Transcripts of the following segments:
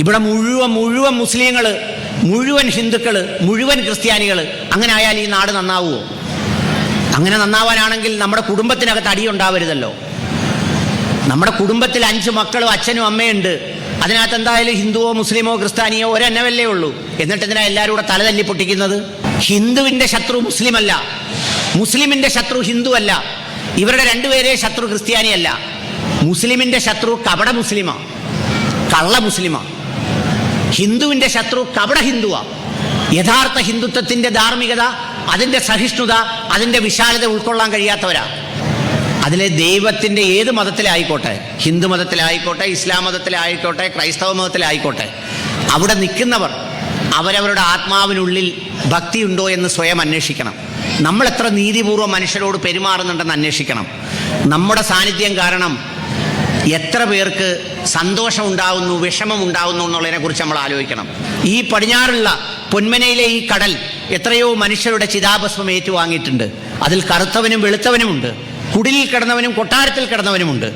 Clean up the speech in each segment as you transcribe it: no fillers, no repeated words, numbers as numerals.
ഇവിടെ മുഴുവൻ മുസ്ലിങ്ങൾ, മുഴുവൻ ഹിന്ദുക്കൾ, മുഴുവൻ ക്രിസ്ത്യാനികൾ, അങ്ങനെ ആയാൽ ഈ നാട് നന്നാവുമോ? അങ്ങനെ നന്നാവാനാണെങ്കിൽ നമ്മുടെ കുടുംബത്തിനകത്ത് അടിയുണ്ടാവരുതല്ലോ. നമ്മുടെ കുടുംബത്തിൽ 5 മക്കളും അച്ഛനും അമ്മയുണ്ട്. അതിനകത്ത് എന്തായാലും ഹിന്ദുവോ മുസ്ലിമോ ക്രിസ്ത്യാനിയോ ഒരെണ്ണമല്ലേ ഉള്ളൂ. എന്നിട്ട് എന്തിനാ എല്ലാവരും കൂടെ തല തല്ലി പൊട്ടിക്കുന്നത്? ഹിന്ദുവിൻ്റെ ശത്രു മുസ്ലിമല്ല, മുസ്ലിമിൻ്റെ ശത്രു ഹിന്ദു അല്ല, ഇവരുടെ രണ്ടുപേരെ ശത്രു ക്രിസ്ത്യാനിയല്ല. മുസ്ലിമിൻ്റെ ശത്രു കപട മുസ്ലിമാ, കള്ള മുസ്ലിമാ. ഹിന്ദുവിൻ്റെ ശത്രു കപട ഹിന്ദുവാ. യഥാർത്ഥ ഹിന്ദുത്വത്തിൻ്റെ ധാർമ്മികത, അതിൻ്റെ സഹിഷ്ണുത, അതിൻ്റെ വിശാലത ഉൾക്കൊള്ളാൻ കഴിയാത്തവരാ. അതിലെ ദൈവത്തിൻ്റെ ഏത് മതത്തിലായിക്കോട്ടെ, ഹിന്ദു മതത്തിലായിക്കോട്ടെ, ഇസ്ലാം മതത്തിലായിക്കോട്ടെ, ക്രൈസ്തവ മതത്തിലായിക്കോട്ടെ, അവിടെ നിൽക്കുന്നവർ അവരവരുടെ ആത്മാവിനുള്ളിൽ ഭക്തിയുണ്ടോ എന്ന് സ്വയം അന്വേഷിക്കണം. നമ്മൾ എത്ര നീതിപൂർവ്വം മനുഷ്യരോട് പെരുമാറുന്നുണ്ടെന്ന് അന്വേഷിക്കണം. നമ്മുടെ സാന്നിധ്യം കാരണം എത്ര പേർക്ക് സന്തോഷം ഉണ്ടാവുന്നു, വിഷമം ഉണ്ടാവുന്നു എന്നുള്ളതിനെക്കുറിച്ച് നമ്മൾ ആലോചിക്കണം. ഈ പടിഞ്ഞാറുള്ള പൊന്മനയിലെ ഈ കടൽ എത്രയോ മനുഷ്യരുടെ ചിതാഭസ്മം ഏറ്റുവാങ്ങിയിട്ടുണ്ട്. അതിൽ കറുത്തവനും വെളുത്തവനുമുണ്ട്, കുടിലിൽ കിടന്നവനും കൊട്ടാരത്തിൽ കിടന്നവനുമുണ്ട്,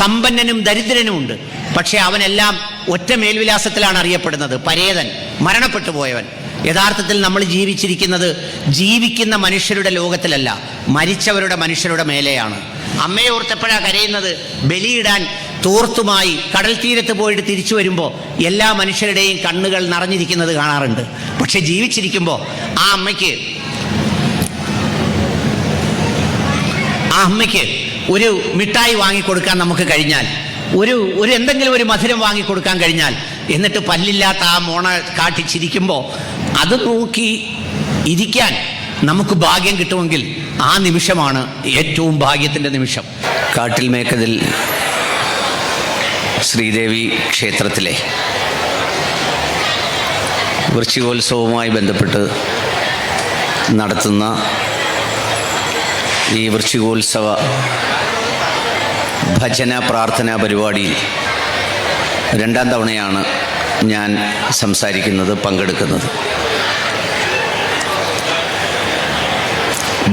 സമ്പന്നനും ദരിദ്രനുമുണ്ട്. പക്ഷേ അവനെല്ലാം ഒറ്റ മേൽവിലാസത്തിലാണ് അറിയപ്പെടുന്നത്: പരേതൻ, മരണപ്പെട്ടു പോയവൻ. യഥാർത്ഥത്തിൽ നമ്മൾ ജീവിച്ചിരിക്കുന്നത് ജീവിക്കുന്ന മനുഷ്യരുടെ ലോകത്തിലല്ല, മരിച്ചവരുടെ മനുഷ്യരുടെ മേലെയാണ്. അമ്മയെ ഓർത്തപ്പോഴാണ് കരയുന്നത്. ബലിയിടാൻ തോർത്തുമായി കടൽ തീരത്ത് പോയിട്ട് തിരിച്ചു വരുമ്പോൾ എല്ലാ മനുഷ്യരുടെയും കണ്ണുകൾ നിറഞ്ഞിരിക്കുന്നത് കാണാറുണ്ട്. പക്ഷെ ജീവിച്ചിരിക്കുമ്പോൾ ആ അമ്മയ്ക്ക് ഒരു മിഠായി വാങ്ങിക്കൊടുക്കാൻ നമുക്ക് കഴിഞ്ഞാൽ, ഒരു എന്തെങ്കിലും ഒരു മധുരം വാങ്ങിക്കൊടുക്കാൻ കഴിഞ്ഞാൽ, എന്നിട്ട് പല്ലില്ലാത്ത ആ മോണ കാട്ടി ചിരിക്കുമ്പോൾ അത് നോക്കി ഇരിക്കാൻ നമുക്ക് ഭാഗ്യം കിട്ടുമെങ്കിൽ ആ നിമിഷമാണ് ഏറ്റവും ഭാഗ്യത്തിൻ്റെ നിമിഷം. കാട്ടിൽ മേക്കതിൽ ശ്രീദേവി ക്ഷേത്രത്തിലെ വൃശ്ചികോത്സവവുമായി ബന്ധപ്പെട്ട് നടത്തുന്ന ഈ വൃശ്ചികോത്സവ ഭജന പ്രാർത്ഥനാ പരിപാടിയിൽ 2ാം തവണയാണ് ഞാൻ സംസാരിക്കുന്നത്, പങ്കെടുക്കുന്നത്.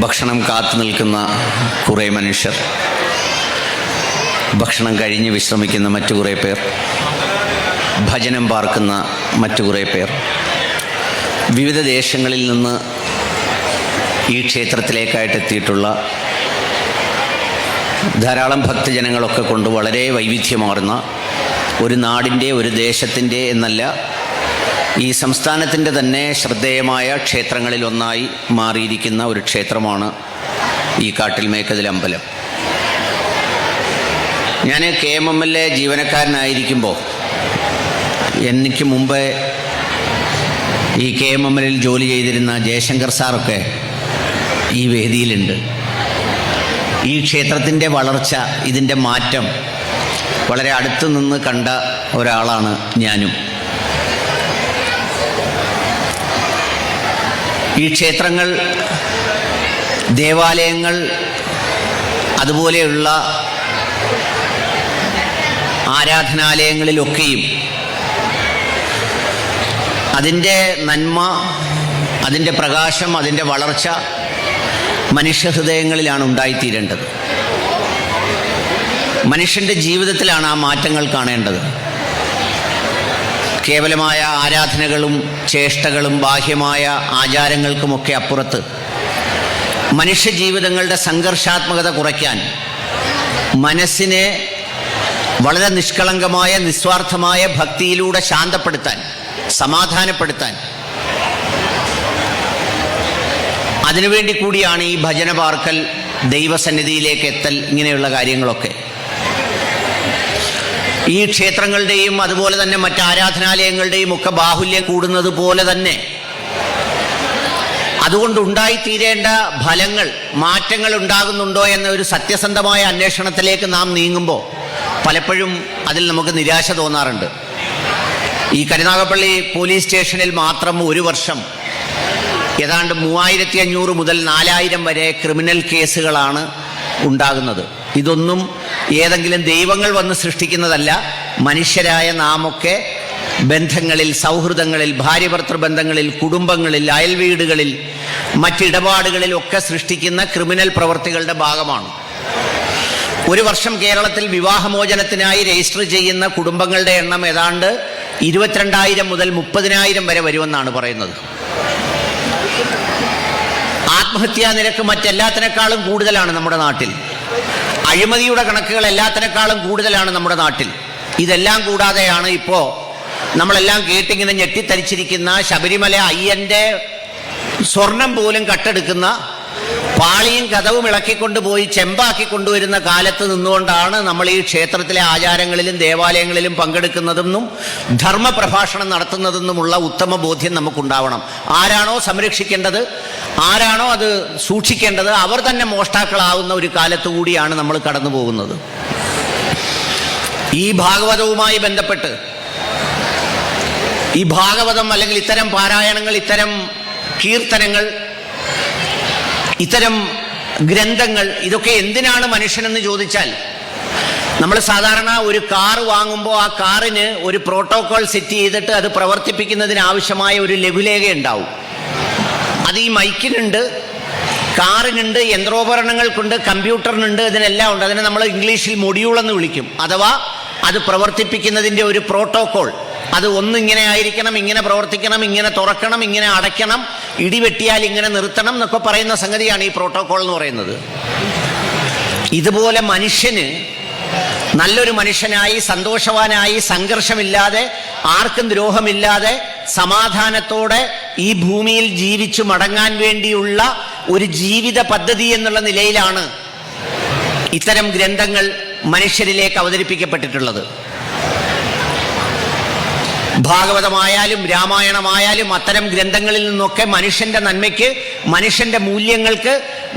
ഭക്ഷണം കാത്തു നിൽക്കുന്ന കുറേ മനുഷ്യർ, ഭക്ഷണം കഴിഞ്ഞ് വിശ്രമിക്കുന്ന മറ്റു കുറേ പേർ, ഭജനം പാർക്കുന്ന മറ്റു കുറേ പേർ, വിവിധ ദേശങ്ങളിൽ നിന്ന് ഈ ക്ഷേത്രത്തിലേക്കായിട്ട് എത്തിയിട്ടുള്ള ധാരാളം ഭക്തജനങ്ങളൊക്കെ കൊണ്ട് വളരെ വൈവിധ്യമാർന്ന ഒരു നാടിൻ്റെ, ഒരു ദേശത്തിൻ്റെ എന്നല്ല, ഈ സംസ്ഥാനത്തിൻ്റെ തന്നെ ശ്രദ്ധേയമായ ക്ഷേത്രങ്ങളിൽ ഒന്നായി മാറിയിരിക്കുന്ന ഒരു ക്ഷേത്രമാണ് ഈ കാട്ടിൽ മേക്കതിൽ അമ്പലം. ഞാൻ KMML ജീവനക്കാരനായിരിക്കുമ്പോൾ എനിക്ക് മുമ്പേ ഈ KMML ജോലി ചെയ്തിരുന്ന ജയശങ്കർ സാറൊക്കെ ഈ വേദിയിലുണ്ട്. ഈ ക്ഷേത്രത്തിൻ്റെ വളർച്ച, ഇതിൻ്റെ മാറ്റം വളരെ അടുത്തു നിന്ന് കണ്ട ഒരാളാണ് ഞാനും. ഈ ക്ഷേത്രങ്ങൾ, ദേവാലയങ്ങൾ, അതുപോലെയുള്ള ആരാധനാലയങ്ങളിലൊക്കെയും അതിൻ്റെ നന്മ, അതിൻ്റെ പ്രകാശം, അതിൻ്റെ വളർച്ച മനുഷ്യഹൃദയങ്ങളിലാണ് ഉണ്ടായിത്തീരേണ്ടത്. മനുഷ്യൻ്റെ ജീവിതത്തിലാണ് ആ മാറ്റങ്ങൾ കാണേണ്ടത്. കേവലമായ ആരാധനകളും ചേഷ്ടകളും ബാഹ്യമായ ആചാരങ്ങൾക്കുമൊക്കെ അപ്പുറത്ത് മനുഷ്യജീവിതങ്ങളുടെ സംഘർഷാത്മകത കുറയ്ക്കാൻ, മനസ്സിനെ വളരെ നിഷ്കളങ്കമായ നിസ്വാർത്ഥമായ ഭക്തിയിലൂടെ ശാന്തപ്പെടുത്താൻ, സമാധാനപ്പെടുത്താൻ, അതിനുവേണ്ടി കൂടിയാണ് ഈ ഭജന പാർക്കൽ, ദൈവസന്നിധിയിലേക്ക് എത്തൽ, ഇങ്ങനെയുള്ള കാര്യങ്ങളൊക്കെ. ഈ ക്ഷേത്രങ്ങളുടെയും അതുപോലെ തന്നെ മറ്റ് ആരാധനാലയങ്ങളുടെയും ഒക്കെ ബാഹുല്യം കൂടുന്നത് പോലെ തന്നെ അതുകൊണ്ടുണ്ടായിത്തീരേണ്ട ഫലങ്ങൾ, മാറ്റങ്ങൾ ഉണ്ടാകുന്നുണ്ടോ എന്ന ഒരു സത്യസന്ധമായ അന്വേഷണത്തിലേക്ക് നാം നീങ്ങുമ്പോൾ പലപ്പോഴും അതിൽ നമുക്ക് നിരാശ തോന്നാറുണ്ട്. ഈ കരുനാഗപ്പള്ളി പോലീസ് സ്റ്റേഷനിൽ മാത്രം ഒരു വർഷം ഏതാണ്ട് 3500 മുതൽ 4000 വരെ ക്രിമിനൽ കേസുകളാണ് ഉണ്ടാകുന്നത്. ഇതൊന്നും ഏതെങ്കിലും ദൈവങ്ങൾ വന്ന് സൃഷ്ടിക്കുന്നതല്ല. മനുഷ്യരായ നാമൊക്കെ ബന്ധങ്ങളിൽ, സൗഹൃദങ്ങളിൽ, ഭാര്യഭർത്തൃ ബന്ധങ്ങളിൽ, കുടുംബങ്ങളിൽ, അയൽവീടുകളിൽ, മറ്റിടപാടുകളിലൊക്കെ സൃഷ്ടിക്കുന്ന ക്രിമിനൽ പ്രവർത്തികളുടെ ഭാഗമാണ്. ഒരു വർഷം കേരളത്തിൽ വിവാഹമോചനത്തിനായി രജിസ്റ്റർ ചെയ്യുന്ന കുടുംബങ്ങളുടെ എണ്ണം ഏതാണ്ട് 22,000 മുതൽ 30,000 വരെ വരുമെന്നാണ് പറയുന്നത്. ആത്മഹത്യാ നിരക്ക് മറ്റെല്ലാത്തിനേക്കാളും കൂടുതലാണ് നമ്മുടെ നാട്ടിൽ. അഴിമതിയുടെ കണക്കുകൾ എല്ലാത്തിനേക്കാളും കൂടുതലാണ് നമ്മുടെ നാട്ടിൽ. ഇതെല്ലാം കൂടാതെയാണ് ഇപ്പോൾ നമ്മളെല്ലാം കേട്ടിങ്ങനെ ഞെട്ടിത്തരിച്ചിരിക്കുന്ന ശബരിമല അയ്യൻ്റെ സ്വർണം പോലും കട്ടെടുക്കുന്ന, പാളിയും കതവും ഇളക്കിക്കൊണ്ടുപോയി ചെമ്പാക്കി കൊണ്ടുവരുന്ന കാലത്ത് നിന്നുകൊണ്ടാണ് നമ്മൾ ഈ ക്ഷേത്രത്തിലെ ആചാരങ്ങളിലും ദേവാലയങ്ങളിലും പങ്കെടുക്കുന്നതെന്നും ധർമ്മപ്രഭാഷണം നടത്തുന്നതെന്നുമുള്ള ഉത്തമ ബോധ്യം നമുക്കുണ്ടാവണം. ആരാണോ സംരക്ഷിക്കേണ്ടത്, ആരാണോ അത് സൂക്ഷിക്കേണ്ടത്, അവർ തന്നെ മോഷ്ടാക്കളാവുന്ന ഒരു കാലത്തു കൂടിയാണ് നമ്മൾ കടന്നു പോകുന്നത്. ഈ ഭാഗവതവുമായി ബന്ധപ്പെട്ട്, ഈ ഭാഗവതം അല്ലെങ്കിൽ ഇത്തരം പാരായണങ്ങൾ, ഇത്തരം കീർത്തനങ്ങൾ, ഇത്തരം ഗ്രന്ഥങ്ങൾ, ഇതൊക്കെ എന്തിനാണ് മനുഷ്യനെന്ന് ചോദിച്ചാൽ, നമ്മൾ സാധാരണ ഒരു കാർ വാങ്ങുമ്പോൾ ആ കാറിന് ഒരു പ്രോട്ടോകോൾ സെറ്റ് ചെയ്തിട്ട് അത് പ്രവർത്തിപ്പിക്കുന്നതിന് ആവശ്യമായ ഒരു ലഘുലേഖ ഉണ്ടാവും. അത് ഈ മൈക്കിനുണ്ട്, കാറിനുണ്ട്, യന്ത്രോപകരണങ്ങൾക്കുണ്ട്, കമ്പ്യൂട്ടറിനുണ്ട്, ഇതിനെല്ലാം ഉണ്ട്. അതിനെ നമ്മൾ ഇംഗ്ലീഷിൽ മൊഡ്യൂൾ എന്ന് വിളിക്കും. അഥവാ അത് പ്രവർത്തിപ്പിക്കുന്നതിൻ്റെ ഒരു പ്രോട്ടോകോൾ. അത് ഒന്നിങ്ങനെ ആയിരിക്കണം, ഇങ്ങനെ പ്രവർത്തിക്കണം, ഇങ്ങനെ തുറക്കണം, ഇങ്ങനെ അടയ്ക്കണം, ഇടിവെട്ടിയാൽ ഇങ്ങനെ നിർത്തണം എന്നൊക്കെ പറയുന്ന സംഗതിയാണ് ഈ പ്രോട്ടോകോൾ എന്ന് പറയുന്നത്. ഇതുപോലെ മനുഷ്യന് നല്ലൊരു മനുഷ്യനായി, സന്തോഷവാനായി, സംഘർഷമില്ലാതെ, ആർക്കും ദ്രോഹമില്ലാതെ, സമാധാനത്തോടെ ഈ ഭൂമിയിൽ ജീവിച്ചു മടങ്ങാൻ വേണ്ടിയുള്ള ഒരു ജീവിത പദ്ധതി എന്നുള്ള നിലയിലാണ് ഇത്തരം ഗ്രന്ഥങ്ങൾ മനുഷ്യരിലേക്ക് അവതരിപ്പിക്കപ്പെട്ടിട്ടുള്ളത്. ഭാഗവതമായാലും രാമായണമായാലും അത്തരം ഗ്രന്ഥങ്ങളിൽ നിന്നൊക്കെ മനുഷ്യന്റെ നന്മയ്ക്ക്, മനുഷ്യന്റെ മൂല്യങ്ങൾക്ക്,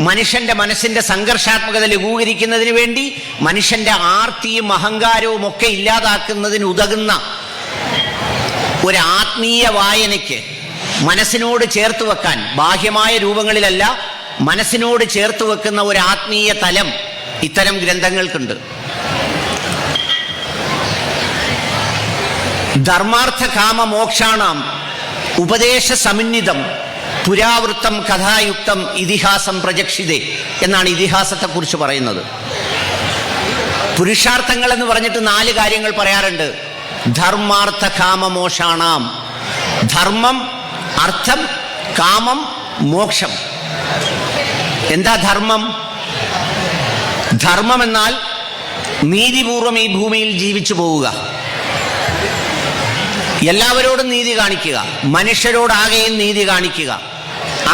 മനുഷ്യന്റെ മനസ്സിന്റെ സംഘർഷാത്മകത ലഘൂകരിക്കുന്നതിന് വേണ്ടി, മനുഷ്യന്റെ ആർത്തിയും അഹങ്കാരവും ഒക്കെ ഇല്ലാതാക്കുന്നതിന് ഉതകുന്ന ഒരു ആത്മീയ വായനയ്ക്ക് മനസ്സിനോട് ചേർത്ത് വെക്കാൻ, ബാഹ്യമായ രൂപങ്ങളിലല്ല, മനസ്സിനോട് ചേർത്ത് വെക്കുന്ന ഒരു ആത്മീയ തലം ഇത്തരം ഗ്രന്ഥങ്ങൾക്കുണ്ട്. ധർമാർത്ഥ കാമ മോക്ഷാണാം ഉപദേശ സമന്വിതം പുരാവൃത്തം കഥായുക്തം ഇതിഹാസം പ്രജക്ഷിതേ എന്നാണ് ഇതിഹാസത്തെക്കുറിച്ച് പറയുന്നത്. പുരുഷാർത്ഥങ്ങൾ എന്ന് പറഞ്ഞിട്ട് 4 കാര്യങ്ങൾ പറയാറുണ്ട്. ധർമാർത്ഥ കാമ മോക്ഷാണാം. ധർമ്മം, അർത്ഥം, കാമം, മോക്ഷം. എന്താ ധർമ്മം? ധർമ്മം എന്നാൽ നീതിപൂർവം ഈ ഭൂമിയിൽ ജീവിച്ചു പോവുക, എല്ലാവരോടും നീതി കാണിക്കുക, മനുഷ്യരോടാകെയും നീതി കാണിക്കുക,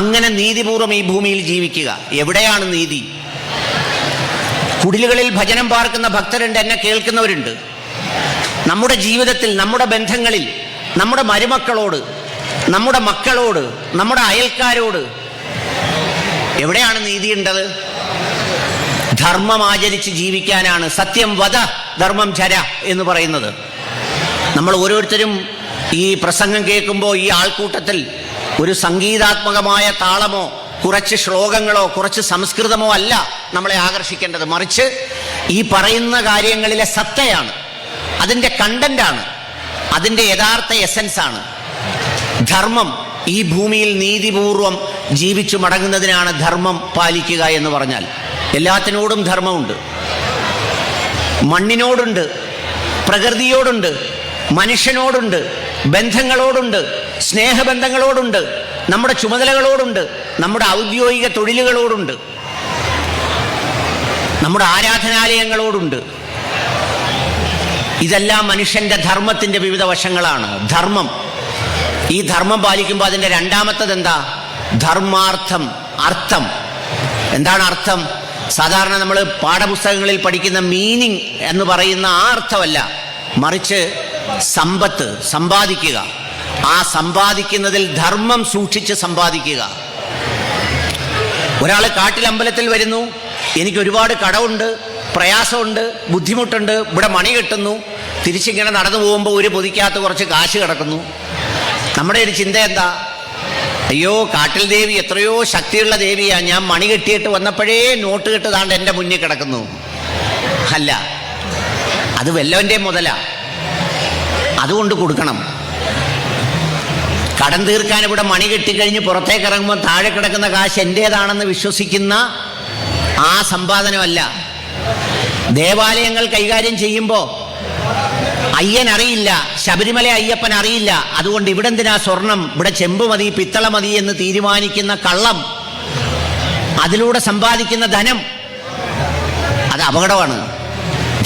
അങ്ങനെ നീതിപൂർവം ഈ ഭൂമിയിൽ ജീവിക്കുക. എവിടെയാണ് നീതി? കുടിലുകളിൽ ഭജനം പാർക്കുന്ന ഭക്തരുണ്ട്, എന്നെ കേൾക്കുന്നവരുണ്ട്. നമ്മുടെ ജീവിതത്തിൽ, നമ്മുടെ ബന്ധങ്ങളിൽ, നമ്മുടെ മരുമക്കളോട്, നമ്മുടെ മക്കളോട്, നമ്മുടെ അയൽക്കാരോട് എവിടെയാണ് നീതിയുണ്ടത്? ധർമ്മം ആചരിച്ച് ജീവിക്കാനാണ് സത്യം വദ ധർമ്മം ചര എന്ന് പറയുന്നത്. നമ്മൾ ഓരോരുത്തരും ഈ പ്രസംഗം കേൾക്കുമ്പോൾ ഈ ആൾക്കൂട്ടത്തിൽ ഒരു സംഗീതാത്മകമായ താളമോ കുറച്ച് ശ്ലോകങ്ങളോ കുറച്ച് സംസ്കൃതമോ അല്ല നമ്മളെ ആകർഷിക്കേണ്ടത്. മറിച്ച് ഈ പറയുന്ന കാര്യങ്ങളിലെ സത്തയാണ്, അതിൻ്റെ കണ്ടന്റാണ്, അതിൻ്റെ യഥാർത്ഥ എസൻസാണ്. ധർമ്മം ഈ ഭൂമിയിൽ നീതിപൂർവം ജീവിച്ചു മടങ്ങുന്നതിനാണ് ധർമ്മം പാലിക്കുക എന്ന് പറഞ്ഞാൽ. എല്ലാത്തിനോടും ധർമ്മമുണ്ട്. മണ്ണിനോടുണ്ട്, പ്രകൃതിയോടുണ്ട്, മനുഷ്യനോടുണ്ട്, ബന്ധങ്ങളോടുണ്ട്, സ്നേഹബന്ധങ്ങളോടുണ്ട്, നമ്മുടെ ചുമതലകളോടുണ്ട്, നമ്മുടെ ഔദ്യോഗിക തൊഴിലുകളോടുണ്ട്, നമ്മുടെ ആരാധനാലയങ്ങളോടുണ്ട്. ഇതെല്ലാം മനുഷ്യന്റെ ധർമ്മത്തിന്റെ വിവിധ വശങ്ങളാണ്. ധർമ്മം, ഈ ധർമ്മം പാലിക്കുമ്പോൾ അതിൻ്റെ രണ്ടാമത്തത് എന്താ? ധർമാർത്ഥം, അർത്ഥം. എന്താണ് അർത്ഥം? സാധാരണ നമ്മൾ പാഠപുസ്തകങ്ങളിൽ പഠിക്കുന്ന മീനിങ് എന്ന് പറയുന്ന ആ അർത്ഥമല്ല, മറിച്ച് സമ്പത്ത്, സമ്പാദിക്കുക. ആ സമ്പാദിക്കുന്നതിൽ ധർമ്മം സൂക്ഷിച്ച് സമ്പാദിക്കുക. ഒരാൾ കാട്ടിലമ്പലത്തിൽ വരുന്നു, എനിക്ക് ഒരുപാട് കടമുണ്ട്, പ്രയാസമുണ്ട്, ബുദ്ധിമുട്ടുണ്ട്, ഇവിടെ മണി കെട്ടുന്നു, തിരിച്ചിങ്ങനെ നടന്നു പോകുമ്പോൾ ഒരു പൊതിക്കകത്ത് കുറച്ച് കാശ് കിടക്കുന്നു. നമ്മുടെ ഒരു ചിന്ത എന്താ? അയ്യോ, കാട്ടിൽ ദേവി എത്രയോ ശക്തിയുള്ള ദേവിയാ, ഞാൻ മണി കെട്ടിയിട്ട് വന്നപ്പോഴേ നോട്ട് കെട്ട് താണ്ട് എൻ്റെ മുന്നിൽ കിടക്കുന്നു. അല്ല, അത് വല്ലവൻ്റെ മുതലാ, അതുകൊണ്ട് കൊടുക്കണം. കടം തീർക്കാൻ ഇവിടെ മണി കെട്ടിക്കഴിഞ്ഞ് പുറത്തേക്ക് ഇറങ്ങുമ്പോൾ താഴെ കിടക്കുന്ന കാശ് എൻ്റേതാണെന്ന് വിശ്വസിക്കുന്ന ആ സമ്പാദനമല്ല. ദേവാലയങ്ങൾ കൈകാര്യം ചെയ്യുമ്പോൾ അയ്യൻ അറിയില്ല, ശബരിമല അയ്യപ്പൻ അറിയില്ല. അതുകൊണ്ട് ഇവിടെ എന്തിനാ സ്വർണം, ഇവിടെ ചെമ്പ് മതി, പിത്തള മതി എന്ന് തീരുമാനിക്കുന്ന കള്ളം, അതിലൂടെ സമ്പാദിക്കുന്ന ധനം, അത് അപകടമാണ്.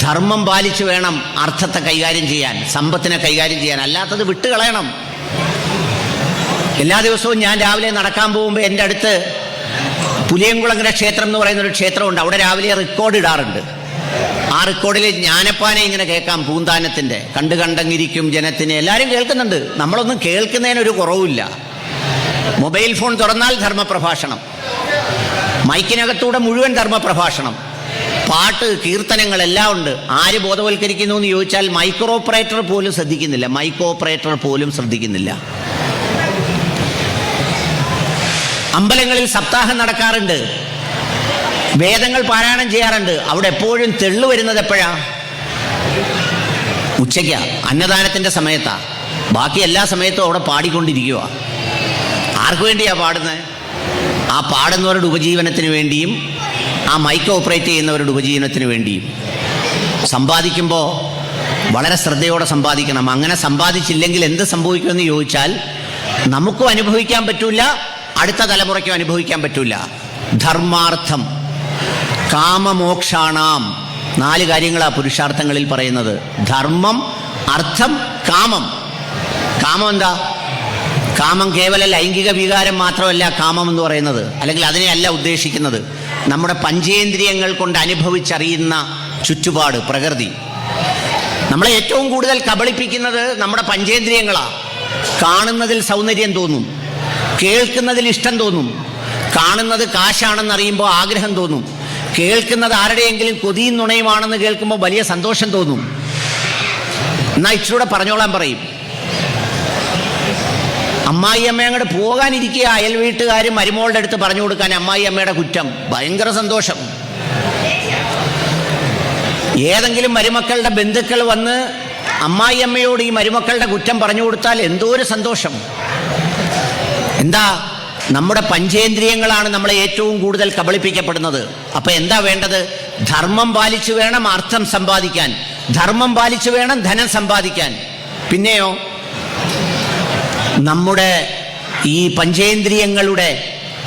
ധർമ്മം പാലിച്ചു വേണം അർത്ഥത്തെ കൈകാര്യം ചെയ്യാൻ, സമ്പത്തിനെ കൈകാര്യം ചെയ്യാൻ. അല്ലാത്തത് വിട്ടുകളയണം. എല്ലാ ദിവസവും ഞാൻ രാവിലെ നടക്കാൻ പോകുമ്പോൾ എൻ്റെ അടുത്ത് പുലിയംകുളങ്ങര ക്ഷേത്രം എന്ന് പറയുന്നൊരു ക്ഷേത്രമുണ്ട്. അവിടെ രാവിലെ റെക്കോർഡ് ഇടാറുണ്ട്. ആ റെക്കോർഡിൽ ജ്ഞാനപ്പാനെ ഇങ്ങനെ കേൾക്കാം, പൂന്താനത്തിൻ്റെ കണ്ടു കണ്ടങ്ങിരിക്കും ജനത്തിന്. എല്ലാവരും കേൾക്കുന്നുണ്ട്. നമ്മളൊന്നും കേൾക്കുന്നതിനൊരു കുറവില്ല. മൊബൈൽ ഫോൺ തുറന്നാൽ ധർമ്മപ്രഭാഷണം, മൈക്കിനകത്തൂടെ മുഴുവൻ ധർമ്മപ്രഭാഷണം, പാട്ട്, കീർത്തനങ്ങൾ എല്ലാം ഉണ്ട്. ആര് ബോധവൽക്കരിക്കുന്നു എന്ന് ചോദിച്ചാൽ മൈക്രോ ഓപ്പറേറ്റർ പോലും ശ്രദ്ധിക്കുന്നില്ല. അമ്പലങ്ങളിൽ സപ്താഹം നടക്കാറുണ്ട്, വേദങ്ങൾ പാരായണം ചെയ്യാറുണ്ട്. അവിടെ എപ്പോഴും തെള്ളു വരുന്നത് എപ്പോഴാ? ഉച്ചയ്ക്കാ, അന്നദാനത്തിൻ്റെ സമയത്താ. ബാക്കി എല്ലാ സമയത്തും അവിടെ പാടിക്കൊണ്ടിരിക്കുക. ആർക്കു വേണ്ടിയാ പാടുന്നത്? ആ പാടുന്നവരുടെ ഉപജീവനത്തിന് വേണ്ടിയും ആ മൈക്ക് ഓപ്പറേറ്റ് ചെയ്യുന്നവരുടെ ഉപജീവനത്തിന് വേണ്ടിയും. സമ്പാദിക്കുമ്പോൾ വളരെ ശ്രദ്ധയോടെ സമ്പാദിക്കണം. അങ്ങനെ സമ്പാദിച്ചില്ലെങ്കിൽ എന്ത് സംഭവിക്കുമെന്ന് ചോദിച്ചാൽ നമുക്കും അനുഭവിക്കാൻ പറ്റൂല, അടുത്ത തലമുറയ്ക്കും അനുഭവിക്കാൻ പറ്റൂല. ധർമാർത്ഥം കാമമോക്ഷാണാം, 4 കാര്യങ്ങളാണ് പുരുഷാർത്ഥങ്ങളിൽ പറയുന്നത്. ധർമ്മം, അർത്ഥം, കാമം. കാമം എന്താ? കാമം കേവല ലൈംഗിക വികാരം മാത്രമല്ല കാമം എന്ന് പറയുന്നത്, അല്ലെങ്കിൽ അതിനെയല്ല ഉദ്ദേശിക്കുന്നത്. നമ്മുടെ പഞ്ചേന്ദ്രിയങ്ങൾ കൊണ്ട് അനുഭവിച്ചറിയുന്ന ചുറ്റുപാട്, പ്രകൃതി. നമ്മളെ ഏറ്റവും കൂടുതൽ കബളിപ്പിക്കുന്നത് നമ്മുടെ പഞ്ചേന്ദ്രിയങ്ങളാണ്. കാണുന്നതിൽ സൗന്ദര്യം തോന്നും, കേൾക്കുന്നതിൽ ഇഷ്ടം തോന്നും, കാണുന്നത് കാശാണെന്നറിയുമ്പോൾ ആഗ്രഹം തോന്നും, കേൾക്കുന്നത് ആരുടെയെങ്കിലും കൊതിയും നുണയുമാണെന്ന് കേൾക്കുമ്പോൾ വലിയ സന്തോഷം തോന്നും. എന്നാൽ ഇച്ചിരൂടെ പറഞ്ഞോളാൻ പറയും. അമ്മായി അമ്മ അങ്ങോട്ട് പോകാനിരിക്കുക, അയൽ വീട്ടുകാരും മരുമോളുടെ അടുത്ത് പറഞ്ഞു കൊടുക്കാൻ അമ്മായി അമ്മയുടെ കുറ്റം, ഭയങ്കര സന്തോഷം. ഏതെങ്കിലും മരുമക്കളുടെ ബന്ധുക്കൾ വന്ന് അമ്മായി അമ്മയോട് ഈ മരുമക്കളുടെ കുറ്റം പറഞ്ഞു കൊടുത്താൽ എന്തോ ഒരു സന്തോഷം. എന്താ? നമ്മുടെ പഞ്ചേന്ദ്രിയങ്ങളാണ് നമ്മളെ ഏറ്റവും കൂടുതൽ കബളിപ്പിക്കപ്പെടുന്നത്. അപ്പം എന്താ വേണ്ടത്? ധർമ്മം പാലിച്ചു വേണം അർത്ഥം സമ്പാദിക്കാൻ, ധർമ്മം പാലിച്ചു വേണം ധനം സമ്പാദിക്കാൻ. പിന്നെയോ നമ്മുടെ ഈ പഞ്ചേന്ദ്രിയങ്ങളുടെ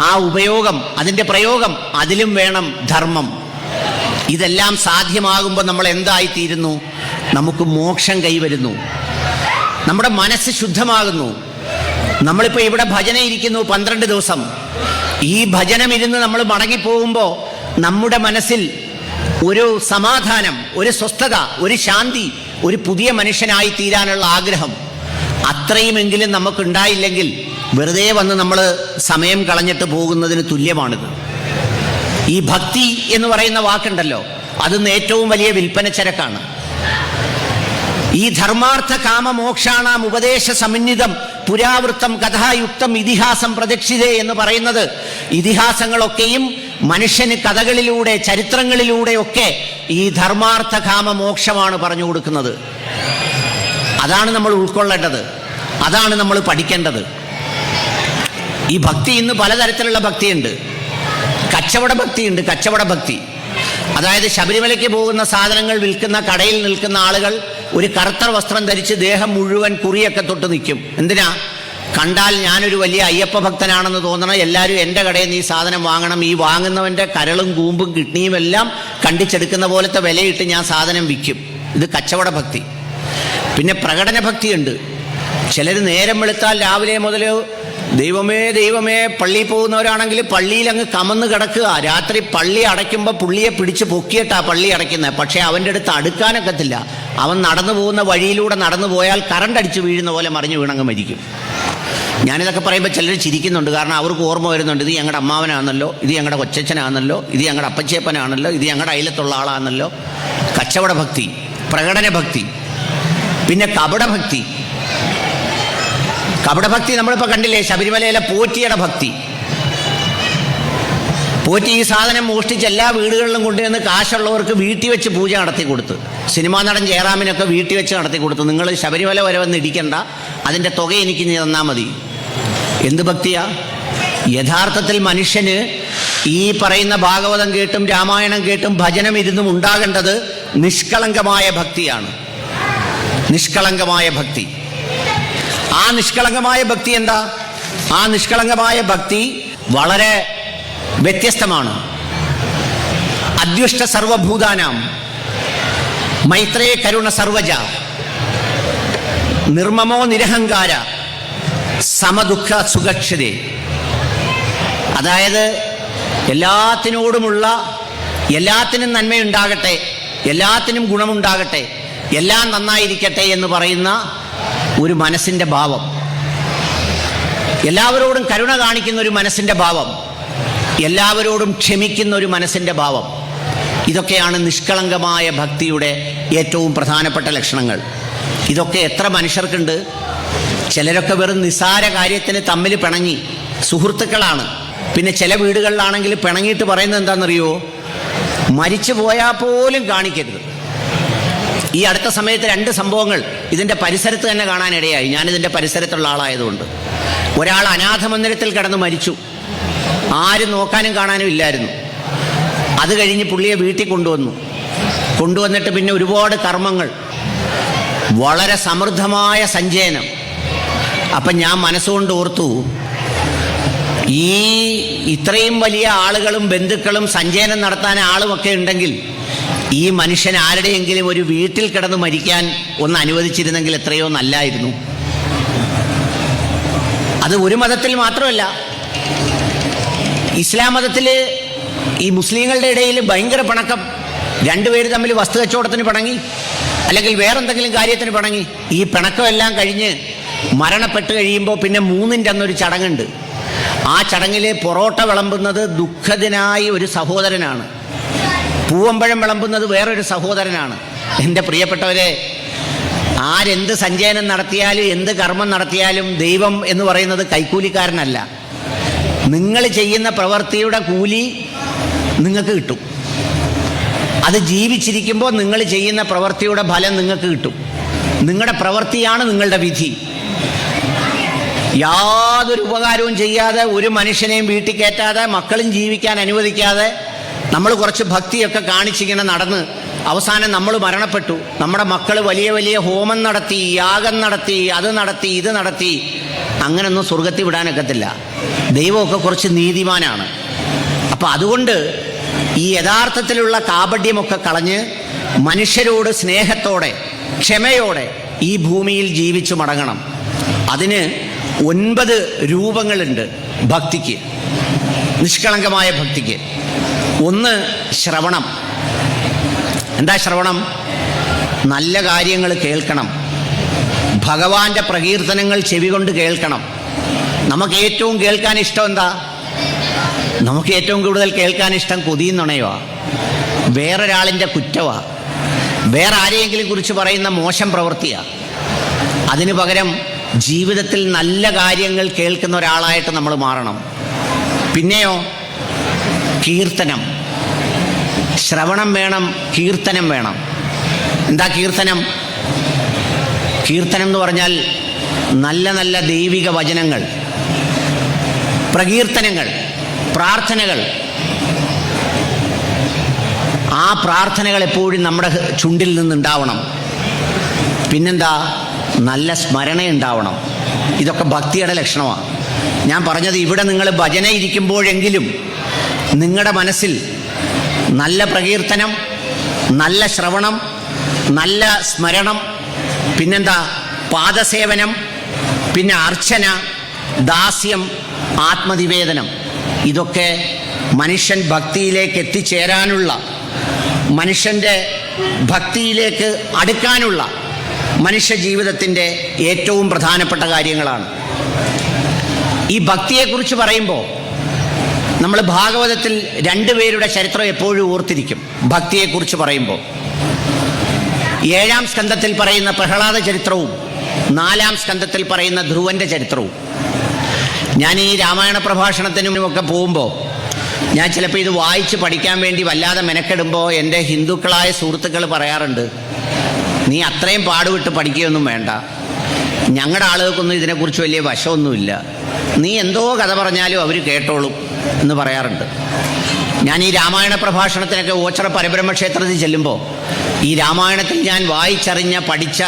ആ ഉപയോഗം, അതിൻ്റെ പ്രയോഗം, അതിലും വേണം ധർമ്മം. ഇതെല്ലാം സാധ്യമാകുമ്പോൾ നമ്മൾ എന്തായിത്തീരുന്നു? നമുക്ക് മോക്ഷം കൈവരുന്നു, നമ്മുടെ മനസ്സ് ശുദ്ധമാകുന്നു. നമ്മളിപ്പോൾ ഇവിടെ ഭജന ഇരിക്കുന്നു 12 ദിവസം. ഈ ഭജനം ഇരുന്ന് നമ്മൾ മടങ്ങിപ്പോകുമ്പോൾ നമ്മുടെ മനസ്സിൽ ഒരു സമാധാനം, ഒരു സ്വസ്ഥത, ഒരു ശാന്തി, ഒരു പുതിയ മനുഷ്യനായി തീരാനുള്ള ആഗ്രഹം, അത്രയുമെങ്കിലും നമുക്കുണ്ടായില്ലെങ്കിൽ വെറുതെ വന്ന് നമ്മൾ സമയം കളഞ്ഞിട്ട് പോകുന്നതിന് തുല്യമാണിത്. ഈ ഭക്തി എന്ന് പറയുന്ന വാക്കുണ്ടല്ലോ, അതിന്ന് ഏറ്റവും വലിയ വിൽപ്പന ചരക്കാണ്. ഈ ധർമാർത്ഥ കാമ മോക്ഷാണാം ഉപദേശ സമന്വിതം പുരാവൃത്തം കഥായുക്തം ഇതിഹാസം പ്രദക്ഷിതേ എന്ന് പറയുന്നത്, ഇതിഹാസങ്ങളൊക്കെയും മനുഷ്യന് കഥകളിലൂടെ, ചരിത്രങ്ങളിലൂടെയൊക്കെ ഈ ധർമാർത്ഥ കാമ മോക്ഷമാണ് പറഞ്ഞു കൊടുക്കുന്നത്. അതാണ് നമ്മൾ ഉൾക്കൊള്ളേണ്ടത്, അതാണ് നമ്മൾ പഠിക്കേണ്ടത്. ഈ ഭക്തി ഇന്ന് പലതരത്തിലുള്ള ഭക്തിയുണ്ട്. കച്ചവട ഭക്തിയുണ്ട്, കച്ചവട ഭക്തി. അതായത് ശബരിമലയ്ക്ക് പോകുന്ന സാധനങ്ങൾ വിൽക്കുന്ന കടയിൽ നിൽക്കുന്ന ആളുകൾ ഒരു കറുത്ത വസ്ത്രം ധരിച്ച് ദേഹം മുഴുവൻ കുറിയൊക്കെ തൊട്ട് നിൽക്കും. എന്തിനാ? കണ്ടാൽ ഞാനൊരു വലിയ അയ്യപ്പ ഭക്തനാണെന്ന് തോന്നണം, എല്ലാവരും എൻ്റെ കടയിൽ നിന്ന് ഈ സാധനം വാങ്ങണം, ഈ വാങ്ങുന്നവൻ്റെ കരളും കൂമ്പും കിഡ്നിയും എല്ലാം കണ്ടിച്ചെടുക്കുന്ന പോലത്തെ വിലയിട്ട് ഞാൻ സാധനം വിൽക്കും. ഇത് കച്ചവട ഭക്തി. പിന്നെ പ്രകടന ഭക്തിയുണ്ട്. ചിലർ നേരം വെളുത്താൽ രാവിലെ മുതൽ ദൈവമേ ദൈവമേ, പള്ളിയിൽ പോകുന്നവരാണെങ്കിൽ പള്ളിയിൽ അങ്ങ് കമന്ന് കിടക്കുക. രാത്രി പള്ളി അടയ്ക്കുമ്പോൾ പുള്ളിയെ പിടിച്ച് പൊക്കിയിട്ടാണ് പള്ളി അടയ്ക്കുന്നത്. പക്ഷേ അവൻ്റെ അടുത്ത് അടുക്കാനൊക്കത്തില്ല. അവൻ നടന്നു പോകുന്ന വഴിയിലൂടെ നടന്നു പോയാൽ കറണ്ട് അടിച്ച് വീഴുന്ന പോലെ മറിഞ്ഞു വീണങ്ങ് മരിക്കും. ഞാനിതൊക്കെ പറയുമ്പോൾ ചിലർ ചിരിക്കുന്നുണ്ട്. കാരണം അവർക്ക് ഓർമ്മ വരുന്നുണ്ട്, ഇത് ഞങ്ങളുടെ അമ്മാവനാണല്ലോ, ഇത് ഞങ്ങളുടെ കൊച്ചച്ഛനാണല്ലോ, ഇത് ഞങ്ങളുടെ അപ്പച്ചേപ്പനാണല്ലോ, ഇത് ഞങ്ങളുടെ അയലത്തുള്ള ആളാണല്ലോ. കച്ചവട ഭക്തി, പ്രകടന ഭക്തി. പിന്നെ കപടഭക്തി. കപടഭക്തി നമ്മളിപ്പോൾ കണ്ടില്ലേ, ശബരിമലയിലെ പോറ്റിയുടെ ഭക്തി. പോറ്റി ഈ സാധനം മോഷ്ടിച്ച് എല്ലാ വീടുകളിലും കൊണ്ടുവന്ന് കാശുള്ളവർക്ക് വീട്ടിൽ വെച്ച് പൂജ നടത്തി കൊടുത്ത്. സിനിമാ നടൻ ജയറാമിനൊക്കെ വീട്ടിൽ വെച്ച് നടത്തി കൊടുത്തു. നിങ്ങൾ ശബരിമല വരെ വന്ന് ഇടിക്കണ്ട, അതിൻ്റെ തുക എനിക്ക് തന്നാൽ മതി. എന്ത് ഭക്തിയാ? യഥാർത്ഥത്തിൽ മനുഷ്യന് ഈ പറയുന്ന ഭാഗവതം കേട്ടും രാമായണം കേട്ടും ഭജനം ഇരുന്നും ഉണ്ടാകേണ്ടത് നിഷ്കളങ്കമായ ഭക്തിയാണ്. നിഷ്കളങ്കമായ ഭക്തി. ആ നിഷ്കളങ്കമായ ഭക്തി എന്താ? ആ നിഷ്കളങ്കമായ ഭക്തി വളരെ വ്യത്യസ്തമാണ്. അദ്വിഷ്ട സർവഭൂതാനാം മൈത്രേ കരുണ സർവജ നിർമ്മമോ നിരഹങ്കാര സമദുഃഖ സുഖക്ഷിതേ. അതായത് എല്ലാത്തിനോടുമുള്ള, എല്ലാത്തിനും നന്മയുണ്ടാകട്ടെ, എല്ലാത്തിനും ഗുണമുണ്ടാകട്ടെ, എല്ലാം നന്നായിരിക്കട്ടെ എന്ന് പറയുന്ന ഒരു മനസ്സിൻ്റെ ഭാവം, എല്ലാവരോടും കരുണ കാണിക്കുന്ന ഒരു മനസ്സിൻ്റെ ഭാവം, എല്ലാവരോടും ക്ഷമിക്കുന്ന ഒരു മനസ്സിൻ്റെ ഭാവം, ഇതൊക്കെയാണ് നിഷ്കളങ്കമായ ഭക്തിയുടെ ഏറ്റവും പ്രധാനപ്പെട്ട ലക്ഷണങ്ങൾ. ഇതൊക്കെ എത്ര മനുഷ്യർക്കുണ്ട്? ചിലരൊക്കെ വെറും നിസ്സാര കാര്യത്തിന് തമ്മിൽ പിണങ്ങി സുഹൃത്തുക്കളാണ്. പിന്നെ ചില വീടുകളിലാണെങ്കിൽ പിണങ്ങിയിട്ട് പറയുന്നത് എന്താണെന്നറിയോ? മരിച്ചു പോയാൽ പോലും കാണിക്കരുത്. ഈ അടുത്ത സമയത്ത് 2 സംഭവങ്ങൾ ഇതിൻ്റെ പരിസരത്ത് തന്നെ കാണാനിടയായി. ഞാനിതിൻ്റെ പരിസരത്തുള്ള ആളായതുകൊണ്ട്. ഒരാൾ അനാഥ മന്ദിരത്തിൽ കിടന്ന് മരിച്ചു. ആരും നോക്കാനും കാണാനും ഇല്ലായിരുന്നു. അത് കഴിഞ്ഞ് പുള്ളിയെ വീട്ടിൽ കൊണ്ടുവന്നിട്ട് പിന്നെ ഒരുപാട് കർമ്മങ്ങൾ, വളരെ സമൃദ്ധമായ സഞ്ചയനം. അപ്പം ഞാൻ മനസ്സുകൊണ്ട് ഓർത്തു, ഈ ഇത്രയും വലിയ ആളുകളും ബന്ധുക്കളും സഞ്ചയനം നടത്താൻ ആളുമൊക്കെ ഉണ്ടെങ്കിൽ ഈ മനുഷ്യൻ ആരുടെയെങ്കിലും ഒരു വീട്ടിൽ കിടന്ന് മരിക്കാൻ ഒന്ന് അനുവദിച്ചിരുന്നെങ്കിൽ എത്രയോ നല്ലായിരുന്നു. അത് ഒരു മതത്തിൽ മാത്രമല്ല, ഇസ്ലാം മതത്തിൽ ഈ മുസ്ലിങ്ങളുടെ ഇടയിൽ ഭയങ്കര പിണക്കം. 2 പേര് തമ്മിൽ വസ്തു കച്ചവടത്തിന് പിണങ്ങി, അല്ലെങ്കിൽ വേറെന്തെങ്കിലും കാര്യത്തിന് പിണങ്ങി. ഈ പിണക്കമെല്ലാം കഴിഞ്ഞ് മരണപ്പെട്ട് കഴിയുമ്പോൾ പിന്നെ 3-ൻ്റെ അന്നൊരു ചടങ്ങുണ്ട്. ആ ചടങ്ങിൽ പൊറോട്ട വിളമ്പുന്നത് ദുഃഖിതനായ ഒരു സഹോദരനാണ്, പൂവമ്പഴം വിളമ്പുന്നത് വേറൊരു സഹോദരനാണ്. എൻ്റെ പ്രിയപ്പെട്ടവരെ, ആരെന്ത് സഞ്ചയനം നടത്തിയാലും എന്ത് കർമ്മം നടത്തിയാലും ദൈവം എന്ന് പറയുന്നത് കൈക്കൂലിക്കാരനല്ല. നിങ്ങൾ ചെയ്യുന്ന പ്രവൃത്തിയുടെ കൂലി നിങ്ങൾക്ക് കിട്ടും. അത് ജീവിച്ചിരിക്കുമ്പോൾ നിങ്ങൾ ചെയ്യുന്ന പ്രവൃത്തിയുടെ ഫലം നിങ്ങൾക്ക് കിട്ടും. നിങ്ങളുടെ പ്രവൃത്തിയാണ് നിങ്ങളുടെ വിധി. യാതൊരു ഉപകാരവും ചെയ്യാതെ, ഒരു മനുഷ്യനെയും വീട്ടിൽ കയറ്റാതെ, മക്കളും ജീവിക്കാൻ അനുവദിക്കാതെ നമ്മൾ കുറച്ച് ഭക്തിയൊക്കെ കാണിച്ചിങ്ങനെ നടന്ന് അവസാനം നമ്മൾ മരണപ്പെട്ടു. നമ്മുടെ മക്കൾ വലിയ വലിയ ഹോമം നടത്തി, യാഗം നടത്തി, അത് നടത്തി, ഇത് നടത്തി. അങ്ങനൊന്നും സ്വർഗത്തിൽ വിടാനൊക്കത്തില്ല. ദൈവമൊക്കെ കുറച്ച് നീതിമാനാണ്. അപ്പം അതുകൊണ്ട് ഈ യഥാർത്ഥത്തിലുള്ള കാപഢ്യമൊക്കെ കളഞ്ഞ് മനുഷ്യരോട് സ്നേഹത്തോടെ, ക്ഷമയോടെ ഈ ഭൂമിയിൽ ജീവിച്ചു മടങ്ങണം. അതിന് 9 രൂപങ്ങളുണ്ട് ഭക്തിക്ക്, നിഷ്കളങ്കമായ ഭക്തിക്ക്. 1 ശ്രവണം. എന്താ ശ്രവണം? നല്ല കാര്യങ്ങൾ കേൾക്കണം. ഭഗവാന്റെ പ്രകീർത്തനങ്ങൾ ചെവി കൊണ്ട് കേൾക്കണം. നമുക്ക് ഏറ്റവും കേൾക്കാൻ ഇഷ്ടം എന്താ? നമുക്ക് ഏറ്റവും കൂടുതൽ കേൾക്കാൻ ഇഷ്ടം കൊതിയും നുണയുവാ, വേറൊരാളിൻ്റെ കുറ്റവാ, വേറെ ആരെയെങ്കിലും കുറിച്ച് പറയുന്ന മോശം പ്രവൃത്തിയാണ്. അതിനു പകരം ജീവിതത്തിൽ നല്ല കാര്യങ്ങൾ കേൾക്കുന്ന ഒരാളായിട്ട് നമ്മൾ മാറണം. പിന്നെയോ കീർത്തനം. ശ്രവണം വേണം, കീർത്തനം വേണം. എന്താ കീർത്തനം? കീർത്തനം എന്ന് പറഞ്ഞാൽ നല്ല നല്ല ദൈവിക വചനങ്ങൾ, പ്രകീർത്തനങ്ങൾ, പ്രാർത്ഥനകൾ. ആ പ്രാർത്ഥനകൾ എപ്പോഴും നമ്മുടെ ചുണ്ടിൽ നിന്നുണ്ടാവണം. പിന്നെന്താ? നല്ല സ്മരണ ഉണ്ടാവണം. ഇതൊക്കെ ഭക്തിയുടെ ലക്ഷണമാണ്. ഞാൻ പറഞ്ഞത്, ഇവിടെ നിങ്ങൾ ഭജന ഇരിക്കുമ്പോഴെങ്കിലും നിങ്ങളുടെ മനസ്സിൽ നല്ല പ്രകീർത്തനം, നല്ല ശ്രവണം, നല്ല സ്മരണം, പിന്നെന്താ? പാദസേവനം, പിന്നെ അർച്ചന, ദാസ്യം, ആത്മനിവേദനം. ഇതൊക്കെ മനുഷ്യൻ ഭക്തിയിലേക്ക് എത്തിച്ചേരാനുള്ള, മനുഷ്യൻ്റെ ഭക്തിയിലേക്ക് അടുക്കാനുള്ള മനുഷ്യ ജീവിതത്തിൻ്റെ ഏറ്റവും പ്രധാനപ്പെട്ട കാര്യങ്ങളാണ്. ഈ ഭക്തിയെക്കുറിച്ച് പറയുമ്പോൾ നമ്മൾ ഭാഗവതത്തിൽ 2 പേരുടെ ചരിത്രം എപ്പോഴും ഓർത്തിരിക്കും. ഭക്തിയെക്കുറിച്ച് പറയുമ്പോൾ 7-ാം സ്കന്ധത്തിൽ പറയുന്ന പ്രഹ്ലാദ ചരിത്രവും 4-ാം സ്കന്ധത്തിൽ പറയുന്ന ധ്രുവൻ്റെ ചരിത്രവും. ഞാൻ ഈ രാമായണ പ്രഭാഷണത്തിനുമൊക്കെ പോകുമ്പോൾ ഞാൻ ചിലപ്പോൾ ഇത് വായിച്ച് പഠിക്കാൻ വേണ്ടി വല്ലാതെ മെനക്കെടുമ്പോൾ എൻ്റെ ഹിന്ദുക്കളായ സുഹൃത്തുക്കൾ പറയാറുണ്ട്, നീ അത്രയും പാടുവിട്ട് പഠിക്കുകയൊന്നും വേണ്ട, ഞങ്ങളുടെ ആളുകൾക്കൊന്നും ഇതിനെക്കുറിച്ച് വലിയ വശമൊന്നുമില്ല, നീ എന്തോ കഥ പറഞ്ഞാലും അവർ കേട്ടോളും, എന്ന് പറയാറുണ്ട്. ഞാൻ ഈ രാമായണ പ്രഭാഷണത്തിനൊക്കെ ഓച്ചിറ പരബ്രഹ്മ ക്ഷേത്രത്തിൽ ചെല്ലുമ്പോൾ ഈ രാമായണത്തിൽ ഞാൻ വായിച്ചറിഞ്ഞ പഠിച്ച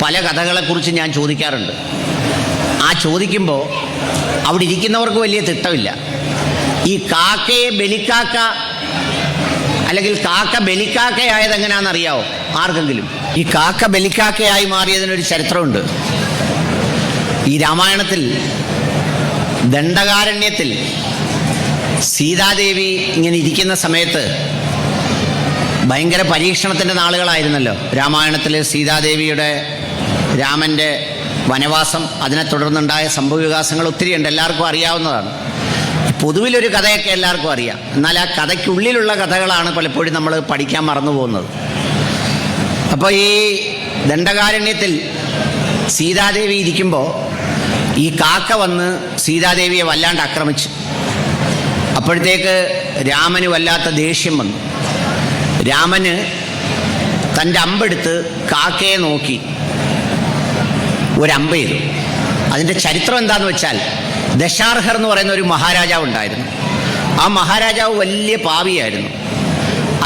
പല കഥകളെക്കുറിച്ച് ഞാൻ ചോദിക്കാറുണ്ട്. ആ ചോദിക്കുമ്പോൾ അവിടെ ഇരിക്കുന്നവർക്ക് വലിയ തിട്ടമില്ല. ഈ കാക്കയെ ബലിക്കാക്ക അല്ലെങ്കിൽ കാക്ക ബലിക്കാക്കയായത് എങ്ങനെയാണെന്നറിയാവോ ആർക്കെങ്കിലും? ഈ കാക്ക ബലിക്കാക്കയായി മാറിയതിനൊരു ചരിത്രമുണ്ട്. ഈ രാമായണത്തിൽ ദണ്ഡകാരണ്യത്തിൽ സീതാദേവി ഇങ്ങനെ ഇരിക്കുന്ന സമയത്ത് ഭയങ്കര പരീക്ഷണത്തിൻ്റെ നാളുകളായിരുന്നല്ലോ. രാമായണത്തിൽ സീതാദേവിയുടെ രാമൻ്റെ വനവാസം, അതിനെ തുടർന്നുണ്ടായ സംഭവവികാസങ്ങൾ ഒത്തിരിയുണ്ട്, എല്ലാവർക്കും അറിയാവുന്നതാണ്. പൊതുവിലൊരു കഥയൊക്കെ എല്ലാവർക്കും അറിയാം. എന്നാൽ ആ കഥയ്ക്കുള്ളിലുള്ള കഥകളാണ് പലപ്പോഴും നമ്മൾ പഠിക്കാൻ മറന്നു പോകുന്നത്. അപ്പോൾ ഈ ദണ്ഡകാരണ്യത്തിൽ സീതാദേവി ഇരിക്കുമ്പോൾ ഈ കാക്ക വന്ന് സീതാദേവിയെ വല്ലാണ്ട് ആക്രമിച്ചു. അപ്പോഴത്തേക്ക് രാമന് വല്ലാത്ത ദേഷ്യം വന്നു. രാമന് തൻ്റെ അമ്പെടുത്ത് കാക്കയെ നോക്കി ഒരമ്പ് ചെയ്തു. അതിൻ്റെ ചരിത്രം എന്താണെന്ന് വെച്ചാൽ, ദശാർഹർ എന്ന് പറയുന്ന ഒരു മഹാരാജാവ് ഉണ്ടായിരുന്നു. ആ മഹാരാജാവ് വലിയ പാപിയായിരുന്നു.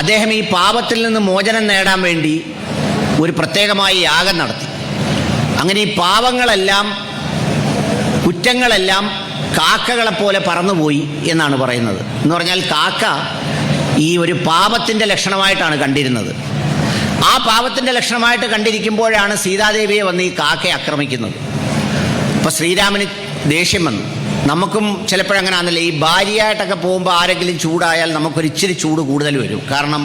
അദ്ദേഹം ഈ പാപത്തിൽ നിന്ന് മോചനം നേടാൻ വേണ്ടി ഒരു പ്രത്യേകമായ യാഗം നടത്തി. അങ്ങനെ ഈ പാവങ്ങളെല്ലാം, കുറ്റങ്ങളെല്ലാം കാക്കകളെപ്പോലെ പറന്നുപോയി എന്നാണ് പറയുന്നത്. എന്ന് പറഞ്ഞാൽ കാക്ക ഈ ഒരു പാപത്തിൻ്റെ ലക്ഷണമായിട്ടാണ് കണ്ടിരുന്നത്. ആ പാപത്തിൻ്റെ ലക്ഷണമായിട്ട് കണ്ടിരിക്കുമ്പോഴാണ് സീതാദേവിയെ വന്ന് ഈ കാക്കയെ ആക്രമിക്കുന്നത്. അപ്പോൾ ശ്രീരാമന് ദേഷ്യം വന്നു. നമുക്കും ചിലപ്പോഴങ്ങനെയാണല്ലോ, ഈ ഭാര്യയായിട്ടൊക്കെ പോകുമ്പോൾ ആരെങ്കിലും ചൂടായാൽ നമുക്കൊരിച്ചിരി ചൂട് കൂടുതൽ വരും. കാരണം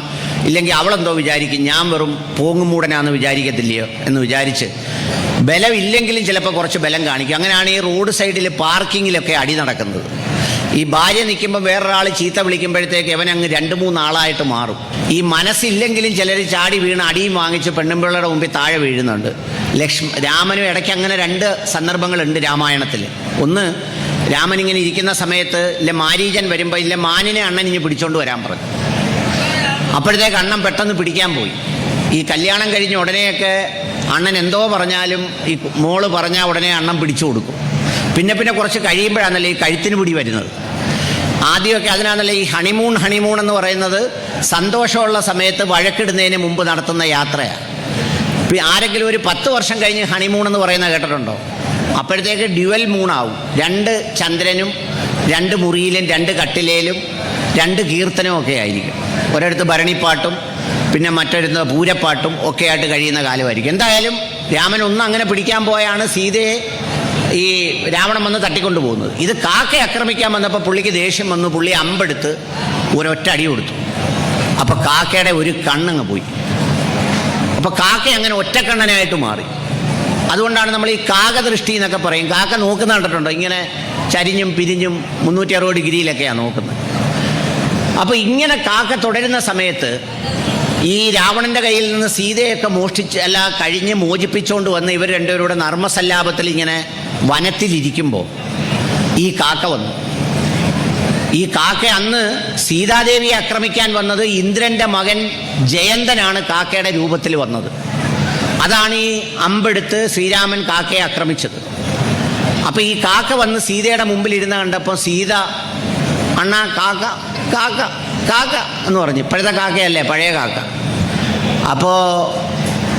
ഇല്ലെങ്കിൽ അവളെന്തോ വിചാരിക്കും, ഞാൻ വെറും പോങ്ങുമൂടനാന്ന് വിചാരിക്കത്തില്ലയോ എന്ന് വിചാരിച്ച് ബലമില്ലെങ്കിലും ചിലപ്പോൾ കുറച്ച് ബലം കാണിക്കും. അങ്ങനെയാണ് ഈ റോഡ് സൈഡിൽ പാർക്കിങ്ങിലൊക്കെ അടി നടക്കുന്നത്. ഈ ഭാര്യ നിൽക്കുമ്പോൾ വേറൊരാൾ ചീത്ത വിളിക്കുമ്പോഴത്തേക്ക് അവനങ്ങ് 2-3 ആളായിട്ട് മാറും. ഈ മനസ്സില്ലെങ്കിലും ചിലർ ചാടി വീണ് അടിയും വാങ്ങിച്ച് പെണ്ണുമ്പിള്ളയുടെ മുമ്പിൽ താഴെ വീഴുന്നുണ്ട്. രാമനും ഇടയ്ക്ക് അങ്ങനെ 2 സന്ദർഭങ്ങളുണ്ട് രാമായണത്തിൽ. ഒന്ന്, രാമൻ ഇങ്ങനെ ഇരിക്കുന്ന സമയത്ത് മാരീചൻ വരുമ്പോൾ മാനിനെ അണ്ണൻ ഇനി പിടിച്ചോണ്ട് വരാൻ പറഞ്ഞു. അപ്പോഴത്തേക്ക് അണ്ണൻ പെട്ടെന്ന് പിടിക്കാൻ പോയി. ഈ കല്യാണം കഴിഞ്ഞ ഉടനെയൊക്കെ അണ്ണൻ എന്തോ പറഞ്ഞാലും ഈ മോള് പറഞ്ഞാൽ ഉടനെ അണ്ണൻ പിടിച്ചു കൊടുക്കും. പിന്നെ കുറച്ച് കഴിയുമ്പോഴാണല്ലോ ഈ കഴുത്തിന് പിടി വരുന്നത്. ആദ്യമൊക്കെ അതിനാണല്ലോ ഈ ഹണിമൂൺ എന്ന് പറയുന്നത് സന്തോഷമുള്ള സമയത്ത് വഴക്കിടുന്നതിന് മുമ്പ് നടത്തുന്ന യാത്രയാണ്. ആരെങ്കിലും ഒരു 10 വർഷം കഴിഞ്ഞ് ഹണിമൂൺ എന്ന് പറയുന്നത് കേട്ടിട്ടുണ്ടോ? അപ്പോഴത്തേക്ക് ഡ്യുവൽ മൂണാവും. 2 ചന്ദ്രനും 2 മുറിയിലും 2 കട്ടിലേലും 2 കീർത്തനവും ഒക്കെ ആയിരിക്കും. ഒരിടത്ത് ഭരണിപ്പാട്ടും പിന്നെ മറ്റൊരുത്ത് പൂരപ്പാട്ടും ഒക്കെ ആയിട്ട് കഴിയുന്ന കാലമായിരിക്കും. എന്തായാലും രാമൻ ഒന്ന് അങ്ങനെ പിടിക്കാൻ പോയാണ് സീതയെ ഈ രാവണൻ വന്ന് തട്ടിക്കൊണ്ടു പോകുന്നത്. ഇത് കാക്കയെ ആക്രമിക്കാൻ വന്നപ്പോൾ പുള്ളിക്ക് ദേഷ്യം വന്നു. പുള്ളി അമ്പെടുത്ത് ഒരൊറ്റ അടി കൊടുത്തു. അപ്പോൾ കാക്കയുടെ ഒരു കണ്ണങ്ങ് പോയി. അപ്പോൾ കാക്ക അങ്ങനെ ഒറ്റക്കണ്ണനായിട്ട് മാറി. അതുകൊണ്ടാണ് നമ്മൾ ഈ കാകദൃഷ്ടി എന്നൊക്കെ പറയും. കാക്ക നോക്കുന്ന കണ്ടിട്ടുണ്ടോ? ഇങ്ങനെ ചരിഞ്ഞും പിരിഞ്ഞും 360 ഡിഗ്രിയിലൊക്കെയാണ് നോക്കുന്നത്. അപ്പോൾ ഇങ്ങനെ കാക്ക തുടരുന്ന സമയത്ത് ഈ രാവണൻ്റെ കയ്യിൽ നിന്ന് സീതയൊക്കെ കഴിഞ്ഞ് മോചിപ്പിച്ചുകൊണ്ട് വന്ന് ഇവർ രണ്ടുപേരുടെ നർമ്മസല്ലാപത്തിൽ ഇങ്ങനെ വനത്തിലിരിക്കുമ്പോൾ ഈ കാക്ക വന്നു. ഈ കാക്ക അന്ന് സീതാദേവിയെ ആക്രമിക്കാൻ വന്നത് ഇന്ദ്രൻ്റെ മകൻ ജയന്തനാണ് കാക്കയുടെ രൂപത്തിൽ വന്നത്. അതാണ് ഈ അമ്പെടുത്ത് ശ്രീരാമൻ കാക്കയെ ആക്രമിച്ചത്. അപ്പോൾ ഈ കാക്ക വന്ന് സീതയുടെ മുമ്പിൽ ഇരുന്ന് കണ്ടപ്പോൾ സീത അണ്ണാ കാക്ക കാക്ക കാക്ക എന്ന് പറഞ്ഞു. ഇപ്പോഴത്തെ കാക്കയല്ലേ, പഴയ കാക്ക. അപ്പോൾ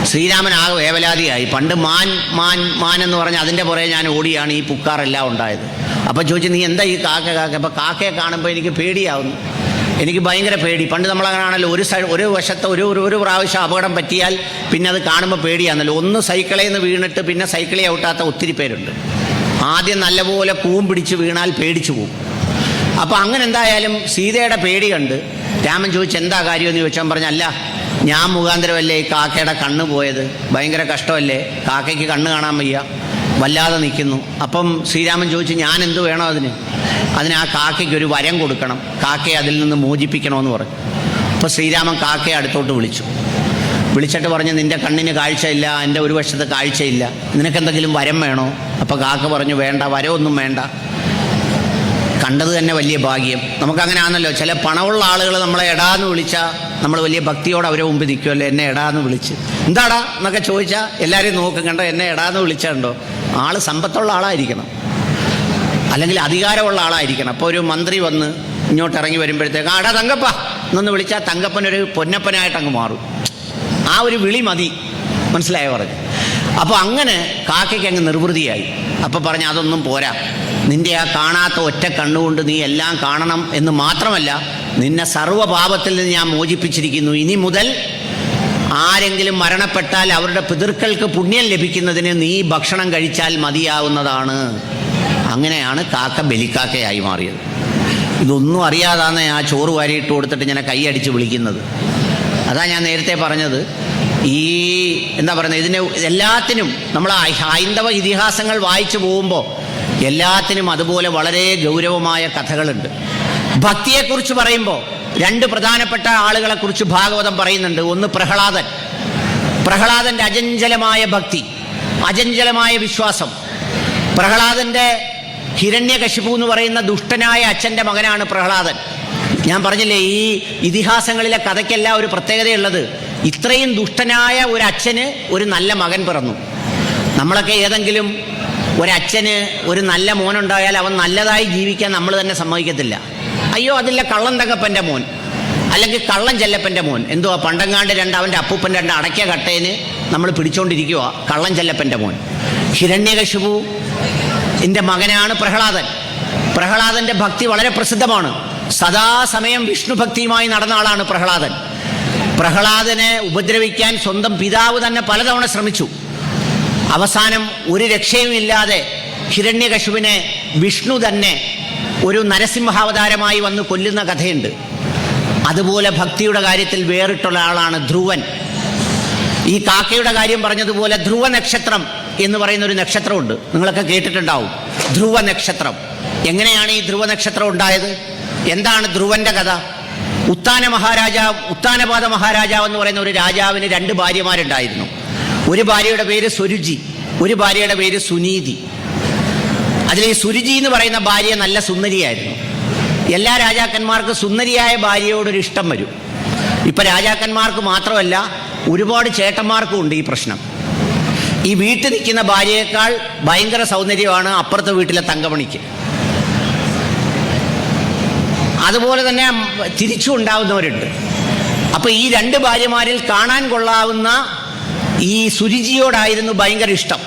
ശ്രീരാമൻ ആകെ വേവലാതിയായി. പണ്ട് മാൻ മാൻ മാൻ എന്ന് പറഞ്ഞ് അതിൻ്റെ പുറകെ ഞാൻ ഓടിയാണ് ഈ പുക്കാറെല്ലാം ഉണ്ടായത്. അപ്പോൾ ചോദിച്ചു, നീ എന്താ ഈ കാക്ക കാക്ക? അപ്പോൾ കാക്കയെ കാണുമ്പോൾ എനിക്ക് പേടിയാവുന്നു, എനിക്ക് ഭയങ്കര പേടി. പണ്ട് നമ്മളങ്ങനെയാണല്ലോ, ഒരു വശത്ത് ഒരു പ്രാവശ്യം അപകടം പറ്റിയാൽ പിന്നെ അത് കാണുമ്പോൾ പേടിയാണല്ലോ. ഒന്ന് സൈക്കിളിൽ നിന്ന് വീണിട്ട് പിന്നെ സൈക്കിളിൽ ഔട്ടാത്ത ഒത്തിരി പേരുണ്ട്. ആദ്യം നല്ലപോലെ കൂം പിടിച്ച് വീണാൽ പേടിച്ചു പോകും. അപ്പോൾ അങ്ങനെ എന്തായാലും സീതയുടെ പേടി കണ്ട് രാമൻ ചോദിച്ചു, എന്താ കാര്യമെന്ന് ചോദിച്ചാൽ പറഞ്ഞല്ല, ഞാൻ മുഖാന്തരമല്ലേ ഈ കാക്കയുടെ കണ്ണ് പോയത്, ഭയങ്കര കഷ്ടമല്ലേ, കാക്കയ്ക്ക് കണ്ണ് കാണാൻ വയ്യ, വല്ലാതെ നിൽക്കുന്നു. അപ്പം ശ്രീരാമൻ ചോദിച്ചു, ഞാൻ എന്ത് വേണോ അതിന് ആ കാക്കയ്ക്ക് ഒരു വരം കൊടുക്കണം, കാക്കയെ അതിൽ നിന്ന് മോചിപ്പിക്കണമെന്ന് പറഞ്ഞു. അപ്പോൾ ശ്രീരാമൻ കാക്കയെ അടുത്തോട്ട് വിളിച്ചിട്ട് പറഞ്ഞു, നിൻ്റെ കണ്ണിന് കാഴ്ചയില്ല, എൻ്റെ ഒരു വശത്ത് കാഴ്ചയില്ല, നിനക്കെന്തെങ്കിലും വരം വേണോ? അപ്പോൾ കാക്ക പറഞ്ഞു, വേണ്ട, വരമൊന്നും വേണ്ട, കണ്ടത് തന്നെ വലിയ ഭാഗ്യം. നമുക്കങ്ങനെ ആണല്ലോ, ചില പണമുള്ള ആളുകൾ നമ്മളെ എടാന്ന് വിളിച്ചാൽ നമ്മൾ വലിയ ഭക്തിയോടെ അവരെ മുമ്പ് നിൽക്കുമല്ലോ. എന്നെ എടാന്ന് വിളിച്ച് എന്താടാ എന്നൊക്കെ ചോദിച്ചാൽ എല്ലാവരും നോക്കും, കണ്ടോ എന്നെ എടാന്ന് വിളിച്ചുണ്ടോ, ആൾ സമ്പത്തുള്ള ആളായിരിക്കണം. അല്ലെങ്കിൽ അധികാരമുള്ള ആളായിരിക്കണം. അപ്പോൾ ഒരു മന്ത്രി വന്ന് ഇങ്ങോട്ട് ഇറങ്ങി വരുമ്പോഴത്തേക്ക് ആടാ തങ്കപ്പ എന്നൊന്ന് വിളിച്ചാൽ തങ്കപ്പനൊരു പൊന്നപ്പനായിട്ട് അങ്ങ് മാറും. ആ ഒരു വിളി മതി, മനസ്സിലായോ പറഞ്ഞു. അപ്പോൾ അങ്ങനെ കാക്കയ്ക്ക് അങ്ങ് നിർവൃതിയായി. അപ്പോൾ പറഞ്ഞ് അതൊന്നും പോരാ, നിന്റെ ആ കാണാത്ത ഒറ്റ കണ്ണുകൊണ്ട് നീ എല്ലാം കാണണം എന്ന് മാത്രമല്ല, നിന്നെ സർവ്വപാപത്തിൽ നിന്ന് ഞാൻ മോചിപ്പിച്ചിരിക്കുന്നു. ഇനി മുതൽ ആരെങ്കിലും മരണപ്പെട്ടാൽ അവരുടെ പിതൃക്കൾക്ക് പുണ്യം ലഭിക്കുന്നതിന് നീ ഭക്ഷണം കഴിച്ചാൽ മതിയാവുന്നതാണ്. അങ്ങനെയാണ് കാക്ക ബലിക്കാക്കയായി മാറിയത്. ഇതൊന്നും അറിയാതാണ് ആ ചോറ് വാരിയിട്ട് കൊടുത്തിട്ട് ഇങ്ങനെ കൈയടിച്ച് വിളിക്കുന്നത്. അതാ ഞാൻ നേരത്തെ പറഞ്ഞത്, ഈ എന്താ പറയുന്നത്, ഇതിന് എല്ലാത്തിനും നമ്മൾ ഹൈന്ദവ ഇതിഹാസങ്ങൾ വായിച്ചു പോകുമ്പോൾ എല്ലാത്തിനും അതുപോലെ വളരെ ഗൗരവമായ കഥകളുണ്ട്. ഭക്തിയെക്കുറിച്ച് പറയുമ്പോൾ രണ്ട് പ്രധാനപ്പെട്ട ആളുകളെക്കുറിച്ച് ഭാഗവതം പറയുന്നുണ്ട്. ഒന്ന് പ്രഹ്ലാദൻ. പ്രഹ്ലാദൻ്റെ അചഞ്ചലമായ ഭക്തി, അചഞ്ചലമായ വിശ്വാസം. പ്രഹ്ലാദൻ്റെ ഹിരണ്യകശിപു എന്ന് പറയുന്ന ദുഷ്ടനായ അച്ഛൻ്റെ മകനാണ് പ്രഹ്ലാദൻ. ഞാൻ പറഞ്ഞില്ലേ, ഈ ഇതിഹാസങ്ങളിലെ കഥയ്ക്കെല്ലാം ഒരു പ്രത്യേകതയുള്ളത്, ഇത്രയും ദുഷ്ടനായ ഒരു അച്ഛന് ഒരു നല്ല മകൻ പിറന്നു. നമ്മളൊക്കെ ഏതെങ്കിലും ഒരച്ഛന് ഒരു നല്ല മോനുണ്ടായാൽ അവൻ നല്ലതായി ജീവിക്കാൻ നമ്മൾ തന്നെ സമ്മതിക്കത്തില്ല. അയ്യോ അതില്ല കള്ളൻ തങ്കപ്പൻ്റെ മോൻ, അല്ലെങ്കിൽ കള്ളൻ ചെല്ലപ്പൻ്റെ മോൻ, എന്തുവാ പണ്ടങ്ങാണ്ട് അവൻ്റെ അപ്പൂപ്പൻ അടയ്ക്ക കട്ടേന് നമ്മൾ പിടിച്ചോണ്ടിരിക്കുക കള്ളൻ ചെല്ലപ്പൻ്റെ മോൻ. ഹിരണ്യകശിപു എൻ്റെ മകനാണ് പ്രഹ്ലാദൻ. പ്രഹ്ലാദൻ്റെ ഭക്തി വളരെ പ്രസിദ്ധമാണ്. സദാസമയം വിഷ്ണു ഭക്തിയുമായി നടന്ന ആളാണ് പ്രഹ്ലാദൻ. പ്രഹ്ലാദനെ ഉപദ്രവിക്കാൻ സ്വന്തം പിതാവ് തന്നെ പലതവണ ശ്രമിച്ചു. അവസാനം ഒരു രക്ഷയുമില്ലാതെ ഹിരണ്യകശിപുവിനെ വിഷ്ണു തന്നെ ഒരു നരസിംഹാവതാരമായി വന്ന് കൊല്ലുന്ന കഥയുണ്ട്. അതുപോലെ ഭക്തിയുടെ കാര്യത്തിൽ വേറിട്ടുള്ള ആളാണ് ധ്രുവൻ. ഈ കാക്കയുടെ കാര്യം പറഞ്ഞതുപോലെ ധ്രുവ നക്ഷത്രം എന്ന് പറയുന്ന ഒരു നക്ഷത്രമുണ്ട്, നിങ്ങളൊക്കെ കേട്ടിട്ടുണ്ടാവും. ധ്രുവ നക്ഷത്രം. എങ്ങനെയാണ് ഈ ധ്രുവ നക്ഷത്രം ഉണ്ടായത്? എന്താണ് ധ്രുവന്റെ കഥ? ഉത്താനപാദ മഹാരാജാവ് എന്ന് പറയുന്ന ഒരു രാജാവിന് രണ്ട് ഭാര്യമാരുണ്ടായിരുന്നു. ഒരു ഭാര്യയുടെ പേര് സ്വരുചി, ഒരു ഭാര്യയുടെ പേര് സുനീതി. അതിൽ ഈ സുരുചി എന്ന് പറയുന്ന ഭാര്യ നല്ല സുന്ദരിയായിരുന്നു. എല്ലാ രാജാക്കന്മാർക്കും സുന്ദരിയായ ഭാര്യയോടൊരു ഇഷ്ടം വരും. ഇപ്പം രാജാക്കന്മാർക്ക് മാത്രമല്ല, ഒരുപാട് ചേട്ടന്മാർക്കും ഉണ്ട് ഈ പ്രശ്നം. ഈ വീട്ടിൽ നിൽക്കുന്ന ഭാര്യയേക്കാൾ ഭയങ്കര സൗന്ദര്യമാണ് അപ്പുറത്തെ വീട്ടിലെ തങ്കമണിക്ക്. അതുപോലെ തന്നെ തിരിച്ചു ഉണ്ടാവുന്നവരുണ്ട്. അപ്പോൾ ഈ രണ്ട് ഭാര്യമാരിൽ കാണാൻ കൊള്ളാവുന്ന ഈ സുരുചിയോടായിരുന്നു ഭയങ്കര ഇഷ്ടം.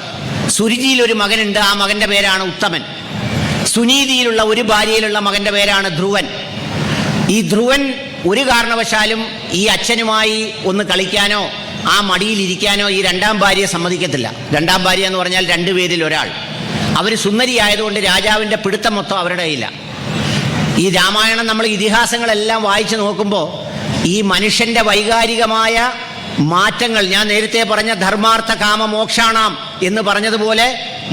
സുരുചിയിൽ ഒരു മകനുണ്ട്, ആ മകൻ്റെ പേരാണ് ഉത്തമൻ. സുനീതിയിലുള്ള ഒരു ഭാര്യയിലുള്ള മകൻ്റെ പേരാണ് ധ്രുവൻ. ഈ ധ്രുവൻ ഒരു കാരണവശാലും ഈ അച്ഛനുമായി ഒന്ന് കളിക്കാനോ ആ മടിയിലിരിക്കാനോ ഈ രണ്ടാം ഭാര്യയെ സമ്മതിക്കത്തില്ല. രണ്ടാം ഭാര്യ എന്ന് പറഞ്ഞാൽ രണ്ടുപേരിൽ ഒരാൾ. അവർ സുന്ദരിയായതുകൊണ്ട് രാജാവിൻ്റെ പിടുത്തം മൊത്തം അവരുടെ കയ്യില്ല. ഈ രാമായണം നമ്മൾ ഇതിഹാസങ്ങളെല്ലാം വായിച്ചു നോക്കുമ്പോൾ ഈ മനുഷ്യൻ്റെ വൈകാരികമായ മാറ്റങ്ങൾ, ഞാൻ നേരത്തെ പറഞ്ഞ ധർമാർത്ഥ കാമ മോക്ഷാണാം എന്ന് പറഞ്ഞതുപോലെ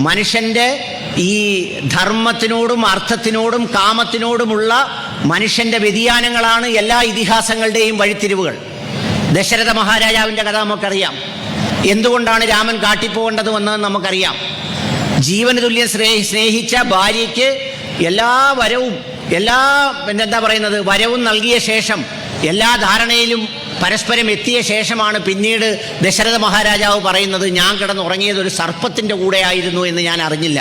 മനുഷ്യൻ്റെ ഈ ധർമ്മത്തിനോടും അർത്ഥത്തിനോടും കാമത്തിനോടുമുള്ള മനുഷ്യൻ്റെ വ്യതിയാനങ്ങളാണ് എല്ലാ ഇതിഹാസങ്ങളുടെയും വഴിത്തിരിവുകൾ. ദശരഥ മഹാരാജാവിൻ്റെ കഥ നമുക്കറിയാം. എന്തുകൊണ്ടാണ് രാമൻ കാട്ടിപ്പോകേണ്ടത് വന്നതെന്ന് നമുക്കറിയാം. ജീവന് തുല്യം സ്നേഹിച്ച ഭാര്യയ്ക്ക് എല്ലാ വരവും വരവും നൽകിയ ശേഷം എല്ലാ ധാരണയിലും പരസ്പരം എത്തിയ ശേഷമാണ് പിന്നീട് ദശരഥ മഹാരാജാവ് പറയുന്നത്, ഞാൻ കിടന്നുറങ്ങിയത് ഒരു സർപ്പത്തിൻ്റെ കൂടെയായിരുന്നു എന്ന് ഞാൻ അറിഞ്ഞില്ല.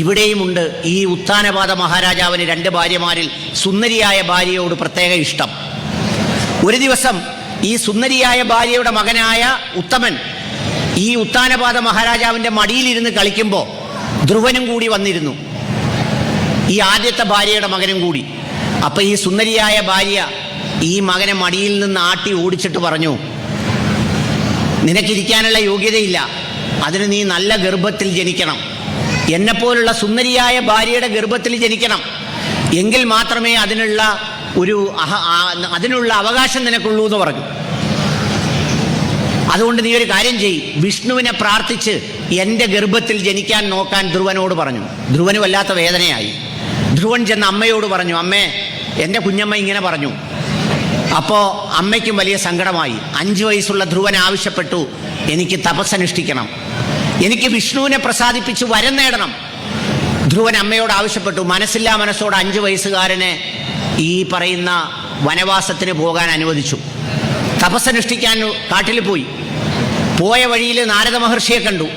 ഇവിടെയുമുണ്ട് ഈ ഉത്താനപാദ മഹാരാജാവിന് രണ്ട് ഭാര്യമാരിൽ സുന്ദരിയായ ഭാര്യയോട് പ്രത്യേക ഇഷ്ടം. ഒരു ദിവസം ഈ സുന്ദരിയായ ഭാര്യയുടെ മകനായ ഉത്തമൻ ഈ ഉത്താനപാദ മഹാരാജാവിൻ്റെ മടിയിലിരുന്ന് കളിക്കുമ്പോൾ ധ്രുവനും കൂടി വന്നിരുന്നു, ഈ ആദ്യത്തെ ഭാര്യയുടെ മകനും കൂടി. അപ്പം ഈ സുന്ദരിയായ ഭാര്യ ഈ മകനെ മടിയിൽ നിന്ന് ആട്ടി ഓടിച്ചിട്ട് പറഞ്ഞു, നിനക്കിരിക്കാനുള്ള യോഗ്യതയില്ല, അതിന് നീ നല്ല ഗർഭത്തിൽ ജനിക്കണം, എന്നെപ്പോലുള്ള സുന്ദരിയായ ഭാര്യയുടെ ഗർഭത്തിൽ ജനിക്കണം, എങ്കിൽ മാത്രമേ അതിനുള്ള അവകാശം നിനക്കുള്ളൂ എന്ന് പറഞ്ഞു. അതുകൊണ്ട് നീ ഒരു കാര്യം ചെയ്യ്, വിഷ്ണുവിനെ പ്രാർത്ഥിച്ച് എൻ്റെ ഗർഭത്തിൽ ജനിക്കാൻ നോക്കാൻ ധ്രുവനോട് പറഞ്ഞു. ധ്രുവന് വല്ലാത്ത വേദനയായി. ധ്രുവൻ ചെന്ന് അമ്മയോട് പറഞ്ഞു, അമ്മേ എൻ്റെ കുഞ്ഞമ്മ ഇങ്ങനെ പറഞ്ഞു. അപ്പോൾ അമ്മയ്ക്കും വലിയ സങ്കടമായി. 5 വയസ്സുള്ള ധ്രുവൻ ആവശ്യപ്പെട്ടു, എനിക്ക് തപസ്സനുഷ്ഠിക്കണം, എനിക്ക് വിഷ്ണുവിനെ പ്രസാദിപ്പിച്ച് വരം നേടണം. ധ്രുവൻ അമ്മയോട് ആവശ്യപ്പെട്ടു. മനസ്സില്ലാ മനസ്സോട് 5 വയസ്സുകാരനെ ഈ പറയുന്ന വനവാസത്തിന് പോകാൻ അനുവദിച്ചു. തപസ്സനുഷ്ഠിക്കാൻ കാട്ടിൽ പോയി. പോയ വഴിയിൽ നാരദ മഹർഷിയെ കണ്ടു.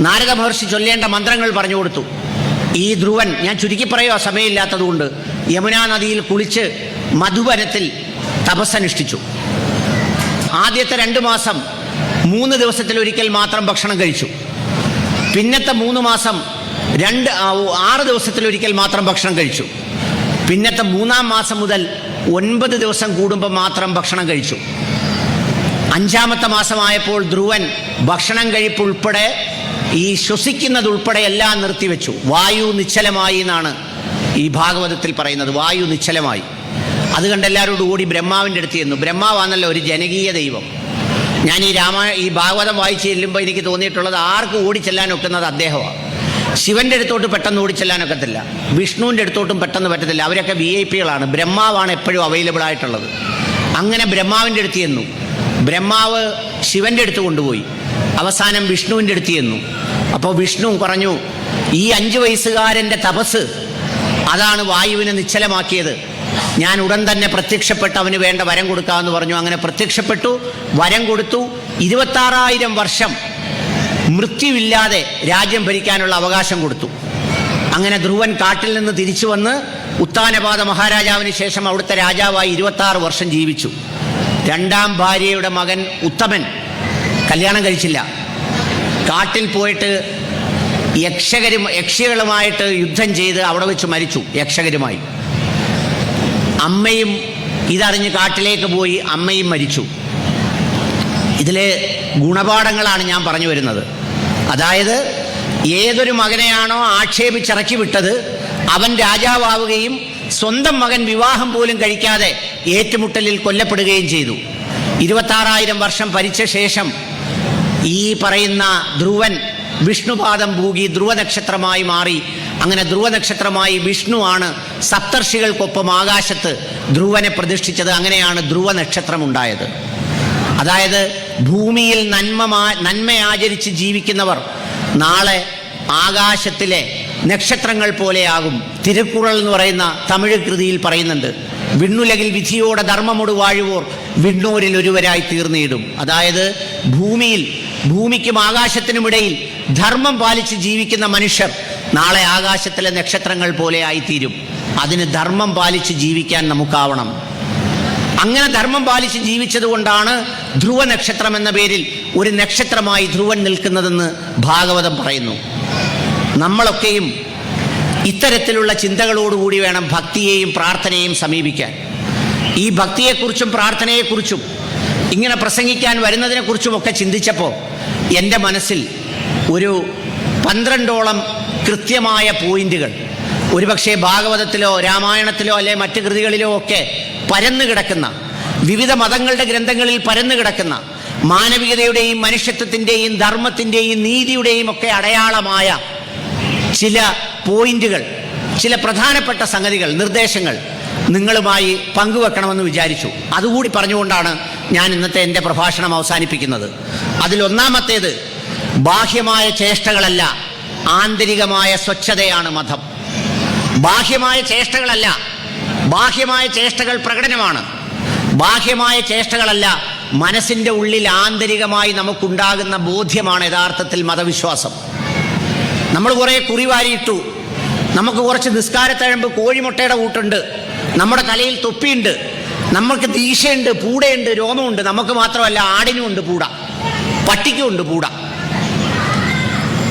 നാരദ മഹർഷി ചൊല്ലേണ്ട മന്ത്രങ്ങൾ പറഞ്ഞു കൊടുത്തു. ഈ ധ്രുവൻ, ഞാൻ ചുരുക്കി പറയുക സമയമില്ലാത്തതുകൊണ്ട്, യമുനാ നദിയിൽ കുളിച്ച് മധുവനത്തിൽ തപസ്സനുഷ്ഠിച്ചു. ആദ്യത്തെ 2 മാസം 3 ദിവസത്തിലൊരിക്കൽ മാത്രം ഭക്ഷണം കഴിച്ചു. പിന്നത്തെ 3 മാസം 6 ദിവസത്തിലൊരിക്കൽ മാത്രം ഭക്ഷണം കഴിച്ചു. പിന്നത്തെ 3-ാം മാസം മുതൽ 9 ദിവസം കൂടുമ്പോൾ മാത്രം ഭക്ഷണം കഴിച്ചു. 5-ാമത്തെ മാസമായപ്പോൾ ധ്രുവൻ ഭക്ഷണം കഴിപ്പുൾപ്പെടെ ഈ ശ്വസിക്കുന്നതുൾപ്പെടെ എല്ലാം നിർത്തിവെച്ചു. വായു നിശ്ചലമായി എന്നാണ് ഈ ഭാഗവതത്തിൽ പറയുന്നത്. വായു നിശ്ചലമായി. അത് കണ്ട് എല്ലാവരോടും കൂടി ബ്രഹ്മാവിൻ്റെ അടുത്ത് ചെന്നു. ബ്രഹ്മാവാണല്ലോ ഒരു ജനകീയ ദൈവം. ഞാൻ ഈ ഭാഗവതം വായിച്ച് ചെല്ലുമ്പോൾ എനിക്ക് തോന്നിയിട്ടുള്ളത് ആർക്കും ഓടിച്ചെല്ലാൻ ഒക്കുന്നത് അദ്ദേഹമാണ്. ശിവന്റെ അടുത്തോട്ട് പെട്ടെന്ന് ഓടിച്ചെല്ലാനൊക്കത്തില്ല, വിഷ്ണുവിൻ്റെ അടുത്തോട്ടും പെട്ടെന്ന് പറ്റത്തില്ല. അവരൊക്കെ VIP-കളാണ്. ബ്രഹ്മാവാണ് എപ്പോഴും അവൈലബിൾ ആയിട്ടുള്ളത്. അങ്ങനെ ബ്രഹ്മാവിൻ്റെ അടുത്ത് ചെന്നു. ബ്രഹ്മാവ് ശിവന്റെ അടുത്ത് കൊണ്ടുപോയി. അവസാനം വിഷ്ണുവിൻ്റെ അടുത്ത് ചെന്നു. അപ്പോൾ വിഷ്ണു പറഞ്ഞു, ഈ 5 വയസ്സുകാരൻ്റെ തപസ് അതാണ് വായുവിനെ നിശ്ചലമാക്കിയത്. ഞാൻ ഉടൻ തന്നെ പ്രത്യക്ഷപ്പെട്ട് അവന് വേണ്ട വരം കൊടുക്കാമെന്ന് പറഞ്ഞു. അങ്ങനെ പ്രത്യക്ഷപ്പെട്ടു, വരം കൊടുത്തു. 26,000 വർഷം മൃത്യുവില്ലാതെ രാജ്യം ഭരിക്കാനുള്ള അവകാശം കൊടുത്തു. അങ്ങനെ ധ്രുവൻ കാട്ടിൽ നിന്ന് തിരിച്ചു വന്ന് ഉത്താനപാത മഹാരാജാവിന് ശേഷം അവിടുത്തെ രാജാവായി 26 വർഷം ജീവിച്ചു. 2ാം ഭാര്യയുടെ മകൻ ഉത്തമൻ കല്യാണം കഴിച്ചില്ല. കാട്ടിൽ പോയിട്ട് യക്ഷികളുമായിട്ട് യുദ്ധം ചെയ്ത് അവിടെ വെച്ച് മരിച്ചു, യക്ഷകരുമായി. അമ്മയും ഇതറിഞ്ഞ് കാട്ടിലേക്ക് പോയി, അമ്മയും മരിച്ചു. ഇതിലെ ഗുണപാഠങ്ങളാണ് ഞാൻ പറഞ്ഞു വരുന്നത്. അതായത് ഏതൊരു മകനെയാണോ ആക്ഷേപിച്ചിറക്കി വിട്ടത് അവൻ രാജാവുകയും സ്വന്തം മകൻ വിവാഹം പോലും കഴിക്കാതെ ഏറ്റുമുട്ടലിൽ കൊല്ലപ്പെടുകയും ചെയ്തു. 26,000 വർഷം ഭരിച്ച ശേഷം ഈ പറയുന്ന ധ്രുവൻ വിഷ്ണുപാദം പൂകി ധ്രുവനക്ഷത്രമായി മാറി. അങ്ങനെ ധ്രുവനക്ഷത്രമായി വിഷ്ണുവാണ് സപ്തർഷികൾക്കൊപ്പം ആകാശത്ത് ധ്രുവനെ പ്രതിഷ്ഠിച്ചത്. അങ്ങനെയാണ് ധ്രുവനക്ഷത്രം ഉണ്ടായത്. അതായത് ഭൂമിയിൽ നന്മയാചരിച്ച് ജീവിക്കുന്നവർ നാളെ ആകാശത്തിലെ നക്ഷത്രങ്ങൾ പോലെയാകും. തിരുക്കുറൾ എന്ന് പറയുന്ന തമിഴ് കൃതിയിൽ പറയുന്നുണ്ട്, വിണ്ണുലകിൽ വിധിയോടെ ധർമ്മമോട് വാഴുവോർ വിണ്ണൂരിൽ ഒരുവരായി തീർന്നിടും. അതായത് ഭൂമിക്കും ആകാശത്തിനുമിടയിൽ ധർമ്മം പാലിച്ച് ജീവിക്കുന്ന മനുഷ്യർ നാളെ ആകാശത്തിലെ നക്ഷത്രങ്ങൾ പോലെ ആയിത്തീരും. അതിന് ധർമ്മം പാലിച്ച് ജീവിക്കാൻ നമുക്കാവണം. അങ്ങനെ ധർമ്മം പാലിച്ച് ജീവിച്ചത് കൊണ്ടാണ് ധ്രുവ നക്ഷത്രം എന്ന പേരിൽ ഒരു നക്ഷത്രമായി ധ്രുവൻ നിൽക്കുന്നതെന്ന് ഭാഗവതം പറയുന്നു. നമ്മളൊക്കെയും ഇത്തരത്തിലുള്ള ചിന്തകളോടുകൂടി വേണം ഭക്തിയെയും പ്രാർത്ഥനയെയും സമീപിക്കാൻ. ഈ ഭക്തിയെക്കുറിച്ചും പ്രാർത്ഥനയെക്കുറിച്ചും ഇങ്ങനെ പ്രസംഗിക്കാൻ വരുന്നതിനെക്കുറിച്ചുമൊക്കെ ചിന്തിച്ചപ്പോൾ എൻ്റെ മനസ്സിൽ ഒരു 12ഓളം കൃത്യമായ പോയിന്റുകൾ, ഒരുപക്ഷെ ഭാഗവതത്തിലോ രാമായണത്തിലോ അല്ലെ മറ്റ് കൃതികളിലോ ഒക്കെ പരന്നു കിടക്കുന്ന, വിവിധ മതങ്ങളുടെ ഗ്രന്ഥങ്ങളിൽ പരന്നു കിടക്കുന്ന മാനവികതയുടെയും മനുഷ്യത്വത്തിൻ്റെയും ധർമ്മത്തിൻ്റെയും നീതിയുടെയും ഒക്കെ അടയാളമായ ചില പോയിന്റുകൾ, ചില പ്രധാനപ്പെട്ട സംഗതികൾ, നിർദ്ദേശങ്ങൾ നിങ്ങളുമായി പങ്കുവെക്കണമെന്ന് വിചാരിച്ചു. അതുകൂടി പറഞ്ഞുകൊണ്ടാണ് ഞാൻ ഇന്നത്തെ എൻ്റെ പ്രഭാഷണം അവസാനിപ്പിക്കുന്നത്. അതിലൊന്നാമത്തേത്, ബാഹ്യമായ ചേഷ്ടകളല്ല, ആന്തരികമായ സ്വച്ഛതയാണ് മതം. ബാഹ്യമായ ചേഷ്ടകളല്ല, ബാഹ്യമായ ചേഷ്ടകൾ പ്രകടനമാണ്. ബാഹ്യമായ ചേഷ്ടകളല്ല, മനസ്സിൻ്റെ ഉള്ളിൽ ആന്തരികമായി നമുക്കുണ്ടാകുന്ന ബോധ്യമാണ് യഥാർത്ഥത്തിൽ മതവിശ്വാസം. നമ്മൾ കുറേ കുറിവാരിയിട്ടു, നമുക്ക് കുറച്ച് നിസ്കാരത്തഴമ്പ് കോഴിമുട്ടയുടെ കൂട്ടുണ്ട്, നമ്മുടെ തലയിൽ തൊപ്പിയുണ്ട്, നമുക്ക് ദീശയുണ്ട്, പൂടയുണ്ട്, രോമമുണ്ട്. നമുക്ക് മാത്രമല്ല, ആടിനുമുണ്ട് പൂട, പട്ടിക്കുമുണ്ട് പൂട.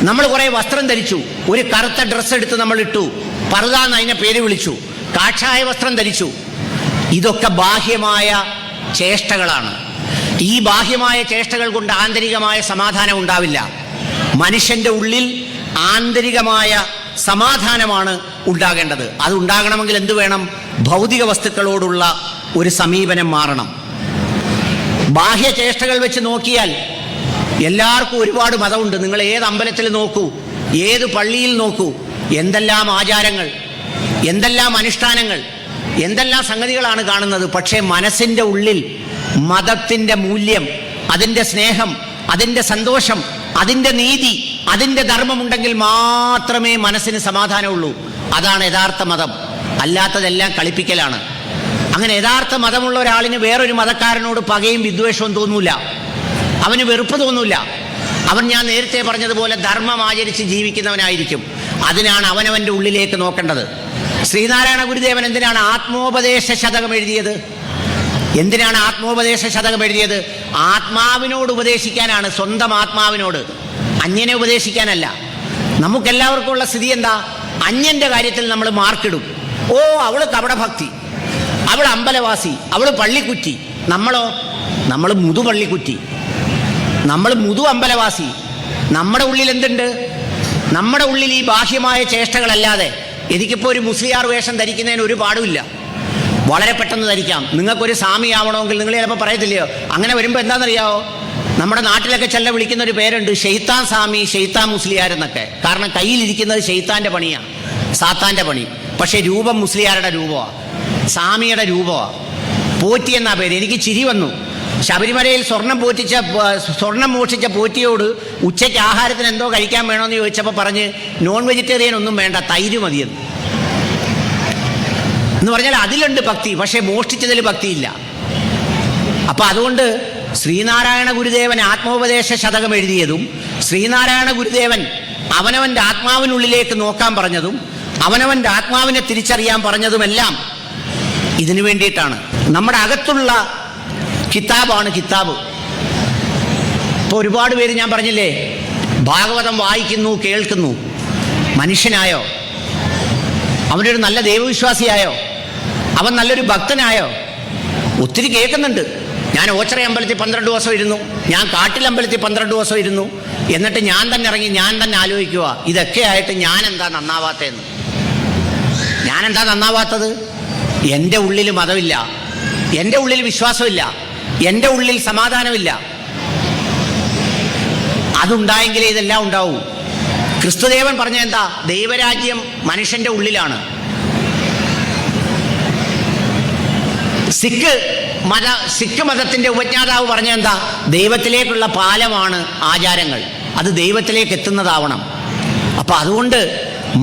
നമ്മൾ കുറേ വസ്ത്രം ധരിച്ചു, ഒരു കറുത്ത ഡ്രസ്സ് എടുത്ത് നമ്മൾ ഇട്ടു, പർദ എന്ന് അതിനെ പേര് വിളിച്ചു, കാഷായ വസ്ത്രം ധരിച്ചു. ഇതൊക്കെ ബാഹ്യമായ ചേഷ്ടകളാണ്. ഈ ബാഹ്യമായ ചേഷ്ടകൾ കൊണ്ട് ആന്തരികമായ സമാധാനം ഉണ്ടാവില്ല. മനുഷ്യന്റെ ഉള്ളിൽ ആന്തരികമായ സമാധാനമാണ് ഉണ്ടാകേണ്ടത്. അതുണ്ടാകണമെങ്കിൽ എന്തു വേണം? ഭൗതിക വസ്തുക്കളോടുള്ള ഒരു സമീപനം മാറണം. ബാഹ്യ ചേഷ്ടകൾ വെച്ച് നോക്കിയാൽ എല്ലാവർക്കും ഒരുപാട് മതമുണ്ട്. നിങ്ങൾ ഏത് അമ്പലത്തിൽ നോക്കൂ, ഏത് പള്ളിയിൽ നോക്കൂ, എന്തെല്ലാം ആചാരങ്ങൾ, എന്തെല്ലാം അനുഷ്ഠാനങ്ങൾ, എന്തെല്ലാം സംഗതികളാണ് കാണുന്നത്. പക്ഷേ മനസ്സിൻ്റെ ഉള്ളിൽ മതത്തിൻ്റെ മൂല്യം, അതിൻ്റെ സ്നേഹം, അതിൻ്റെ സന്തോഷം, അതിൻ്റെ നീതി, അതിൻ്റെ ധർമ്മമുണ്ടെങ്കിൽ മാത്രമേ മനസ്സിന് സമാധാനമുള്ളൂ. അതാണ് യഥാർത്ഥ മതം. അല്ലാത്തതെല്ലാം കളിപ്പിക്കലാണ്. അങ്ങനെ യഥാർത്ഥ മതമുള്ള ഒരാളിന് വേറൊരു മതക്കാരനോട് പകയും വിദ്വേഷവും തോന്നൂല, അവന് വെറുപ്പ് തോന്നൂല. അവൻ ഞാൻ നേരത്തെ പറഞ്ഞതുപോലെ ധർമ്മം ആചരിച്ച് ജീവിക്കുന്നവനായിരിക്കും. അതിനാണ് അവനവൻ്റെ ഉള്ളിലേക്ക് നോക്കേണ്ടത്. ശ്രീനാരായണ ഗുരുദേവൻ എന്തിനാണ് ആത്മോപദേശ ശതകം എഴുതിയത്? എന്തിനാണ് ആത്മോപദേശ ശതകം എഴുതിയത്? ആത്മാവിനോട് ഉപദേശിക്കാനാണ്, സ്വന്തം ആത്മാവിനോട്, അന്യനെ ഉപദേശിക്കാനല്ല. നമുക്കെല്ലാവർക്കും ഉള്ള സ്ഥിതി എന്താ? അന്യന്റെ കാര്യത്തിൽ നമ്മൾ മാർക്കിടും. ഓ, അവള് കപടഭക്തി, അവൾ അമ്പലവാസി, അവൾ പള്ളിക്കുറ്റി. നമ്മളോ? നമ്മൾ മുതുപള്ളിക്കുറ്റി, നമ്മൾ മുതു അമ്പലവാസി. നമ്മുടെ ഉള്ളിൽ എന്തുണ്ട്? നമ്മുടെ ഉള്ളിൽ ഈ ബാഹ്യമായ ചേഷ്ടകളല്ലാതെ എനിക്കിപ്പോൾ ഒരു മുസ്ലിയാർ വേഷം ധരിക്കുന്നതിന് ഒരു പാടുമില്ല. വളരെ പെട്ടെന്ന് ധരിക്കാം. നിങ്ങൾക്കൊരു സ്വാമിയാവണമെങ്കിൽ നിങ്ങൾ ചിലപ്പോൾ പറയത്തില്ലയോ? അങ്ങനെ വരുമ്പോൾ എന്താണെന്നറിയാമോ? നമ്മുടെ നാട്ടിലൊക്കെ ചെല്ല വിളിക്കുന്ന ഒരു പേരുണ്ട്, ഷെയ്ത്താൻ സ്വാമി, ഷെയ്ത്താൻ മുസ്ലിയാർ എന്നൊക്കെ. കാരണം കയ്യിലിരിക്കുന്നത് ഷെയ്ത്താൻ്റെ പണിയാണ്, സാത്താൻ്റെ പണി. പക്ഷേ രൂപം മുസ്ലിയാരുടെ രൂപമാണ്, സ്വാമിയുടെ രൂപമാണ്. പോറ്റി എന്നാ പേര്. എനിക്ക് ചിരി വന്നു. ശബരിമലയിൽ സ്വർണം മോഷിച്ച പോറ്റിയോട് ഉച്ചയ്ക്ക് ആഹാരത്തിന് എന്തോ കഴിക്കാൻ വേണമെന്ന് ചോദിച്ചപ്പോൾ പറഞ്ഞ് നോൺ വെജിറ്റേറിയൻ ഒന്നും വേണ്ട, തൈര് മതിയെന്ന്. എന്ന് പറഞ്ഞാൽ അതിലുണ്ട് ഭക്തി, പക്ഷേ മോഷ്ടിച്ചതിൽ ഭക്തിയില്ല. അപ്പം അതുകൊണ്ട് ശ്രീനാരായണ ഗുരുദേവൻ ആത്മോപദേശ ശതകം എഴുതിയതും, ശ്രീനാരായണ ഗുരുദേവൻ അവനവൻ്റെ ആത്മാവിനുള്ളിലേക്ക് നോക്കാൻ പറഞ്ഞതും, അവനവൻ്റെ ആത്മാവിനെ തിരിച്ചറിയാൻ പറഞ്ഞതുമെല്ലാം ഇതിനു വേണ്ടിയിട്ടാണ്. നമ്മുടെ അകത്തുള്ള കിതാബാണ് കിതാബ്. ഇപ്പോൾ ഒരുപാട് പേര് ഞാൻ പറഞ്ഞില്ലേ, ഭാഗവതം വായിക്കുന്നു, കേൾക്കുന്നു, മനുഷ്യനായോ? അവനൊരു നല്ല ദൈവവിശ്വാസിയായോ? അവൻ നല്ലൊരു ഭക്തനായോ? ഒത്തിരി കേൾക്കുന്നുണ്ട്. ഞാൻ ഓച്ചറ അമ്പലത്തിൽ 12 ദിവസം ഇരുന്നു, ഞാൻ കാട്ടിലമ്പലത്തിൽ 12 ദിവസം ഇരുന്നു. എന്നിട്ട് ഞാൻ തന്നെ ഇറങ്ങി, ഞാൻ തന്നെ ആലോചിക്കുക, ഇതൊക്കെ ആയിട്ട് ഞാൻ എന്താ നന്നാവാത്തതെന്ന്. ഞാൻ എന്താ നന്നാവാത്തത്? എൻ്റെ ഉള്ളിൽ മതമില്ല, എൻ്റെ ഉള്ളിൽ വിശ്വാസമില്ല, എൻ്റെ ഉള്ളിൽ സമാധാനമില്ല. അതുണ്ടായെങ്കിലേ ഇതെല്ലാം ഉണ്ടാവൂ. ക്രിസ്തുദേവൻ പറഞ്ഞ എന്താ? ദൈവരാജ്യം മനുഷ്യൻ്റെ ഉള്ളിലാണ്. സിഖ് മതത്തിൻ്റെ ഉപജ്ഞാതാവ് പറഞ്ഞ എന്താ? ദൈവത്തിലേക്കുള്ള പാലമാണ് ആചാരങ്ങൾ, അത് ദൈവത്തിലേക്ക് എത്തുന്നതാവണം. അപ്പം അതുകൊണ്ട്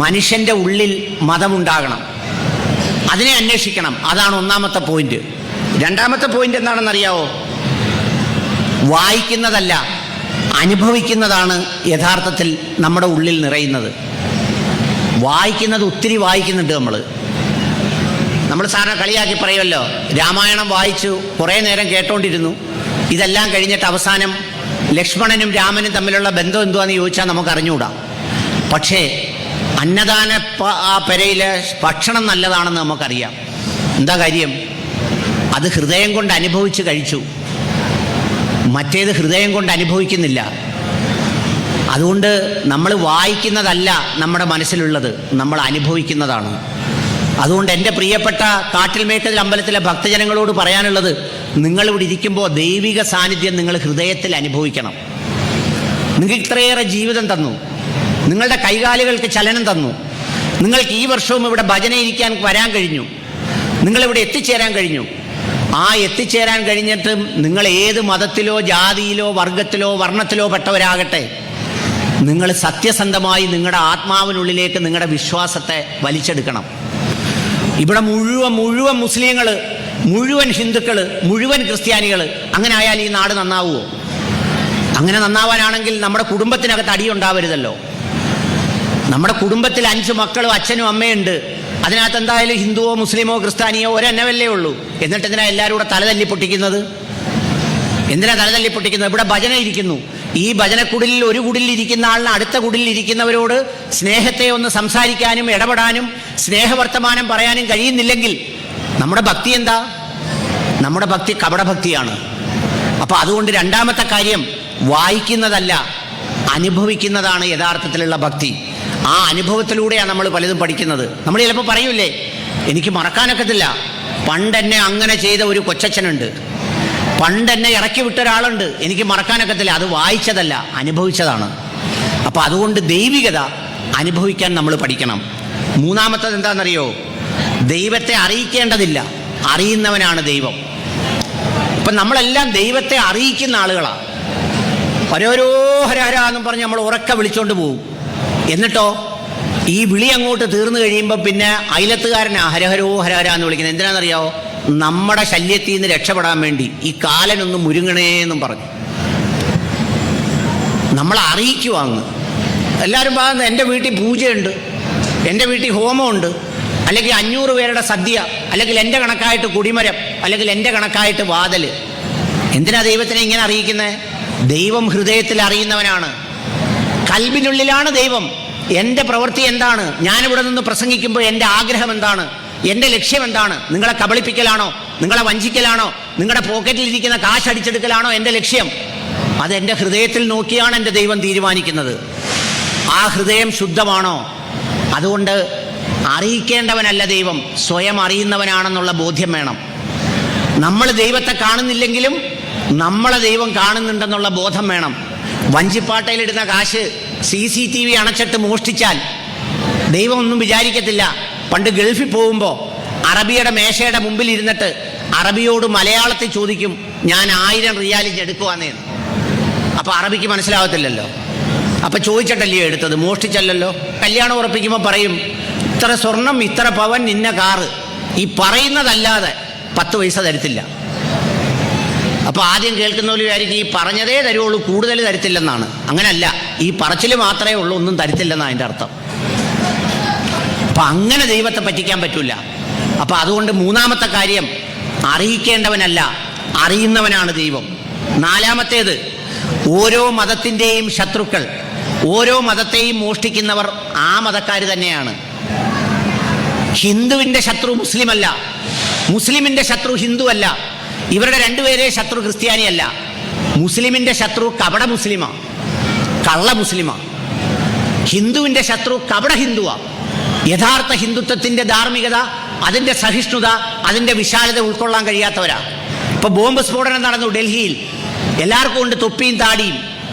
മനുഷ്യൻ്റെ ഉള്ളിൽ മതമുണ്ടാകണം, അതിനെ അന്വേഷിക്കണം. അതാണ് ഒന്നാമത്തെ പോയിന്റ്. രണ്ടാമത്തെ പോയിന്റ് എന്താണെന്നറിയാവോ? വായിക്കുന്നതല്ല, അനുഭവിക്കുന്നതാണ് യഥാർത്ഥത്തിൽ നമ്മുടെ ഉള്ളിൽ നിറയുന്നത്. വായിക്കുന്നത് ഒത്തിരി വായിക്കുന്നുണ്ട് നമ്മൾ സാറിനെ കളിയാക്കി പറയുമല്ലോ, രാമായണം വായിച്ചു, കുറേ നേരം കേട്ടോണ്ടിരുന്നു, ഇതെല്ലാം കഴിഞ്ഞിട്ട് അവസാനം ലക്ഷ്മണനും രാമനും തമ്മിലുള്ള ബന്ധം എന്തുവാന്ന് ചോദിച്ചാൽ നമുക്ക് അറിഞ്ഞുകൂടാ. പക്ഷേ അന്നദാന ആ പെരയിലെ ഭക്ഷണം നല്ലതാണെന്ന് നമുക്കറിയാം. എന്താ കാര്യം? അത് ഹൃദയം കൊണ്ട് അനുഭവിച്ച് കഴിച്ചു. മറ്റേത് ഹൃദയം കൊണ്ട് അനുഭവിക്കുന്നില്ല. അതുകൊണ്ട് നമ്മൾ വായിക്കുന്നതല്ല നമ്മുടെ മനസ്സിലുള്ളത്, നമ്മൾ അനുഭവിക്കുന്നതാണ്. അതുകൊണ്ട് എൻ്റെ പ്രിയപ്പെട്ട കാട്ടിൽമേക്കൽ അമ്പലത്തിലെ ഭക്തജനങ്ങളോട് പറയാനുള്ളത്, നിങ്ങളിവിടെ ഇരിക്കുമ്പോൾ ദൈവിക സാന്നിധ്യം നിങ്ങൾ ഹൃദയത്തിൽ അനുഭവിക്കണം. നിങ്ങൾക്ക് ഇത്രയേറെ ജീവിതം തന്നു, നിങ്ങളുടെ കൈകാലുകൾക്ക് ചലനം തന്നു, നിങ്ങൾക്ക് ഈ വർഷവും ഇവിടെ ഭജന ഇരിക്കാൻ വരാൻ കഴിഞ്ഞു, നിങ്ങളിവിടെ എത്തിച്ചേരാൻ കഴിഞ്ഞു. ആ എത്തിച്ചേരാൻ കഴിഞ്ഞിട്ടും നിങ്ങൾ ഏത് മതത്തിലോ ജാതിയിലോ വർഗത്തിലോ വർണ്ണത്തിലോ പെട്ടവരാകട്ടെ, നിങ്ങൾ സത്യസന്ധമായി നിങ്ങളുടെ ആത്മാവിനുള്ളിലേക്ക് നിങ്ങളുടെ വിശ്വാസത്തെ വലിച്ചെടുക്കണം. ഇവിടെ മുഴുവൻ മുസ്ലിങ്ങൾ, മുഴുവൻ ഹിന്ദുക്കൾ, മുഴുവൻ ക്രിസ്ത്യാനികൾ, അങ്ങനെ ആയാൽ ഈ നാട് നന്നാവുമോ? അങ്ങനെ നന്നാവാനാണെങ്കിൽ നമ്മുടെ കുടുംബത്തിനകത്ത് അടിയുണ്ടാവരുതല്ലോ. നമ്മുടെ കുടുംബത്തിൽ 5 മക്കളും അച്ഛനും അമ്മയുണ്ട്. അതിനകത്ത് എന്തായാലും ഹിന്ദുവോ മുസ്ലിമോ ക്രിസ്ത്യാനിയോ ഒരെണ്ണവല്ലേ ഉള്ളൂ. എന്നിട്ട് എന്തിനാ എല്ലാവരും കൂടെ തലതല്ലി പൊട്ടിക്കുന്നത്? എന്തിനാ തലതല്ലി പൊട്ടിക്കുന്നത്? ഇവിടെ ഭജന ഇരിക്കുന്നു. ഈ ഭജനക്കുടിലിൽ ഒരു കുടിലിരിക്കുന്ന ആളിന് അടുത്ത കുടിലിരിക്കുന്നവരോട് സ്നേഹത്തെ ഒന്ന് സംസാരിക്കാനും ഇടപെടാനും സ്നേഹവർത്തമാനം പറയാനും കഴിയുന്നില്ലെങ്കിൽ നമ്മുടെ ഭക്തി എന്താ? നമ്മുടെ ഭക്തി കപടഭക്തിയാണ്. അപ്പം അതുകൊണ്ട് രണ്ടാമത്തെ കാര്യം, വായിക്കുന്നതല്ല, അനുഭവിക്കുന്നതാണ് യഥാർത്ഥത്തിലുള്ള ഭക്തി. ആ അനുഭവത്തിലൂടെയാണ് നമ്മൾ പലതും പഠിക്കുന്നത്. നമ്മൾ ചിലപ്പോൾ പറയൂലേ, എനിക്ക് മറക്കാനൊക്കത്തില്ല, പണ്ടെന്നെ അങ്ങനെ ചെയ്ത ഒരു കൊച്ചച്ഛനുണ്ട്, പണ്ടെന്നെ ഇറക്കി വിട്ട ഒരാളുണ്ട്, എനിക്ക് മറക്കാനൊക്കത്തില്ല. അത് വായിച്ചതല്ല, അനുഭവിച്ചതാണ്. അപ്പം അതുകൊണ്ട് ദൈവികത അനുഭവിക്കാൻ നമ്മൾ പഠിക്കണം. മൂന്നാമത്തത് എന്താണെന്നറിയോ? ദൈവത്തെ അറിയിക്കേണ്ടതില്ല, അറിയുന്നവനാണ് ദൈവം. ഇപ്പം നമ്മളെല്ലാം ദൈവത്തെ അറിയിക്കുന്ന ആളുകളാണ്. ഓരോരോ ഹരഹര എന്നും പറഞ്ഞ് നമ്മൾ ഉറക്കെ വിളിച്ചോണ്ട് പോകും. എന്നിട്ടോ ഈ വിളി അങ്ങോട്ട് തീർന്നു കഴിയുമ്പോൾ പിന്നെ അയലത്തുകാരനാ ഹരഹരോ ഹരഹര എന്ന് വിളിക്കുന്നത്. എന്തിനാണെന്നറിയാവോ? നമ്മുടെ ശല്യത്തിൽ നിന്ന് രക്ഷപ്പെടാൻ വേണ്ടി ഈ കാലനൊന്ന് മുരുങ്ങണേന്നും പറഞ്ഞു. നമ്മളെ അറിയിക്കുക അങ്ങ്. എല്ലാവരും പറയുന്നത് എൻ്റെ വീട്ടിൽ പൂജയുണ്ട്, എൻ്റെ വീട്ടിൽ ഹോമമുണ്ട്, അല്ലെങ്കിൽ 500 പേരുടെ സദ്യ, അല്ലെങ്കിൽ എൻ്റെ കണക്കായിട്ട് കുടിമരം, അല്ലെങ്കിൽ എൻ്റെ കണക്കായിട്ട് വാതിൽ. എന്തിനാ ദൈവത്തിനെ ഇങ്ങനെ അറിയിക്കുന്നത്? ദൈവം ഹൃദയത്തിൽ അറിയുന്നവനാണ്. കൽബിനുള്ളിലാണ് ദൈവം. എൻ്റെ പ്രവൃത്തി എന്താണ്, ഞാനിവിടെ നിന്ന് പ്രസംഗിക്കുമ്പോൾ എൻ്റെ ആഗ്രഹം എന്താണ്, എൻ്റെ ലക്ഷ്യം എന്താണ്? നിങ്ങളെ കബളിപ്പിക്കലാണോ, നിങ്ങളെ വഞ്ചിക്കലാണോ, നിങ്ങളുടെ പോക്കറ്റിലിരിക്കുന്ന കാശ് അടിച്ചെടുക്കലാണോ എൻ്റെ ലക്ഷ്യം? അതെൻ്റെ ഹൃദയത്തിൽ നോക്കിയാണ് എൻ്റെ ദൈവം തീരുമാനിക്കുന്നത്. ആ ഹൃദയം ശുദ്ധമാണോ? അതുകൊണ്ട് അറിയിക്കേണ്ടവനല്ല ദൈവം, സ്വയം അറിയുന്നവനാണെന്നുള്ള ബോധ്യം വേണം. നമ്മൾ ദൈവത്തെ കാണുന്നില്ലെങ്കിലും നമ്മളെ ദൈവം കാണുന്നുണ്ടെന്നുള്ള ബോധം വേണം. വഞ്ചിപ്പാട്ടയിലിടുന്ന കാശ് CCTV അണച്ചിട്ട് മോഷ്ടിച്ചാൽ ദൈവം ഒന്നും വിചാരിക്കത്തില്ല. പണ്ട് ഗൾഫിൽ പോകുമ്പോൾ അറബിയുടെ മേശയുടെ മുമ്പിൽ ഇരുന്നിട്ട് അറബിയോട് മലയാളത്തിൽ ചോദിക്കും, ഞാൻ 1000 റിയാൽ എടുക്കുവാന്നേ. അപ്പോൾ അറബിക്ക് മനസ്സിലാവത്തില്ലല്ലോ. അപ്പം ചോദിച്ചിട്ടല്ലേ എടുത്തത്, മോഷ്ടിച്ചല്ലല്ലോ. കല്യാണം ഉറപ്പിക്കുമ്പോൾ പറയും, ഇത്ര സ്വർണം, ഇത്ര പവൻ, ഇന്ന കാറ്. ഈ പറയുന്നതല്ലാതെ 10 പൈസ തരത്തില്ല. അപ്പോൾ ആദ്യം കേൾക്കുന്നവർ വിചാരിക്കും ഈ പറഞ്ഞതേ തരുവുള്ളൂ, കൂടുതൽ തരത്തില്ലെന്നാണ്. അങ്ങനല്ല, ഈ പറച്ചിൽ മാത്രമേ ഉള്ളൂ, ഒന്നും തരത്തില്ലെന്നാണ് അതിൻ്റെ അർത്ഥം. അപ്പം അങ്ങനെ ദൈവത്തെ പറ്റിക്കാൻ പറ്റില്ല. അപ്പം അതുകൊണ്ട് മൂന്നാമത്തെ കാര്യം, അറിയിക്കേണ്ടവനല്ല, അറിയുന്നവനാണ് ദൈവം. നാലാമത്തേത്, ഓരോ മതത്തിൻ്റെയും ശത്രുക്കൾ, ഓരോ മതത്തെയും മോഷ്ടിക്കുന്നവർ ആ മതക്കാർ തന്നെയാണ്. ഹിന്ദുവിൻ്റെ ശത്രു മുസ്ലിമല്ല, മുസ്ലിമിൻ്റെ ശത്രു ഹിന്ദുവല്ല, ഇവരുടെ രണ്ടുപേരെ ശത്രു ക്രിസ്ത്യാനിയല്ല. മുസ്ലിമിൻ്റെ ശത്രു കപട മുസ്ലിമാ, കള്ള മുസ്ലിമാ. ഹിന്ദുവിൻ്റെ ശത്രു കപട ഹിന്ദുവാ. യഥാർത്ഥ ഹിന്ദുത്വത്തിൻ്റെ ധാർമ്മികത, അതിൻ്റെ സഹിഷ്ണുത, അതിൻ്റെ വിശാലത ഉൾക്കൊള്ളാൻ കഴിയാത്തവരാ. ഇപ്പോൾ ബോംബ് സ്ഫോടനം നടന്നു ഡൽഹിയിൽ. എല്ലാവർക്കും ഉണ്ട് തൊപ്പിയും താടിയും,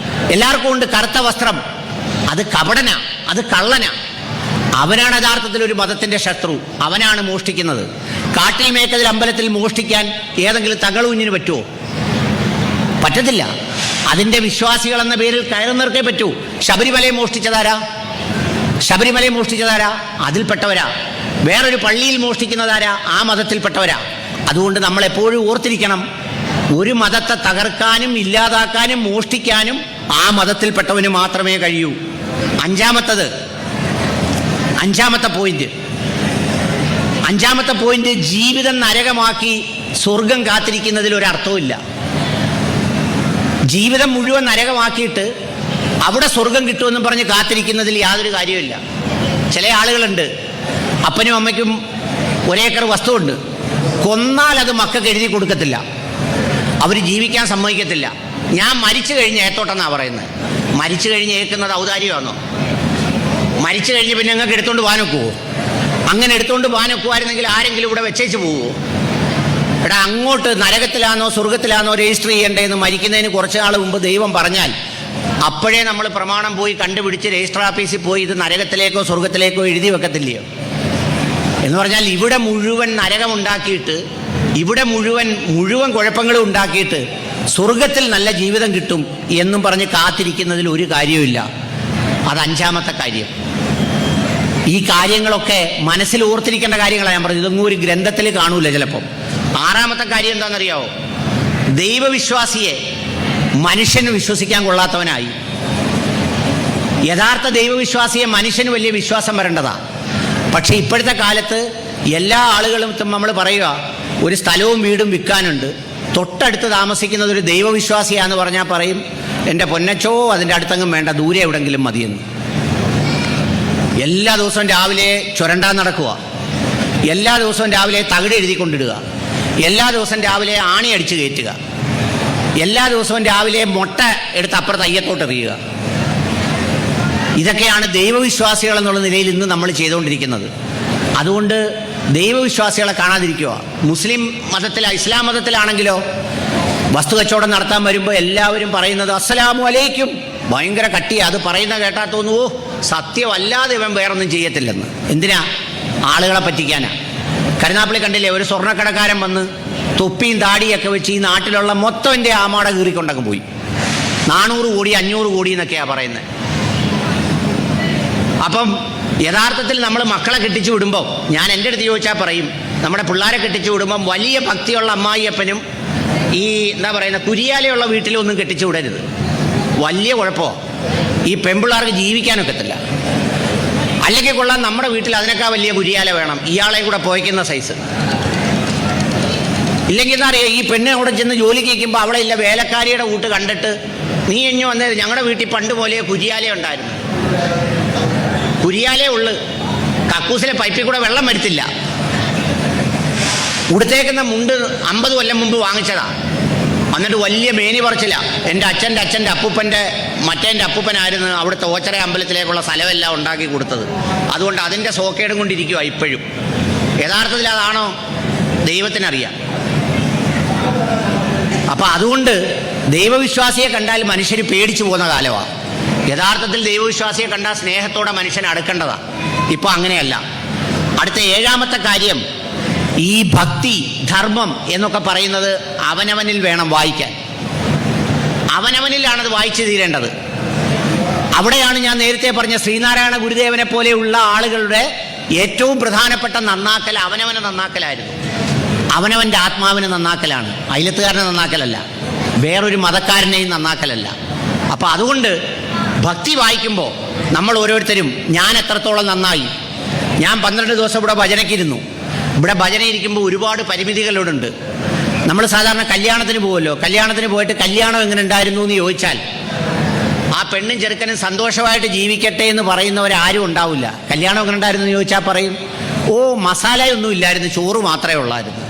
എല്ലാവർക്കും ഉണ്ട് കറുത്ത വസ്ത്രം. അത് കപടനാ, അത് കള്ളനാ. അവനാണ് യഥാർത്ഥത്തിൽ ഒരു മതത്തിൻ്റെ ശത്രു. അവനാണ് മോഷ്ടിക്കുന്നത്. കാട്ടിൽ മേക്കതിൽ അമ്പലത്തിൽ മോഷ്ടിക്കാൻ ഏതെങ്കിലും തകളുഞ്ഞിന് പറ്റുമോ? പറ്റത്തില്ല. അതിൻ്റെ വിശ്വാസികൾ എന്ന പേരിൽ കയറുന്നവർക്കേ പറ്റൂ. ശബരിമലയെ മോഷ്ടിച്ചതാരാ? ശബരിമലയെ മോഷ്ടിച്ചതാരാ? അതിൽപ്പെട്ടവരാ. വേറൊരു പള്ളിയിൽ മോഷ്ടിക്കുന്നതാരാ? ആ മതത്തിൽപ്പെട്ടവരാ. അതുകൊണ്ട് നമ്മളെപ്പോഴും ഓർത്തിരിക്കണം, ഒരു മതത്തെ തകർക്കാനും ഇല്ലാതാക്കാനും മോഷ്ടിക്കാനും ആ മതത്തിൽപ്പെട്ടവന് മാത്രമേ കഴിയൂ. അഞ്ചാമത്തെ പോയിന്റ്, ജീവിതം നരകമാക്കി സ്വർഗം കാത്തിരിക്കുന്നതിൽ ഒരർത്ഥവുമില്ല. ജീവിതം മുഴുവൻ നരകമാക്കിയിട്ട് അവിടെ സ്വർഗം കിട്ടുമെന്നും പറഞ്ഞ് കാത്തിരിക്കുന്നതിൽ യാതൊരു കാര്യമില്ല. ചില ആളുകളുണ്ട്, അപ്പനും അമ്മയ്ക്കും 1 ഏക്കർ വസ്തുവുണ്ട്, കൊന്നാൽ അത് മക്കൾക്ക് എഴുതി കൊടുക്കത്തില്ല, അവർ ജീവിക്കാൻ സമ്മതിക്കത്തില്ല. ഞാൻ മരിച്ചു കഴിഞ്ഞ് ഏത്തോട്ടെന്നാണ് പറയുന്നത്. മരിച്ചു കഴിഞ്ഞ് ഏക്കുന്നത് ഔദാര്യമാണോ? മരിച്ചു കഴിഞ്ഞ് പിന്നെ ഞങ്ങൾക്ക് എടുത്തുകൊണ്ട് പോകാനൊക്കുവോ? അങ്ങനെ എടുത്തുകൊണ്ട് പോകാനൊക്കുമായിരുന്നെങ്കിൽ ആരെങ്കിലും ഇവിടെ വെച്ചേച്ച് പോവുമോ? എടാ, അങ്ങോട്ട് നരകത്തിലാണോ സ്വർഗത്തിലാണോ രജിസ്റ്റർ ചെയ്യേണ്ടതെന്ന് മരിക്കുന്നതിന് കുറച്ച് നാൾ മുമ്പ് ദൈവം പറഞ്ഞാൽ അപ്പോഴേ നമ്മൾ പ്രമാണം പോയി കണ്ടുപിടിച്ച് രജിസ്റ്റർ ഓഫീസിൽ പോയി ഇത് നരകത്തിലേക്കോ സ്വർഗത്തിലേക്കോ എഴുതി വെക്കത്തില്ലയോ? എന്ന് പറഞ്ഞാൽ ഇവിടെ മുഴുവൻ നരകമുണ്ടാക്കിയിട്ട്, ഇവിടെ മുഴുവൻ കുഴപ്പങ്ങളും ഉണ്ടാക്കിയിട്ട് സ്വർഗത്തിൽ നല്ല ജീവിതം കിട്ടും എന്നും പറഞ്ഞ് കാത്തിരിക്കുന്നതിൽ ഒരു കാര്യവുമില്ല. അത് 5ാമത്തെ കാര്യം. ഈ കാര്യങ്ങളൊക്കെ മനസ്സിൽ ഓർത്തിരിക്കേണ്ട കാര്യങ്ങളാണ് ഞാൻ പറഞ്ഞത്. ഇതൊന്നും ഒരു ഗ്രന്ഥത്തിൽ കാണൂല ചിലപ്പം. 6ാമത്തെ കാര്യം എന്താണെന്നറിയാവോ? ദൈവവിശ്വാസിയെ മനുഷ്യന് വിശ്വസിക്കാൻ കൊള്ളാത്തവനായി. യഥാർത്ഥ ദൈവവിശ്വാസിയെ മനുഷ്യന് വലിയ വിശ്വാസം വരേണ്ടതാ. പക്ഷെ ഇപ്പോഴത്തെ കാലത്ത് എല്ലാ ആളുകളും നമ്മൾ പറയുക, ഒരു സ്ഥലവും വീടും വിൽക്കാനുണ്ട്, തൊട്ടടുത്ത് താമസിക്കുന്നത് ഒരു ദൈവവിശ്വാസിയാന്ന് പറഞ്ഞാൽ പറയും, എൻ്റെ പൊന്നച്ചോ അതിൻ്റെ അടുത്തെങ്ങും വേണ്ട, ദൂരെ എവിടെങ്കിലും മതിയെന്ന്. എല്ലാ ദിവസവും രാവിലെ ചുരണ്ടാൻ നടക്കുക, എല്ലാ ദിവസവും രാവിലെ തകിട് എഴുതിക്കൊണ്ടിടുക, എല്ലാ ദിവസവും രാവിലെ ആണി അടിച്ച് കയറ്റുക, എല്ലാ ദിവസവും രാവിലെ മുട്ട എടുത്ത് അപ്പുറത്ത് അയ്യത്തോട്ട് എറിയുക. ഇതൊക്കെയാണ് ദൈവവിശ്വാസികൾ എന്നുള്ള നിലയിൽ ഇന്ന് നമ്മൾ ചെയ്തുകൊണ്ടിരിക്കുന്നത്. അതുകൊണ്ട് ദൈവവിശ്വാസികളെ കാണാതിരിക്കുക. മുസ്ലിം ഇസ്ലാം മതത്തിലാണെങ്കിലോ വസ്തു കച്ചവടം നടത്താൻ വരുമ്പോൾ എല്ലാവരും പറയുന്നത് അസ്സലാമു അലൈക്കും, ഭയങ്കര കട്ടിയാ. അത് പറയുന്ന കേട്ടാൽ തോന്നുവോ സത്യമല്ലാതെ ഇവൻ വേറൊന്നും ചെയ്യത്തില്ലെന്ന്. എന്തിനാ? ആളുകളെ പറ്റിക്കാനാ. കരുനാപ്പള്ളി കണ്ടില്ലേ, ഒരു സ്വർണ്ണക്കടക്കാരൻ വന്ന് തൊപ്പിയും താടിയൊക്കെ വെച്ച് ഈ നാട്ടിലുള്ള മൊത്തം എൻ്റെ ആമാട കീറിക്കൊണ്ടങ്ങ് പോയി. 400 കോടി 500 കോടി എന്നൊക്കെയാണ് പറയുന്നത്. അപ്പം യഥാർത്ഥത്തിൽ നമ്മൾ മക്കളെ കെട്ടിച്ചു വിടുമ്പോൾ, ഞാൻ എൻ്റെ അടുത്ത് ചോദിച്ചാൽ പറയും, നമ്മുടെ പിള്ളേരെ കെട്ടിച്ചു വിടുമ്പം വലിയ ഭക്തിയുള്ള അമ്മായിയപ്പനും ഈ എന്താ പറയുന്ന കുരിയാലയുള്ള വീട്ടിലൊന്നും കെട്ടിച്ചു വിടരുത്. വലിയ കുഴപ്പമോ. ഈ പെൺപിള്ളേർക്ക് ജീവിക്കാനൊക്കത്തില്ല. അല്ലെങ്കിൽ കൊള്ളാൻ നമ്മുടെ വീട്ടിൽ അതിനേക്കാൾ വലിയ കുരിയാല വേണം, ഇയാളെ കൂടെ പോയിക്കുന്ന സൈസ്. ഇല്ലെങ്കിൽ എന്താ അറിയാം, ഈ പെണ്ണ് അവിടെ ചെന്ന് ജോലിക്ക് നിൽക്കുമ്പോൾ അവിടെ ഇല്ല വേലക്കാരിയുടെ കൂട്ട് കണ്ടിട്ട് നീ എഞ്ഞു വന്നത് ഞങ്ങളുടെ വീട്ടിൽ പണ്ട് പോലെ കുരിയാല ഉണ്ടായിരുന്നു. കുരിയാലേ ഉള്ളു, കക്കൂസിലെ പൈപ്പിൽ കൂടെ വെള്ളം വരുത്തില്ല. ഉടുത്തേക്കുന്ന മുണ്ട് 50 കൊല്ലം മുമ്പ് വാങ്ങിച്ചതാ. എന്നിട്ട് വലിയ മേനി പറിച്ചില്ല. എൻ്റെ അച്ഛൻ്റെ അപ്പൂപ്പൻ്റെ മറ്റേൻ്റെ അപ്പൂപ്പനായിരുന്നു അവിടുത്തെ ഓച്ചറ അമ്പലത്തിലേക്കുള്ള സ്ഥലമെല്ലാം ഉണ്ടാക്കി കൊടുത്തത്. അതുകൊണ്ട് അതിൻ്റെ സോക്കേടും കൊണ്ടിരിക്കുക ഇപ്പോഴും. യഥാർത്ഥത്തിൽ അതാണോ ദൈവത്തിനറിയാം. അപ്പം അതുകൊണ്ട് ദൈവവിശ്വാസിയെ കണ്ടാൽ മനുഷ്യർ പേടിച്ചു പോകുന്ന കാലമാണ്. യഥാർത്ഥത്തിൽ ദൈവവിശ്വാസിയെ കണ്ടാൽ സ്നേഹത്തോടെ മനുഷ്യൻ അടുക്കേണ്ടതാണ്. ഇപ്പം അങ്ങനെയല്ല. അടുത്ത 7ാമത്തെ കാര്യം, ഈ ഭക്തി ധർമ്മം എന്നൊക്കെ പറയുന്നത് അവനവനിൽ വേണം വായിക്കാൻ. അവനവനിലാണത് വായിച്ചു തീരേണ്ടത്. അവിടെയാണ് ഞാൻ നേരത്തെ പറഞ്ഞ ശ്രീനാരായണ ഗുരുദേവനെ പോലെയുള്ള ആളുകളുടെ ഏറ്റവും പ്രധാനപ്പെട്ട നന്നാക്കൽ അവനവനെ നന്നാക്കലായിരുന്നു. അവനവൻ്റെ ആത്മാവിനെ നന്നാക്കലാണ്, അയലത്തുകാരനെ നന്നാക്കലല്ല, വേറൊരു മതക്കാരനെയും നന്നാക്കലല്ല. അപ്പം അതുകൊണ്ട് ഭക്തി വായിക്കുമ്പോൾ നമ്മൾ ഓരോരുത്തരും ഞാൻ എത്രത്തോളം നന്നായി. ഞാൻ 12 ദിവസം ഇവിടെ ഭജനയ്ക്കിരുന്നു. ഇവിടെ ഭജന ഇരിക്കുമ്പോൾ ഒരുപാട് പരിമിതികളുണ്ട്. നമ്മൾ സാധാരണ കല്യാണത്തിന് പോകുമല്ലോ, കല്യാണത്തിന് പോയിട്ട് കല്യാണം എങ്ങനെ ഉണ്ടായിരുന്നു എന്ന് ചോദിച്ചാൽ ആ പെണ്ണും ചെറുക്കനും സന്തോഷമായിട്ട് ജീവിക്കട്ടെ എന്ന് പറയുന്നവരാരും ഉണ്ടാവില്ല. കല്യാണം എങ്ങനെ ഉണ്ടായിരുന്നു എന്ന് ചോദിച്ചാൽ പറയും, ഓ മസാലയൊന്നും ഇല്ലായിരുന്നു, ചോറ് മാത്രമേ ഉള്ളായിരുന്നു,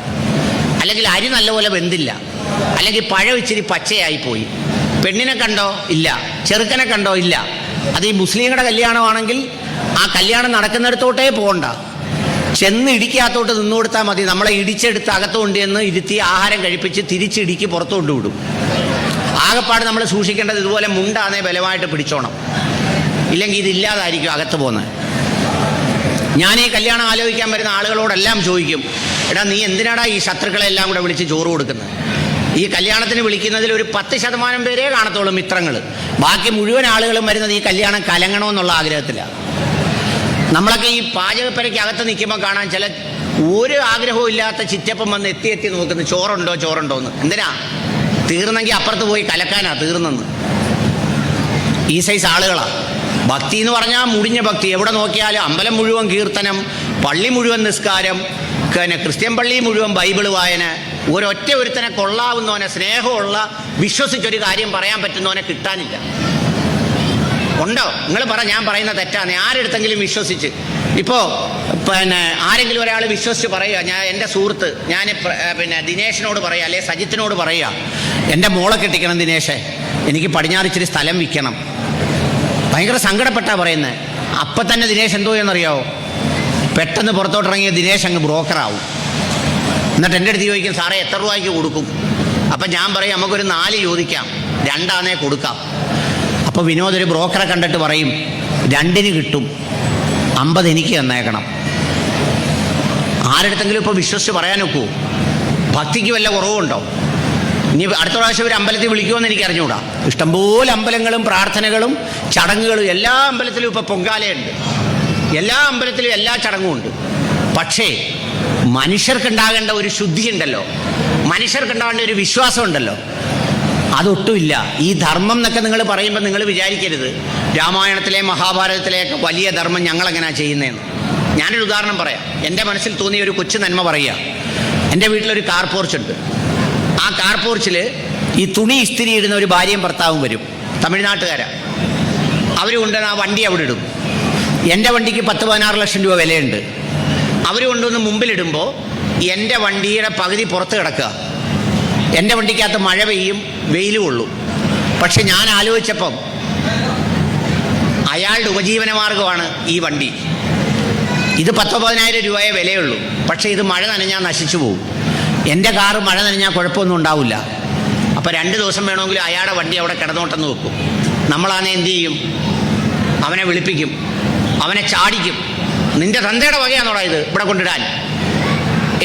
അല്ലെങ്കിൽ അരി നല്ലപോലെ വെന്തില്ല, അല്ലെങ്കിൽ പഴം ഇച്ചിരി പച്ചയായിപ്പോയി. പെണ്ണിനെ കണ്ടോ ഇല്ല, ചെറുക്കനെ കണ്ടോ ഇല്ല. അത് ഈ മുസ്ലിങ്ങളുടെ കല്യാണമാണെങ്കിൽ ആ കല്യാണം നടക്കുന്നിടത്തോട്ടേ പോകണ്ട, ചെന്ന് ഇടിക്കകത്തോട്ട് നിന്നു കൊടുത്താൽ മതി. നമ്മളെ ഇടിച്ചെടുത്ത് അകത്തുകൊണ്ട് എന്ന് ഇരുത്തി ആഹാരം കഴിപ്പിച്ച് തിരിച്ചിടിക്ക് പുറത്തുകൊണ്ട് വിടും. ആകെപ്പാട് നമ്മൾ സൂക്ഷിക്കേണ്ടത് ഇതുപോലെ മുണ്ടാന്നേ ബലമായിട്ട് പിടിച്ചോണം, ഇല്ലെങ്കിൽ ഇതില്ലാതായിരിക്കും അകത്ത് പോകുന്നത്. ഞാൻ ഈ കല്യാണം ആലോചിക്കാൻ വരുന്ന ആളുകളോടെല്ലാം ചോദിക്കും, എടാ നീ എന്തിനാടാ ഈ ശത്രുക്കളെല്ലാം കൂടെ വിളിച്ച് ചോറ് കൊടുക്കുന്നത്? ഈ കല്യാണത്തിന് വിളിക്കുന്നതിൽ ഒരു 10% പേരേ കാണത്തുള്ളൂ മിത്രങ്ങൾ. ബാക്കി മുഴുവൻ ആളുകളും വരുന്നത് ഈ കല്യാണം കലങ്ങണമെന്നുള്ള ആഗ്രഹത്തിലാണ്. നമ്മളൊക്കെ ഈ പാചകപ്പരയ്ക്ക് അകത്ത് നിൽക്കുമ്പോൾ കാണാൻ ചില ഒരു ആഗ്രഹവും ഇല്ലാത്ത ചിറ്റപ്പം വന്ന് എത്തി നോക്കുന്നു, ചോറുണ്ടോ എന്ന്. എന്തിനാ? തീർന്നെങ്കിൽ അപ്പുറത്ത് പോയി കലക്കാനാ തീർന്നെന്ന്. ഈ സൈസ് ആളുകളാണ്. ഭക്തി എന്ന് പറഞ്ഞാൽ മുടിഞ്ഞ ഭക്തി. എവിടെ നോക്കിയാലും അമ്പലം മുഴുവൻ കീർത്തനം, പള്ളി മുഴുവൻ നിസ്കാരം, പിന്നെ ക്രിസ്ത്യൻ പള്ളി മുഴുവൻ ബൈബിള് വായന. ഒരുത്തനെ കൊള്ളാവുന്നവനെ, സ്നേഹമുള്ള, വിശ്വസിച്ചൊരു കാര്യം പറയാൻ പറ്റുന്നവനെ കിട്ടാനില്ല. ഉണ്ടോ? നിങ്ങൾ പറ, ഞാൻ പറയുന്ന തെറ്റാണ്. ആരെടുത്തെങ്കിലും വിശ്വസിച്ച്, ഇപ്പോൾ പിന്നെ ആരെങ്കിലും ഒരാൾ വിശ്വസിച്ച് പറയുക, ഞാൻ എൻ്റെ സുഹൃത്ത്, ഞാൻ പിന്നെ ദിനേശിനോട് പറയുക, അല്ലെ സജിത്തിനോട് പറയുക, എൻ്റെ മോളെ കെട്ടിക്കണം ദിനേശേ, എനിക്ക് പടിഞ്ഞാറ് ഇച്ചിരി സ്ഥലം വിൽക്കണം. ഭയങ്കര സങ്കടപ്പെട്ടാ പറയുന്നത്. അപ്പം തന്നെ ദിനേശ് എന്തോ എന്നറിയാവോ? പെട്ടെന്ന് പുറത്തോട്ടിറങ്ങിയ ദിനേശ് അങ്ങ് ബ്രോക്കറാവും. എന്നിട്ട് എൻ്റെ അടുത്ത് ചോദിക്കും, സാറേ എത്ര രൂപയ്ക്ക് കൊടുക്കും? അപ്പം ഞാൻ പറയും, നമുക്കൊരു 4 ചോദിക്കാം, 2 കൊടുക്കാം. അപ്പോൾ വിനോദ് ഒരു ബ്രോക്കറെ കണ്ടിട്ട് പറയും, 2 കിട്ടും, 50 എനിക്ക് തന്നേക്കണം. ആരെടുത്തെങ്കിലും ഇപ്പോൾ വിശ്വസിച്ച് പറയാൻ ഒക്കുമോ? ഭക്തിക്ക് വല്ല കുറവുണ്ടോ? ഇനി അടുത്ത പ്രാവശ്യം ഒരു അമ്പലത്തിൽ വിളിക്കുമെന്ന് എനിക്ക് അറിഞ്ഞുകൂടാ. ഇഷ്ടംപോലെ അമ്പലങ്ങളും പ്രാർത്ഥനകളും ചടങ്ങുകളും, എല്ലാ അമ്പലത്തിലും ഇപ്പോൾ പൊങ്കാലയുണ്ട്, എല്ലാ അമ്പലത്തിലും എല്ലാ ചടങ്ങും ഉണ്ട്. പക്ഷേ മനുഷ്യർക്കുണ്ടാകേണ്ട ഒരു ശുദ്ധി ഉണ്ടല്ലോ, മനുഷ്യർക്കുണ്ടാകേണ്ട ഒരു വിശ്വാസം ഉണ്ടല്ലോ, അതൊട്ടുമില്ല. ഈ ധർമ്മം എന്നൊക്കെ നിങ്ങൾ പറയുമ്പോൾ നിങ്ങൾ വിചാരിക്കരുത് രാമായണത്തിലെ മഹാഭാരതത്തിലെയൊക്കെ വലിയ ധർമ്മം ഞങ്ങളെങ്ങനെയാണ് ചെയ്യുന്നതെന്ന്. ഞാനൊരു ഉദാഹരണം പറയാം. എൻ്റെ മനസ്സിൽ തോന്നിയ ഒരു കൊച്ചു നന്മ പറയുക. എൻ്റെ വീട്ടിലൊരു കാർ പോർച്ചുണ്ട്. ആ കാർ പോർച്ചിൽ ഈ തുണി ഇസ്തിരി ഇടുന്ന ഒരു ഭാര്യയും ഭർത്താവും വരും, തമിഴ്നാട്ടുകാരാണ്. അവർ കൊണ്ടുവന്ന് ആ വണ്ടി അവിടെ ഇടും. എൻ്റെ വണ്ടിക്ക് 10-16 ലക്ഷം രൂപ വിലയുണ്ട്. അവർ കൊണ്ടുവന്ന് മുമ്പിലിടുമ്പോൾ എൻ്റെ വണ്ടിയുടെ പകുതി പുറത്ത് കിടക്കുക. എൻ്റെ വണ്ടിക്കകത്ത് മഴ പെയ്യും, വെയിലും ഉള്ളൂ. പക്ഷെ ഞാൻ ആലോചിച്ചപ്പം അയാളുടെ ഉപജീവനമാർഗമാണ് ഈ വണ്ടി. ഇത് 10-15 രൂപയെ വിലയുള്ളൂ. പക്ഷേ ഇത് മഴ നനഞ്ഞാൽ നശിച്ചു പോകും. എൻ്റെ കാറ് മഴ നനഞ്ഞാൽ കുഴപ്പമൊന്നും ഉണ്ടാവില്ല. അപ്പോൾ 2 ദിവസം വേണമെങ്കിലും അയാളുടെ വണ്ടി അവിടെ കിടന്നോട്ടെന്ന് വെക്കും. നമ്മളാണെ എന്തു ചെയ്യും? അവനെ വിളിപ്പിക്കും, അവനെ ചാടിക്കും. നിൻ്റെ തന്തയുടെ വകയാണോടാ ഇത് ഇവിടെ കൊണ്ടിടാൻ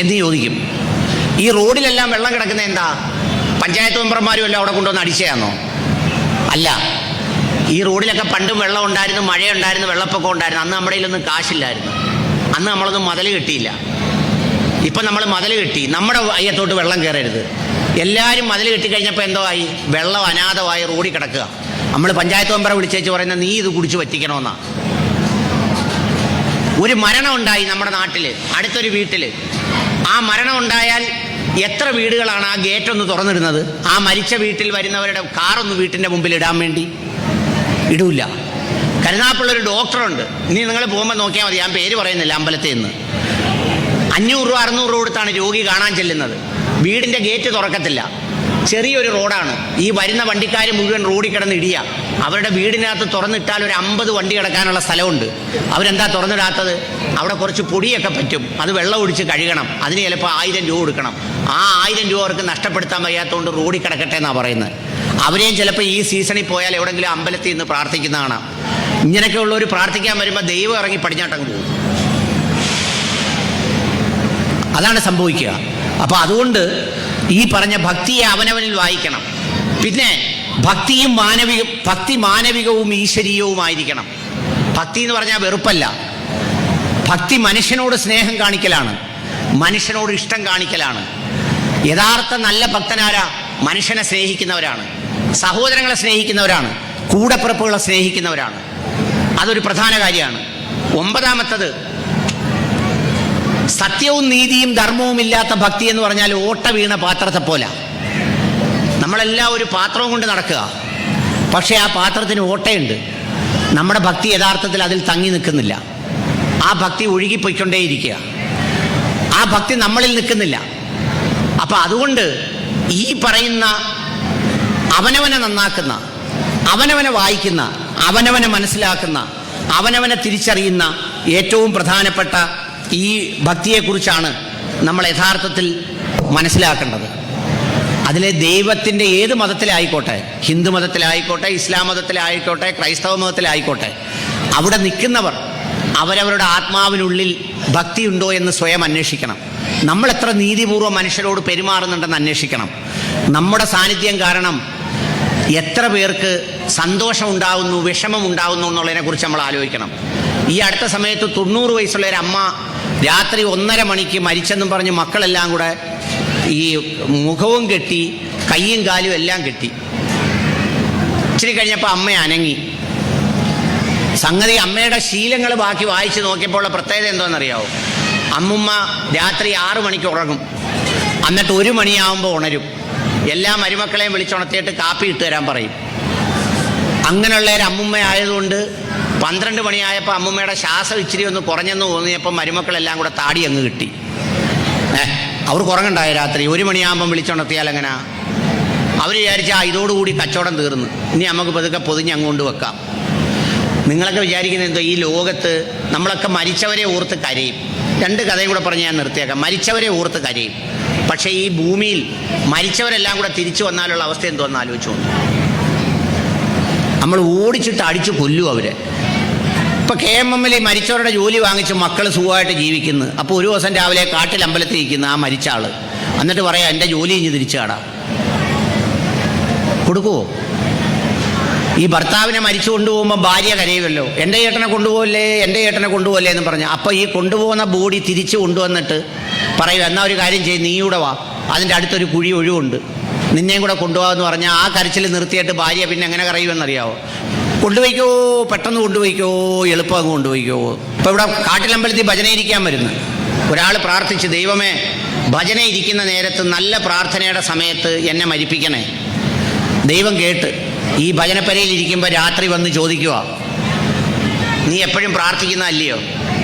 എന്ന് ചോദിക്കും. ഈ റോഡിലെല്ലാം വെള്ളം കിടക്കുന്നത് എന്താ? പഞ്ചായത്ത് മെമ്പർമാരും എല്ലാം അവിടെ കൊണ്ടുവന്ന് അടിച്ചതാണോ? അല്ല. ഈ റോഡിലൊക്കെ പണ്ടും വെള്ളം ഉണ്ടായിരുന്നു, മഴയുണ്ടായിരുന്നു, വെള്ളപ്പൊക്കം ഉണ്ടായിരുന്നു. അന്ന് നമ്മുടെ കയ്യിലൊന്നും കാശില്ലായിരുന്നു. അന്ന് നമ്മളൊന്നും മതിൽ കെട്ടിയില്ല. ഇപ്പം നമ്മൾ മതിൽ കെട്ടി, നമ്മുടെ അയ്യത്തോട്ട് വെള്ളം കയറരുത്. എല്ലാവരും മതിൽ കെട്ടിക്കഴിഞ്ഞപ്പോൾ എന്തോ ആയി? വെള്ളം അനാഥമായി റോഡിൽ കിടക്കുക. നമ്മൾ പഞ്ചായത്ത് മെമ്പറെ വിളിച്ചേച്ച് പറയുന്നത് നീ ഇത് കുടിച്ച് പറ്റിക്കണമെന്നാണ്. ഒരു മരണം ഉണ്ടായി നമ്മുടെ നാട്ടിൽ, അടുത്തൊരു വീട്ടിൽ. ആ മരണം ഉണ്ടായാൽ എത്ര വീടുകളാണ് ആ ഗേറ്റ് ഒന്ന് തുറന്നിടുന്നത്? ആ മരിച്ച വീട്ടിൽ വരുന്നവരുടെ കാറൊന്ന് വീട്ടിൻ്റെ മുമ്പിൽ ഇടാൻ വേണ്ടി ഇടൂല. കരുനാഗപ്പള്ളൊരു ഡോക്ടറുണ്ട്, ഇനി നിങ്ങൾ പോകുമ്പോൾ നോക്കിയാൽ മതി, ഞാൻ പേര് പറയുന്നില്ല, അമ്പലത്തിൽ നിന്ന് 500 രൂപ 600 രൂപ കൊടുത്താണ് രോഗി കാണാൻ ചെല്ലുന്നത്. വീടിൻ്റെ ഗേറ്റ് തുറക്കത്തില്ല, ചെറിയൊരു റോഡാണ്. ഈ വരുന്ന വണ്ടിക്കാർ മുഴുവൻ റോഡിൽ കിടന്ന് ഇടിയ. അവരുടെ വീടിനകത്ത് തുറന്നിട്ടാൽ ഒരു 50 വണ്ടി കിടക്കാനുള്ള സ്ഥലമുണ്ട്. അവരെന്താ തുറന്നിടാത്തത്? അവിടെ കുറച്ച് പൊടിയൊക്കെ പറ്റും, അത് വെള്ളം ഒഴിച്ച് കഴുകണം, അതിന് ചിലപ്പോൾ 1000 രൂപ കൊടുക്കണം. ആ 1000 രൂപ അവർക്ക് നഷ്ടപ്പെടുത്താൻ വയ്യാത്തതുകൊണ്ട് റോഡിൽ കിടക്കട്ടെ എന്നാണ് പറയുന്നത്. അവരെയും ചിലപ്പോൾ ഈ സീസണിൽ പോയാൽ എവിടെയെങ്കിലും അമ്പലത്തിൽ നിന്ന് പ്രാർത്ഥിക്കുന്നതാണ്. ഇങ്ങനെയൊക്കെയുള്ളവർ പ്രാർത്ഥിക്കാൻ വരുമ്പോൾ ദൈവം ഇറങ്ങി പടിഞ്ഞാട്ടങ്ങ് പോകും. അതാണ് സംഭവിക്കുക. അപ്പോൾ അതുകൊണ്ട് ഈ പറഞ്ഞ ഭക്തിയെ അവനവനിൽ വായിക്കണം. പിന്നെ ഭക്തി മാനവികവും ഈശ്വരീയവുമായിരിക്കണം. ഭക്തി എന്ന് പറഞ്ഞാൽ വെറുപ്പല്ല. ഭക്തി മനുഷ്യനോട് സ്നേഹം കാണിക്കലാണ്, മനുഷ്യനോട് ഇഷ്ടം കാണിക്കലാണ്. യഥാർത്ഥ നല്ല ഭക്തനാരാ? മനുഷ്യനെ സ്നേഹിക്കുന്നവരാണ്, സഹോദരങ്ങളെ സ്നേഹിക്കുന്നവരാണ്, കൂടപ്പിറപ്പുകളെ സ്നേഹിക്കുന്നവരാണ്. അതൊരു പ്രധാന കാര്യമാണ്. 9ാമത്തത്, സത്യവും നീതിയും ധർമ്മവും ഇല്ലാത്ത ഭക്തി എന്ന് പറഞ്ഞാൽ ഓട്ട വീണ പാത്രത്തെ പോലെ. നമ്മളെല്ലാം ഒരു പാത്രവും കൊണ്ട് നടക്കുക, പക്ഷേ ആ പാത്രത്തിന് ഓട്ടയുണ്ട്. നമ്മുടെ ഭക്തി യഥാർത്ഥത്തിൽ അതിൽ തങ്ങി നിൽക്കുന്നില്ല. ആ ഭക്തി ഒഴുകിപ്പോയിക്കൊണ്ടേയിരിക്കുക, ആ ഭക്തി നമ്മളിൽ നിൽക്കുന്നില്ല. അപ്പം അതുകൊണ്ട് ഈ പറയുന്ന അവനവനെ നന്നാക്കുന്ന, അവനവനെ വായിക്കുന്ന, അവനവനെ മനസ്സിലാക്കുന്ന, അവനവനെ തിരിച്ചറിയുന്ന ഏറ്റവും പ്രധാനപ്പെട്ട ഈ ഭക്തിയെക്കുറിച്ചാണ് നമ്മൾ യഥാർത്ഥത്തിൽ മനസ്സിലാക്കേണ്ടത്. അതിലെ ദൈവത്തിൻ്റെ ഏത് മതത്തിലായിക്കോട്ടെ, ഹിന്ദു മതത്തിലായിക്കോട്ടെ, ഇസ്ലാം മതത്തിലായിക്കോട്ടെ, ക്രൈസ്തവ മതത്തിലായിക്കോട്ടെ, അവിടെ നിൽക്കുന്നവർ അവരവരുടെ ആത്മാവിനുള്ളിൽ ഭക്തിയുണ്ടോ എന്ന് സ്വയം അന്വേഷിക്കണം. നമ്മൾ എത്ര നീതിപൂർവ്വം മനുഷ്യരോട് പെരുമാറുന്നുണ്ടെന്ന് അന്വേഷിക്കണം. നമ്മുടെ സാന്നിധ്യം കാരണം എത്ര പേർക്ക് സന്തോഷം ഉണ്ടാകുന്നു, വിഷമം ഉണ്ടാകുന്നു എന്നുള്ളതിനെക്കുറിച്ച് നമ്മൾ ആലോചിക്കണം. ഈ അടുത്ത സമയത്ത് 90 വയസ്സുള്ള ഒരു അമ്മ രാത്രി 1:30 മണിക്ക് മരിച്ചെന്നും പറഞ്ഞ് മക്കളെല്ലാം കൂടെ ഈ മുഖവും കെട്ടി കയ്യും കാലും എല്ലാം കെട്ടി. ഇച്ചിരി കഴിഞ്ഞപ്പോൾ അമ്മ അനങ്ങി. സംഗതി അമ്മയുടെ ശീലങ്ങൾ ബാക്കി വായിച്ച് നോക്കിയപ്പോൾ പ്രത്യേകത എന്താണെന്നറിയാവോ? അമ്മുമ്മ രാത്രി 6 മണിക്ക് ഉറങ്ങും, എന്നിട്ട് 1 മണിയാകുമ്പോൾ ഉണരും. എല്ലാ മരുമക്കളെയും വിളിച്ചുണർത്തിയിട്ട് കാപ്പി ഇട്ട് തരാൻ പറയും. അങ്ങനെയുള്ള ഒരു അമ്മുമ്മ ആയതുകൊണ്ട് 12 മണിയായപ്പോൾ അമ്മുമ്മയുടെ ശ്വാസം ഇച്ചിരി ഒന്ന് കുറഞ്ഞെന്ന് തോന്നിയപ്പോൾ മരുമക്കളെല്ലാം കൂടെ താടി അങ്ങ് കിട്ടി. അവർക്ക് ഉറങ്ങണ്ടായ രാത്രി 1 മണിയാകുമ്പം വിളിച്ചുണർത്തിയാൽ എങ്ങനെ? അവർ വിചാരിച്ചാൽ ഇതോടുകൂടി കച്ചവടം തീർന്നു, ഇനി നമുക്ക് പതുക്കെ പൊതിഞ്ഞ് അങ്ങോട്ട് വെക്കാം. നിങ്ങളൊക്കെ വിചാരിക്കുന്നത് എന്തോ, ഈ ലോകത്ത് നമ്മളൊക്കെ മരിച്ചവരെ ഓർത്ത് കരയും. 2 കഥയും കൂടെ പറഞ്ഞ് ഞാൻ നിർത്തിയേക്കാം. മരിച്ചവരെ ഓർത്ത് കരയും, പക്ഷേ ഈ ഭൂമിയിൽ മരിച്ചവരെല്ലാം കൂടെ തിരിച്ചു വന്നാലുള്ള അവസ്ഥ എന്തോന്ന് ആലോചിച്ചു. നമ്മൾ ഓടിച്ചിട്ട് അടിച്ച് കൊല്ലും അവരെ. ഇപ്പം KMM മരിച്ചവരുടെ ജോലി വാങ്ങിച്ച് മക്കൾ സുഖമായിട്ട് ജീവിക്കുന്നു. അപ്പോൾ ഒരു ദിവസം രാവിലെ കാട്ടിൽ അമ്പലത്തിൽ ഇരിക്കുന്ന ആ മരിച്ച ആൾ എന്നിട്ട് പറയാം, എൻ്റെ ജോലി ഇഞ്ഞ് തിരിച്ചു കാടാ. കൊടുക്കുവോ? ഈ ഭർത്താവിനെ മരിച്ചു കൊണ്ടുപോകുമ്പോൾ ഭാര്യ കരയുമല്ലോ, എൻ്റെ ചേട്ടനെ കൊണ്ടുപോകല്ലേ, എൻ്റെ ചേട്ടനെ കൊണ്ടുപോകല്ലേ എന്ന് പറഞ്ഞു. അപ്പോൾ ഈ കൊണ്ടുപോകുന്ന ബോഡി തിരിച്ച് കൊണ്ടുവന്നിട്ട് പറയും, എന്നാൽ ഒരു കാര്യം ചെയ്യും, നീയൂടെ വാ, അതിൻ്റെ അടുത്തൊരു കുഴി ഒഴിവുണ്ട്, നിന്നെയും കൂടെ കൊണ്ടുപോകാമെന്ന് പറഞ്ഞാൽ ആ കരച്ചിൽ നിർത്തിയിട്ട് ഭാര്യ പിന്നെ എങ്ങനെ കരയുമെന്നറിയാവോ? കൊണ്ടുപോയിക്കോ, പെട്ടെന്ന് കൊണ്ടുപോയിക്കോ, എളുപ്പം അങ്ങ് കൊണ്ടുപോയിക്കോ. ഇപ്പോൾ ഇവിടെ കാട്ടിലമ്പലത്തിൽ ഭജന ഇരിക്കാൻ വരുന്നു ഒരാൾ പ്രാർത്ഥിച്ച്, ദൈവമേ ഭജന ഇരിക്കുന്ന നേരത്ത് നല്ല പ്രാർത്ഥനയുടെ സമയത്ത് എന്നെ മരിപ്പിക്കണേ. ദൈവം കേട്ട് ഈ ഭജനപ്പരയിൽ ഇരിക്കുമ്പോൾ രാത്രി വന്ന് ചോദിക്കുക, നീ എപ്പോഴും പ്രാർത്ഥിക്കുന്നതല്ലയോ,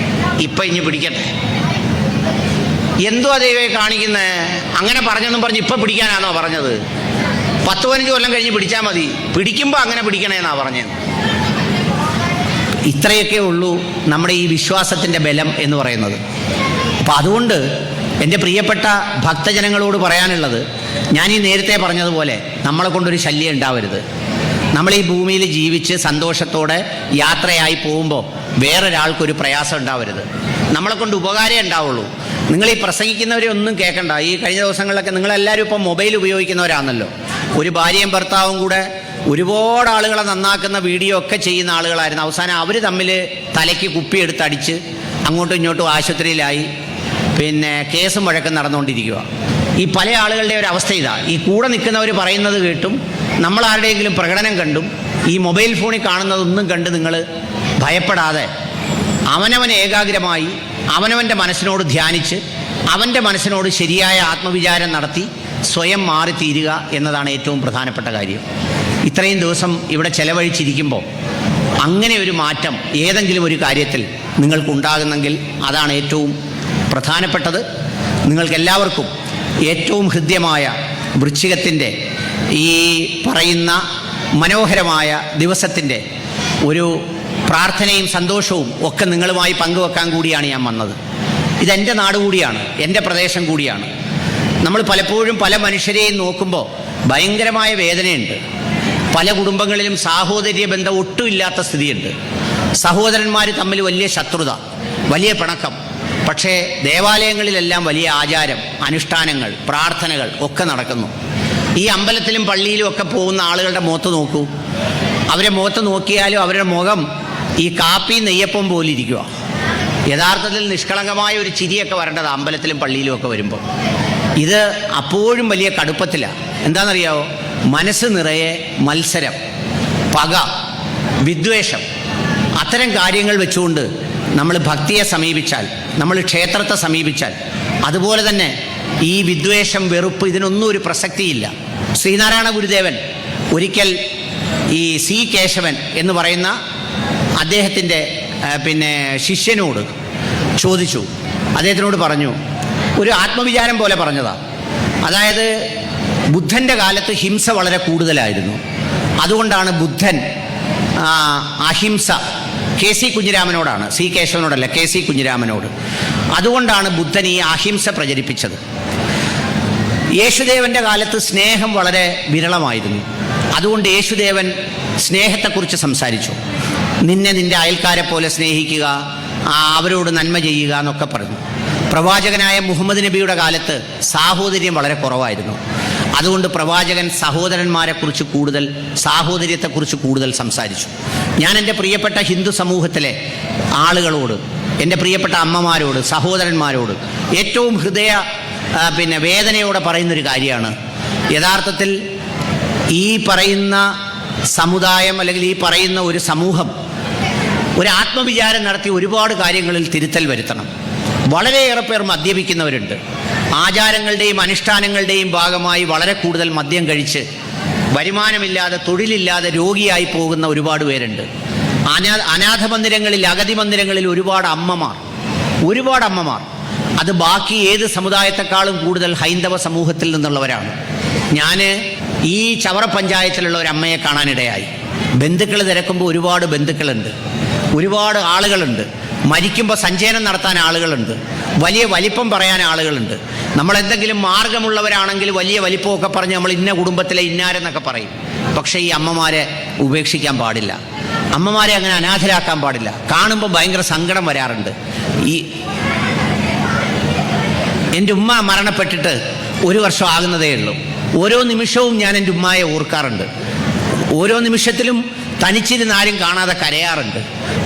ഇപ്പം ഇനി പിടിക്കട്ടെ. എന്തുവാ ദൈവമേ കാണിക്കുന്നത്? അങ്ങനെ പറഞ്ഞെന്നും പറഞ്ഞ് ഇപ്പം പിടിക്കാനാണോ പറഞ്ഞത്? 10-15 കൊല്ലം കഴിഞ്ഞ് പിടിച്ചാൽ മതി, പിടിക്കുമ്പോൾ അങ്ങനെ പിടിക്കണേന്നാണ് പറഞ്ഞത്. ഇത്രയൊക്കെ ഉള്ളൂ നമ്മുടെ ഈ വിശ്വാസത്തിൻ്റെ ബലം എന്ന് പറയുന്നത്. അപ്പം അതുകൊണ്ട് എൻ്റെ പ്രിയപ്പെട്ട ഭക്തജനങ്ങളോട് പറയാനുള്ളത്, ഞാൻ ഈ നേരത്തെ പറഞ്ഞതുപോലെ നമ്മളെ കൊണ്ടൊരു ശല്യം ഉണ്ടാവരുത്. നമ്മൾ ഈ ഭൂമിയിൽ ജീവിച്ച് സന്തോഷത്തോടെ യാത്രയായി പോകുമ്പോൾ വേറൊരാൾക്കൊരു പ്രയാസം ഉണ്ടാവരുത്. നമ്മളെ കൊണ്ട് ഉപകാരമേ ഉണ്ടാവുള്ളൂ. നിങ്ങൾ ഈ പ്രസംഗിക്കുന്നവരെ ഒന്നും കേൾക്കണ്ട. ഈ കഴിഞ്ഞ ദിവസങ്ങളിലൊക്കെ നിങ്ങളെല്ലാവരും ഇപ്പം മൊബൈൽ ഉപയോഗിക്കുന്നവരാണല്ലോ. ഒരു ഭാര്യയും ഭർത്താവും കൂടെ ഒരുപാട് ആളുകളെ നന്നാക്കുന്ന വീഡിയോ ഒക്കെ ചെയ്യുന്ന ആളുകളായിരുന്നു. അവസാനം അവർ തമ്മിൽ തലയ്ക്ക് കുപ്പിയെടുത്തടിച്ച് അങ്ങോട്ടും ഇങ്ങോട്ടും ആശുപത്രിയിലായി, പിന്നെ കേസും വഴക്കും നടന്നുകൊണ്ടിരിക്കുക. ഈ പല ആളുകളുടെ ഒരു അവസ്ഥ ഇതാ. ഈ കൂടെ നിൽക്കുന്നവർ പറയുന്നത് കേട്ടും നമ്മൾ ആരുടെയെങ്കിലും പ്രകടനം കണ്ടും ഈ മൊബൈൽ ഫോണിൽ കാണുന്നതൊന്നും കണ്ട് നിങ്ങൾ ഭയപ്പെടാതെ അവനവൻ ഏകാഗ്രമായി അവനവൻ്റെ മനസ്സിനോട് ധ്യാനിച്ച് അവൻ്റെ മനസ്സിനോട് ശരിയായ ആത്മവിചാരം നടത്തി സ്വയം മാറിത്തീരുക എന്നതാണ് ഏറ്റവും പ്രധാനപ്പെട്ട കാര്യം. ഇത്രയും ദിവസം ഇവിടെ ചെലവഴിച്ചിരിക്കുമ്പോൾ അങ്ങനെ ഒരു മാറ്റം ഏതെങ്കിലും ഒരു കാര്യത്തിൽ നിങ്ങൾക്കുണ്ടാകുന്നെങ്കിൽ അതാണ് ഏറ്റവും പ്രധാനപ്പെട്ടത്. നിങ്ങൾക്കെല്ലാവർക്കും ഏറ്റവും ഹൃദ്യമായ വൃശ്ചികത്തിൻ്റെ ഈ പറയുന്ന മനോഹരമായ ദിവസത്തിൻ്റെ ഒരു പ്രാർത്ഥനയും സന്തോഷവും ഒക്കെ നിങ്ങളുമായി പങ്കുവെക്കാൻ കൂടിയാണ് ഞാൻ വന്നത്. ഇതെൻ്റെ നാട് കൂടിയാണ്, എൻ്റെ പ്രദേശം കൂടിയാണ്. നമ്മൾ പലപ്പോഴും പല മനുഷ്യരെയും നോക്കുമ്പോൾ ഭയങ്കരമായ വേദനയുണ്ട്. പല കുടുംബങ്ങളിലും സാഹോദര്യ ബന്ധം ഒട്ടുമില്ലാത്ത സ്ഥിതിയുണ്ട്. സഹോദരന്മാർ തമ്മിൽ വലിയ ശത്രുത, വലിയ പിണക്കം. പക്ഷേ ദേവാലയങ്ങളിലെല്ലാം വലിയ ആചാരം, അനുഷ്ഠാനങ്ങൾ, പ്രാർത്ഥനകൾ ഒക്കെ നടക്കുന്നു. ഈ അമ്പലത്തിലും പള്ളിയിലും ഒക്കെ പോകുന്ന ആളുകളുടെ മുഖത്ത് നോക്കൂ. അവരെ മുഖത്ത് നോക്കിയാലും അവരുടെ മുഖം ഈ കാപ്പി നെയ്യപ്പം പോലെ ഇരിക്കുക. യഥാർത്ഥത്തിൽ നിഷ്കളങ്കമായ ഒരു ചിരിയൊക്കെ വരേണ്ടത് അമ്പലത്തിലും പള്ളിയിലും ഒക്കെ വരുമ്പോൾ. ഇത് അപ്പോഴും വലിയ കടുപ്പത്തിലാണ്. എന്താണെന്നറിയാവോ? മനസ്സ് നിറയെ മത്സരം, പക, വിദ്വേഷം, അത്തരം കാര്യങ്ങൾ വെച്ചുകൊണ്ട് നമ്മൾ ഭക്തിയെ സമീപിച്ചാൽ, നമ്മൾ ക്ഷേത്രത്തെ സമീപിച്ചാൽ, അതുപോലെ തന്നെ ഈ വിദ്വേഷം, വെറുപ്പ്, ഇതിനൊന്നും ഒരു പ്രസക്തിയില്ല. ശ്രീനാരായണ ഗുരുദേവൻ ഒരിക്കൽ ഈ സി കേശവൻ എന്ന് പറയുന്ന അദ്ദേഹത്തിൻ്റെ ശിഷ്യനോട് ചോദിച്ചു. അദ്ദേഹത്തിനോട് പറഞ്ഞു, ഒരു ആത്മവിചാരം പോലെ പറഞ്ഞതാ. അതായത് ബുദ്ധൻ്റെ കാലത്ത് ഹിംസ വളരെ കൂടുതലായിരുന്നു. അതുകൊണ്ടാണ് ബുദ്ധൻ അഹിംസ, കെ സി കുഞ്ഞിരാമനോടാണ്, സി കേശവനോടല്ല, കെ സി കുഞ്ഞിരാമനോട്. അതുകൊണ്ടാണ് ബുദ്ധൻ ഈ അഹിംസ പ്രചരിപ്പിച്ചത്. യേശുദേവൻ്റെ കാലത്ത് സ്നേഹം വളരെ വിരളമായിരുന്നു. അതുകൊണ്ട് യേശുദേവൻ സ്നേഹത്തെക്കുറിച്ച് സംസാരിച്ചു. നിന്നെ നിൻ്റെ അയൽക്കാരെ പോലെ സ്നേഹിക്കുക, അവരോട് നന്മ ചെയ്യുക എന്നൊക്കെ പറഞ്ഞു. പ്രവാചകനായ മുഹമ്മദ് നബിയുടെ കാലത്ത് സാഹോദര്യം വളരെ കുറവായിരുന്നു. അതുകൊണ്ട് പ്രവാചകൻ സഹോദരന്മാരെക്കുറിച്ച് കൂടുതൽ, സാഹോദര്യത്തെക്കുറിച്ച് കൂടുതൽ സംസാരിച്ചു. ഞാൻ എൻ്റെ പ്രിയപ്പെട്ട ഹിന്ദു സമൂഹത്തിലെ ആളുകളോട്, എൻ്റെ പ്രിയപ്പെട്ട അമ്മമാരോട്, സഹോദരന്മാരോട് ഏറ്റവും വേദനയോടെ പറയുന്നൊരു കാര്യമാണ്, യഥാർത്ഥത്തിൽ ഈ പറയുന്ന സമുദായം അല്ലെങ്കിൽ ഈ പറയുന്ന ഒരു സമൂഹം ഒരു ആത്മവിചാരം നടത്തി ഒരുപാട് കാര്യങ്ങളിൽ തിരുത്തൽ വരുത്തണം. വളരെയേറെ പേർ മദ്യപിക്കുന്നവരുണ്ട്. ആചാരങ്ങളുടെയും അനുഷ്ഠാനങ്ങളുടെയും ഭാഗമായി വളരെ കൂടുതൽ മദ്യം കഴിച്ച് വരുമാനമില്ലാതെ, തൊഴിലില്ലാതെ രോഗിയായി പോകുന്ന ഒരുപാട് പേരുണ്ട്. അനാഥ മന്ദിരങ്ങളിൽ, അഗതി മന്ദിരങ്ങളിൽ ഒരുപാട് അമ്മമാർ അത് ബാക്കി ഏത് സമുദായത്തെക്കാളും കൂടുതൽ ഹൈന്ദവ സമൂഹത്തിൽ നിന്നുള്ളവരാണ്. ഞാൻ ഈ ചവറ പഞ്ചായത്തിലുള്ള ഒരു അമ്മയെ കാണാനിടയായി. ബന്ധുക്കൾ തിരക്കുമ്പോൾ ഒരുപാട് ബന്ധുക്കളുണ്ട്, ഒരുപാട് ആളുകളുണ്ട്. മരിക്കുമ്പോൾ സഞ്ചയനം നടത്താൻ ആളുകളുണ്ട്, വലിയ വലിപ്പം പറയാൻ ആളുകളുണ്ട്. നമ്മളെന്തെങ്കിലും മാർഗമുള്ളവരാണെങ്കിൽ വലിയ വലിപ്പമൊക്കെ പറഞ്ഞ് നമ്മൾ ഇന്ന കുടുംബത്തിലെ ഇന്നാരെന്നൊക്കെ പറയും. പക്ഷേ ഈ അമ്മമാരെ ഉപേക്ഷിക്കാൻ പാടില്ല, അമ്മമാരെ അങ്ങനെ അനാഥരാക്കാൻ പാടില്ല. കാണുമ്പോൾ ഭയങ്കര സങ്കടം വരാറുണ്ട്. എൻ്റെ ഉമ്മ മരണപ്പെട്ടിട്ട് 1 വർഷം ആകുന്നതേ ഉള്ളൂ. ഓരോ നിമിഷവും ഞാൻ എൻ്റെ ഉമ്മയെ ഓർക്കാറുണ്ട്. ഓരോ നിമിഷത്തിലും തനിച്ചിരുന്ന് ആരും കാണാതെ കരയാറുണ്ട്.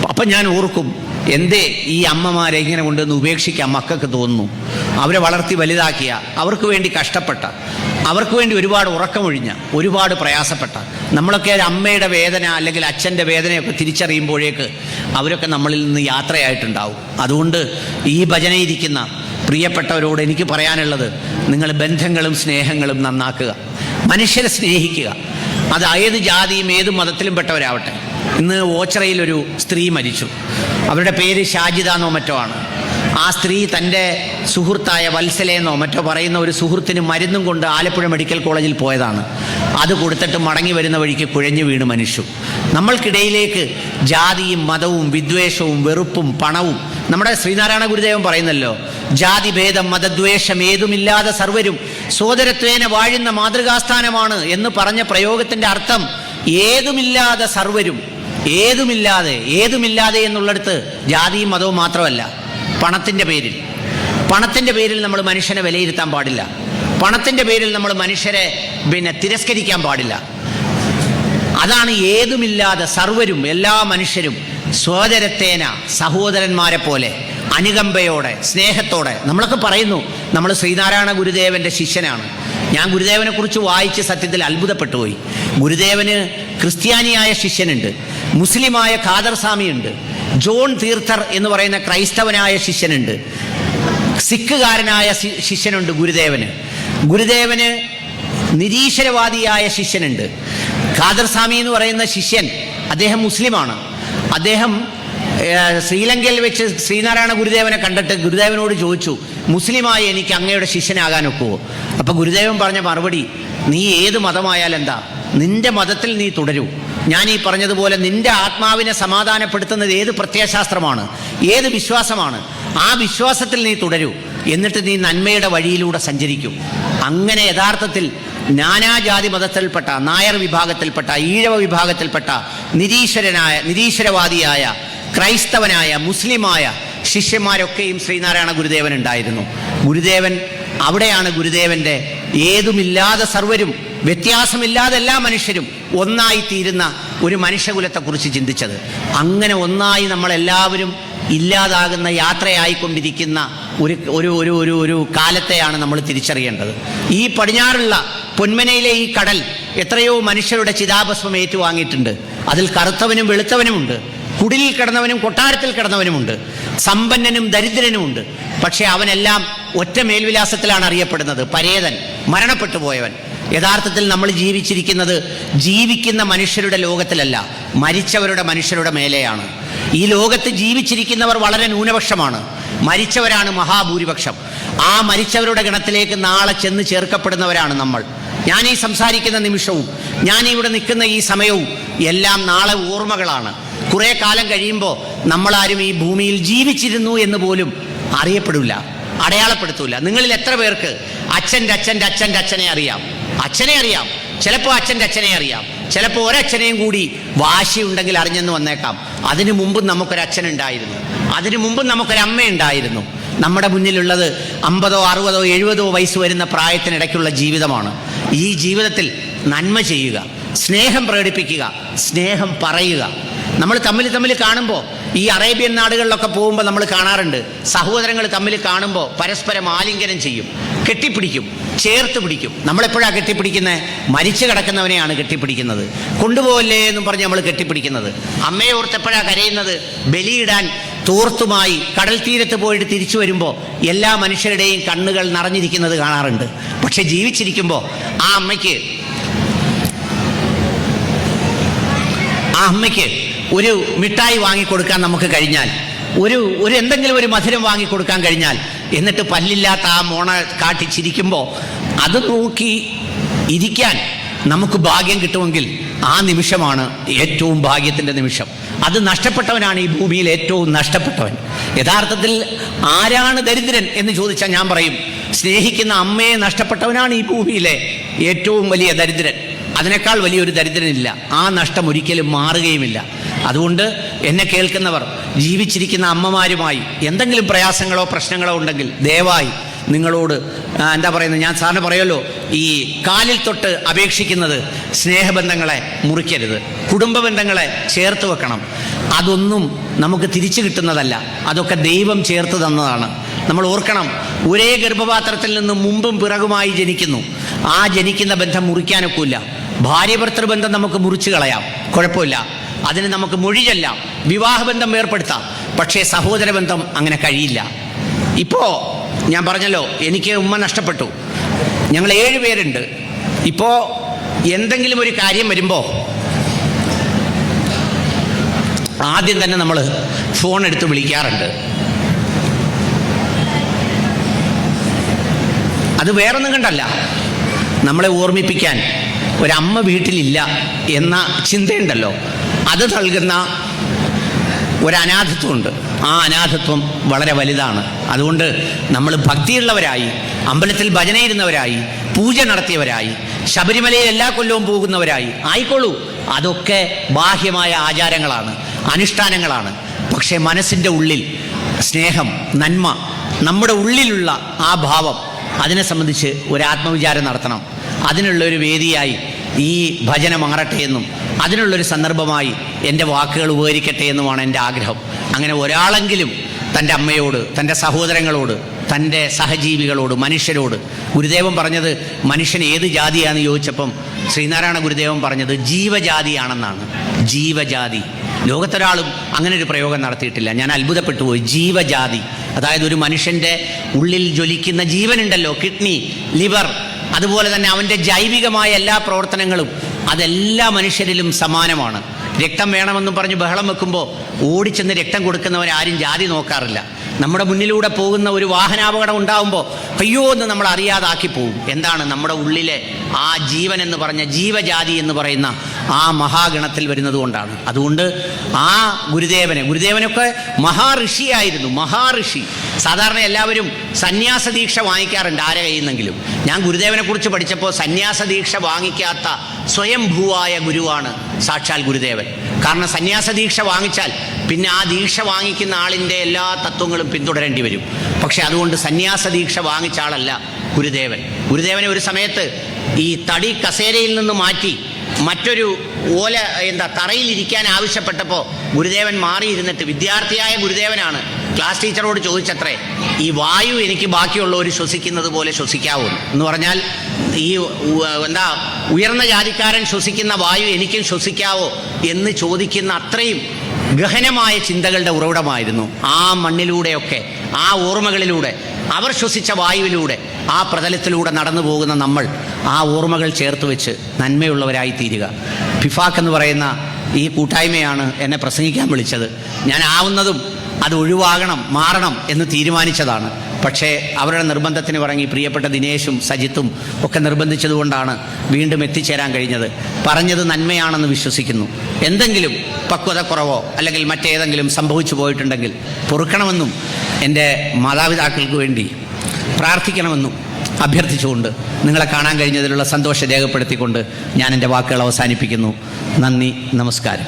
അപ്പം ഞാൻ ഓർക്കും, എന്തേ ഈ അമ്മമാരെ ഇങ്ങനെ കൊണ്ടുവന്ന് ഉപേക്ഷിക്കാൻ മക്കൾക്ക് തോന്നുന്നു? അവരെ വളർത്തി വലുതാക്കിയ, അവർക്ക് വേണ്ടി കഷ്ടപ്പെട്ട, അവർക്ക് വേണ്ടി ഒരുപാട് ഉറക്കമൊഴിഞ്ഞ, ഒരുപാട് പ്രയാസപ്പെട്ട നമ്മളൊക്കെ ഒരു അമ്മയുടെ വേദന അല്ലെങ്കിൽ അച്ഛൻ്റെ വേദനയൊക്കെ തിരിച്ചറിയുമ്പോഴേക്ക് അവരൊക്കെ നമ്മളിൽ നിന്ന് യാത്രയായിട്ടുണ്ടാവും. അതുകൊണ്ട് ഈ ഭജനയിരിക്കുന്ന പ്രിയപ്പെട്ടവരോട് എനിക്ക് പറയാനുള്ളത്, നിങ്ങൾ ബന്ധങ്ങളും സ്നേഹങ്ങളും നന്നാക്കുക, മനുഷ്യരെ സ്നേഹിക്കുക. അത് ഏത് ജാതിയും ഏത് മതത്തിലും പെട്ടവരാവട്ടെ. ഇന്ന് ഓച്ചിറയിലൊരു സ്ത്രീ മരിച്ചു. അവരുടെ പേര് ഷാജിദ എന്നോ മറ്റോ ആണ്. ആ സ്ത്രീ തൻ്റെ സുഹൃത്തായ വത്സലെന്നോ മറ്റോ പറയുന്ന ഒരു സുഹൃത്തിന് മരുന്നും കൊണ്ട് ആലപ്പുഴ മെഡിക്കൽ കോളേജിൽ പോയതാണ്. അത് കൊടുത്തിട്ട് മടങ്ങി വരുന്ന വഴിക്ക് കുഴഞ്ഞു വീണ് മരിച്ചു. നമ്മൾക്കിടയിലേക്ക് ജാതിയും മതവും വിദ്വേഷവും വെറുപ്പും പണവും, നമ്മുടെ ശ്രീനാരായണ ഗുരുദേവൻ പറയുന്നല്ലോ, ജാതിഭേദം മതദ്വേഷം ഏതുമില്ലാതെ സർവരും സോദരത്വേന വാഴുന്ന മാതൃകാസ്ഥാനമാണ് എന്ന് പറഞ്ഞ പ്രയോഗത്തിൻ്റെ അർത്ഥം ഏതുമില്ലാതെ സർവരും, ഏതുമില്ലാതെ എന്നുള്ളിടത്ത് ജാതിയും മതവും മാത്രമല്ല, പണത്തിൻ്റെ പേരിൽ നമ്മൾ മനുഷ്യനെ വിലയിരുത്താൻ പാടില്ല. പണത്തിൻ്റെ പേരിൽ നമ്മൾ മനുഷ്യരെ തിരസ്കരിക്കാൻ പാടില്ല. അതാണ് ഏതുമില്ലാതെ സർവരും, എല്ലാ മനുഷ്യരും സോദരത്തേന, സഹോദരന്മാരെ പോലെ അനുകമ്പയോടെ സ്നേഹത്തോടെ. നമ്മളൊക്കെ പറയുന്നു നമ്മൾ ശ്രീനാരായണ ഗുരുദേവൻ്റെ ശിഷ്യനാണ്. ഞാൻ ഗുരുദേവനെ കുറിച്ച് വായിച്ച് സത്യത്തിൽ അത്ഭുതപ്പെട്ടു പോയി. ഗുരുദേവന് ക്രിസ്ത്യാനിയായ ശിഷ്യനുണ്ട്, മുസ്ലിമായ ഖാദർ സ്വാമിയുണ്ട്, ജോൺ തീർത്ഥർ എന്ന് പറയുന്ന ക്രൈസ്തവനായ ശിഷ്യനുണ്ട്, സിഖുകാരനായ ശിഷ്യനുണ്ട് ഗുരുദേവന് നിരീശ്വരവാദിയായ ശിഷ്യനുണ്ട്. ഖാദർ സ്വാമി എന്ന് പറയുന്ന ശിഷ്യൻ, അദ്ദേഹം മുസ്ലിമാണ്. അദ്ദേഹം ശ്രീലങ്കയിൽ വെച്ച് ശ്രീനാരായണ ഗുരുദേവനെ കണ്ടിട്ട് ഗുരുദേവനോട് ചോദിച്ചു, മുസ്ലിമായി എനിക്ക് അങ്ങയുടെ ശിഷ്യനാകാൻ ഒക്കുമോ? അപ്പോൾ ഗുരുദേവൻ പറഞ്ഞ മറുപടി, നീ ഏത് മതമായാലും എന്താ, നിന്റെ മതത്തിൽ നീ തുടരൂ. ഞാൻ ഈ പറഞ്ഞതുപോലെ നിന്റെ ആത്മാവിനെ സമാധാനപ്പെടുത്തുന്നത് ഏത് പ്രത്യയശാസ്ത്രമാണ്, ഏത് വിശ്വാസമാണ്, ആ വിശ്വാസത്തിൽ നീ തുടരൂ. എന്നിട്ട് നീ നന്മയുടെ വഴിയിലൂടെ സഞ്ചരിക്കും. അങ്ങനെ യഥാർത്ഥത്തിൽ നാനാജാതി മതത്തിൽപ്പെട്ട, നായർ വിഭാഗത്തിൽപ്പെട്ട, ഈഴവ വിഭാഗത്തിൽപ്പെട്ട, നിരീശ്വരവാദിയായ, ക്രൈസ്തവനായ, മുസ്ലിമായ ശിഷ്യന്മാരൊക്കെയും ശ്രീനാരായണ ഗുരുദേവൻ ഉണ്ടായിരുന്നു. അവിടെയാണ് ഗുരുദേവൻ്റെ ഏതുമില്ലാതെ സർവരും, വ്യത്യാസമില്ലാതെ എല്ലാ മനുഷ്യരും ഒന്നായിത്തീരുന്ന ഒരു മനുഷ്യകുലത്തെക്കുറിച്ച് ചിന്തിച്ചത്. അങ്ങനെ ഒന്നായി നമ്മളെല്ലാവരും ഇല്ലാതാകുന്ന യാത്രയായിക്കൊണ്ടിരിക്കുന്ന ഒരു കാലത്തെയാണ് നമ്മൾ തിരിച്ചറിയേണ്ടത്. ഈ പടിഞ്ഞാറുള്ള പൊന്മനയിലെ ഈ കടൽ എത്രയോ മനുഷ്യരുടെ ചിതാഭസ്മം ഏറ്റുവാങ്ങിയിട്ടുണ്ട്. അതിൽ കറുത്തവനും വെളുത്തവനുമുണ്ട്, കുടിലിൽ കിടന്നവനും കൊട്ടാരത്തിൽ കിടന്നവനുമുണ്ട്, സമ്പന്നനും ദരിദ്രനുമുണ്ട്. പക്ഷേ അവനെല്ലാം ഒറ്റ മേൽവിലാസത്തിലാണ് അറിയപ്പെടുന്നത്, പരേതൻ, മരണപ്പെട്ടു പോയവൻ. യഥാർത്ഥത്തിൽ നമ്മൾ ജീവിക്കുന്ന മനുഷ്യരുടെ ലോകത്തിലല്ല, മനുഷ്യരുടെ മേലെയാണ്. ഈ ലോകത്ത് ജീവിച്ചിരിക്കുന്നവർ വളരെ ന്യൂനപക്ഷമാണ്, മരിച്ചവരാണ് മഹാഭൂരിപക്ഷം. ആ മരിച്ചവരുടെ ഗണത്തിലേക്ക് നാളെ ചെന്ന് ചേർക്കപ്പെടുന്നവരാണ് നമ്മൾ. ഞാൻ ഈ സംസാരിക്കുന്ന നിമിഷവും, ഞാൻ ഇവിടെ നിൽക്കുന്ന ഈ സമയവും എല്ലാം നാളെ ഓർമ്മകളാണ്. കുറേ കാലം കഴിയുമ്പോൾ നമ്മളാരും ഈ ഭൂമിയിൽ ജീവിച്ചിരുന്നു എന്ന് പോലും അറിയപ്പെടില്ല, അടയാളപ്പെടുത്തൂല. നിങ്ങളിൽ എത്ര പേർക്ക് അച്ഛനെ അറിയാം? ചിലപ്പോൾ അച്ഛൻ്റെ അച്ഛനെ അറിയാം, ചിലപ്പോൾ ഒരച്ഛനെയും കൂടി വാശിയുണ്ടെങ്കിൽ അറിഞ്ഞെന്ന് വന്നേക്കാം. അതിനു മുമ്പും നമുക്കൊരച്ഛനുണ്ടായിരുന്നു, അതിനു മുമ്പും നമുക്കൊരമ്മയുണ്ടായിരുന്നു. നമ്മുടെ മുന്നിലുള്ളത് 50, 60, 70 വയസ്സ് വരുന്ന പ്രായത്തിനിടയ്ക്കുള്ള ജീവിതമാണ്. ഈ ജീവിതത്തിൽ നന്മ ചെയ്യുക, സ്നേഹം പ്രകടിപ്പിക്കുക, സ്നേഹം പറയുക. നമ്മൾ തമ്മിൽ കാണുമ്പോൾ, ഈ അറേബ്യൻ നാടുകളിലൊക്കെ പോകുമ്പോൾ നമ്മൾ കാണാറുണ്ട്, സഹോദരങ്ങൾ തമ്മിൽ കാണുമ്പോൾ പരസ്പരം ആലിംഗനം ചെയ്യും, കെട്ടിപ്പിടിക്കും, ചേർത്ത് പിടിക്കും. നമ്മളെപ്പോഴാണ് കെട്ടിപ്പിടിക്കുന്നത്? മരിച്ചു കിടക്കുന്നവനെയാണ് കെട്ടിപ്പിടിക്കുന്നത്. കൊണ്ടുപോകല്ലേ എന്നും പറഞ്ഞ് നമ്മൾ കെട്ടിപ്പിടിക്കുന്നത്. അമ്മയെ ഓർത്തെപ്പോഴാണ് കരയുന്നത്? ബലിയിടാൻ തോർത്തുമായി കടൽ തീരത്ത് പോയിട്ട് തിരിച്ചു വരുമ്പോൾ എല്ലാ മനുഷ്യരുടെയും കണ്ണുകൾ നിറഞ്ഞിരിക്കുന്നത് കാണാറുണ്ട്. പക്ഷെ ജീവിച്ചിരിക്കുമ്പോൾ ആ അമ്മയ്ക്ക് ഒരു മിഠായി വാങ്ങിക്കൊടുക്കാൻ നമുക്ക് കഴിഞ്ഞാൽ, എന്തെങ്കിലും ഒരു മധുരം വാങ്ങിക്കൊടുക്കാൻ കഴിഞ്ഞാൽ, എന്നിട്ട് പല്ലില്ലാത്ത ആ മോണ കാട്ടി ചിരിക്കുമ്പോൾ അത് നോക്കി ഇരിക്കാൻ നമുക്ക് ഭാഗ്യം കിട്ടുമെങ്കിൽ ആ നിമിഷമാണ് ഏറ്റവും ഭാഗ്യത്തിൻ്റെ നിമിഷം. അത് നഷ്ടപ്പെട്ടവനാണ് ഈ ഭൂമിയിൽ ഏറ്റവും നഷ്ടപ്പെട്ടവൻ. യഥാർത്ഥത്തിൽ ആരാണ് ദരിദ്രൻ എന്ന് ചോദിച്ചാൽ ഞാൻ പറയും, സ്നേഹിക്കുന്ന അമ്മയെ നഷ്ടപ്പെട്ടവനാണ് ഈ ഭൂമിയിലെ ഏറ്റവും വലിയ ദരിദ്രൻ. അതിനേക്കാൾ വലിയൊരു ദരിദ്രനില്ല. ആ നഷ്ടം ഒരിക്കലും മാറുകയുമില്ല. അതുകൊണ്ട് എന്നെ കേൾക്കുന്നവർ ജീവിച്ചിരിക്കുന്ന അമ്മമാരുമായി എന്തെങ്കിലും പ്രയാസങ്ങളോ പ്രശ്നങ്ങളോ ഉണ്ടെങ്കിൽ ദയവായി നിങ്ങളോട് ഞാൻ സാറിന് പറയുമല്ലോ, ഈ കാലിൽ തൊട്ട് അപേക്ഷിക്കുന്നത് സ്നേഹബന്ധങ്ങളെ മുറിക്കരുത്, കുടുംബ ബന്ധങ്ങളെ ചേർത്ത് വെക്കണം. അതൊന്നും നമുക്ക് തിരിച്ചു കിട്ടുന്നതല്ല, അതൊക്കെ ദൈവം ചേർത്ത് തന്നതാണ്. നമ്മൾ ഓർക്കണം, ഒരേ ഗർഭപാത്രത്തിൽ നിന്ന് മുമ്പും പിറകുമായി ജനിക്കുന്നു. ആ ജനിക്കുന്ന ബന്ധം മുറിക്കാനൊക്കില്ല. ഭാര്യ ഭർത്തൃബന്ധം നമുക്ക് മുറിച്ചു കളയാം, കുഴപ്പമില്ല. അതിന് നമുക്ക് മൊഴി ചൊല്ലാം, വിവാഹബന്ധം ഏർപ്പെടുത്താം. പക്ഷേ സഹോദര ബന്ധം അങ്ങനെ കഴിയില്ല. ഇപ്പോൾ ഞാൻ പറഞ്ഞല്ലോ, എനിക്ക് ഉമ്മ നഷ്ടപ്പെട്ടു. ഞങ്ങൾ 7 പേരുണ്ട്. ഇപ്പോൾ എന്തെങ്കിലും ഒരു കാര്യം വരുമ്പോൾ ആദ്യം തന്നെ നമ്മൾ ഫോൺ എടുത്ത് വിളിക്കാറുണ്ട്. അത് വേറൊന്നും കണ്ടല്ല, നമ്മളെ ഓർമ്മിപ്പിക്കാൻ ഒരമ്മ വീട്ടിലില്ല എന്ന ചിന്തയുണ്ടല്ലോ, അത് നൽകുന്ന ഒരനാഥത്വമുണ്ട്. ആ അനാഥത്വം വളരെ വലുതാണ്. അതുകൊണ്ട് നമ്മൾ ഭക്തിയുള്ളവരായി, അമ്പലത്തിൽ ഭജനയിരുന്നവരായി, പൂജ നടത്തിയവരായി, ശബരിമലയിൽ എല്ലാ കൊല്ലവും പോകുന്നവരായി ആയിക്കോളൂ. അതൊക്കെ ബാഹ്യമായ ആചാരങ്ങളാണ്, അനുഷ്ഠാനങ്ങളാണ്. പക്ഷേ മനസ്സിൻ്റെ ഉള്ളിൽ സ്നേഹം, നന്മ, നമ്മുടെ ഉള്ളിലുള്ള ആ ഭാവം, അതിനെ സംബന്ധിച്ച് ഒരാത്മവിചാരം നടത്തണം. അതിനുള്ളൊരു വേദിയായി ഈ ഭജന മാറട്ടെ എന്നും അതിനുള്ളൊരു സന്ദർഭമായി എൻ്റെ വാക്കുകൾ ഉപകരിക്കട്ടെ എന്നുമാണ് എൻ്റെ ആഗ്രഹം. അങ്ങനെ ഒരാളെങ്കിലും തൻ്റെ അമ്മയോട്, തൻ്റെ സഹോദരങ്ങളോട്, തൻ്റെ സഹജീവികളോട്, മനുഷ്യരോട്. ഗുരുദേവൻ പറഞ്ഞത് മനുഷ്യൻ ഏത് ജാതിയാണെന്ന് ചോദിച്ചപ്പം ശ്രീനാരായണ ഗുരുദേവൻ പറഞ്ഞത് ജീവജാതിയാണെന്നാണ്. ജീവജാതി. ലോകത്തൊരാളും അങ്ങനെ ഒരു പ്രയോഗം നടത്തിയിട്ടില്ല. ഞാൻ അത്ഭുതപ്പെട്ടു പോയി. ജീവജാതി, അതായത് ഒരു മനുഷ്യൻ്റെ ഉള്ളിൽ ജ്വലിക്കുന്ന ജീവനുണ്ടല്ലോ, കിഡ്നി, ലിവർ, അതുപോലെ തന്നെ അവൻ്റെ ജൈവികമായ എല്ലാ പ്രവർത്തനങ്ങളും, അതെല്ലാ മനുഷ്യരിലും സമാനമാണ്. രക്തം വേണമെന്നും പറഞ്ഞ് ബഹളം വെക്കുമ്പോൾ ഓടിച്ചെന്ന് രക്തം കൊടുക്കുന്നവരാരും ജാതി നോക്കാറില്ല. നമ്മുടെ മുന്നിലൂടെ പോകുന്ന ഒരു വാഹനാപകടം ഉണ്ടാകുമ്പോൾ അയ്യോ എന്ന് നമ്മൾ അറിയാതാക്കി പോകും. എന്താണ്? നമ്മുടെ ഉള്ളിലെ ആ ജീവൻ എന്ന് പറഞ്ഞ ജീവജാതി എന്ന് പറയുന്ന ആ മഹാഗണത്തിൽ വരുന്നത് കൊണ്ടാണ്. അതുകൊണ്ട് ആ ഗുരുദേവനൊക്കെ മഹാഋഷിയായിരുന്നു. മഹാഋഷി. സാധാരണ എല്ലാവരും സന്യാസ ദീക്ഷ വാങ്ങിക്കാറുണ്ട് ആരെ കയ്യുന്നെങ്കിലും. ഞാൻ ഗുരുദേവനെ കുറിച്ച് പഠിച്ചപ്പോൾ സന്യാസ ദീക്ഷ വാങ്ങിക്കാത്ത സ്വയംഭൂവായ ഗുരുവാണ് സാക്ഷാൽ ഗുരുദേവൻ. കാരണം സന്യാസ ദീക്ഷ വാങ്ങിച്ചാൽ പിന്നെ ആ ദീക്ഷ വാങ്ങിക്കുന്ന ആളിൻ്റെ എല്ലാ തത്വങ്ങളും പിന്തുടരേണ്ടി വരും. പക്ഷെ അതുകൊണ്ട് സന്യാസ ദീക്ഷ വാങ്ങിച്ച ആളല്ല ഗുരുദേവനെ ഒരു സമയത്ത് ഈ തടി കസേരയിൽ നിന്ന് മാറ്റി മറ്റൊരു തറയിലിരിക്കാൻ ആവശ്യപ്പെട്ടപ്പോൾ ഗുരുദേവൻ മാറിയിരുന്നിട്ട്, വിദ്യാർത്ഥിയായ ഗുരുദേവനാണ്, ക്ലാസ് ടീച്ചറോട് ചോദിച്ചത്രേ, ഈ വായു എനിക്ക് ബാക്കിയുള്ളവർ ശ്വസിക്കുന്നത് പോലെ ശ്വസിക്കാവൂ എന്ന് പറഞ്ഞാൽ ഈ ഉയർന്ന ജാതിക്കാരൻ ശ്വസിക്കുന്ന വായു എനിക്കും ശ്വസിക്കാവോ എന്ന് ചോദിക്കുന്ന അത്രയും ഗഹനമായ ചിന്തകളുടെ ഉറവിടമായിരുന്നു. ആ മണ്ണിലൂടെയൊക്കെ, ആ ഓർമ്മകളിലൂടെ, അവർ ശ്വസിച്ച വായുവിലൂടെ, ആ പ്രതലത്തിലൂടെ നടന്നു പോകുന്ന നമ്മൾ ആ ഓർമ്മകൾ ചേർത്ത് വെച്ച് നന്മയുള്ളവരായി തീരുക. ഫിഫാക്ക് എന്ന് പറയുന്ന ഈ കൂട്ടായ്മയാണ് എന്നെ പ്രസംഗിക്കാൻ വിളിച്ചത്. ഞാൻ ആവുന്നതും അത് ഒഴിവാകണം, മാറണം എന്ന് തീരുമാനിച്ചതാണ്. പക്ഷേ അവരുടെ നിർബന്ധത്തിന് പറഞ്ഞ് പ്രിയപ്പെട്ട ദിനേശും സജിത്തും ഒക്കെ നിർബന്ധിച്ചതുകൊണ്ടാണ് വീണ്ടും എത്തിച്ചേരാൻ കഴിഞ്ഞത്. പറഞ്ഞത് നന്മയാണെന്ന് വിശ്വസിക്കുന്നു. എന്തെങ്കിലും പക്വതക്കുറവോ അല്ലെങ്കിൽ മറ്റേതെങ്കിലും സംഭവിച്ചു പോയിട്ടുണ്ടെങ്കിൽ പൊറുക്കണമെന്നും എൻ്റെ മാതാപിതാക്കൾക്ക് വേണ്ടി പ്രാർത്ഥിക്കണമെന്നും അഭ്യർത്ഥിച്ചുകൊണ്ട് നിങ്ങളെ കാണാൻ കഴിഞ്ഞതിലുള്ള സന്തോഷം രേഖപ്പെടുത്തിക്കൊണ്ട് ഞാൻ എൻ്റെ വാക്കുകൾ അവസാനിപ്പിക്കുന്നു. നന്ദി, നമസ്കാരം.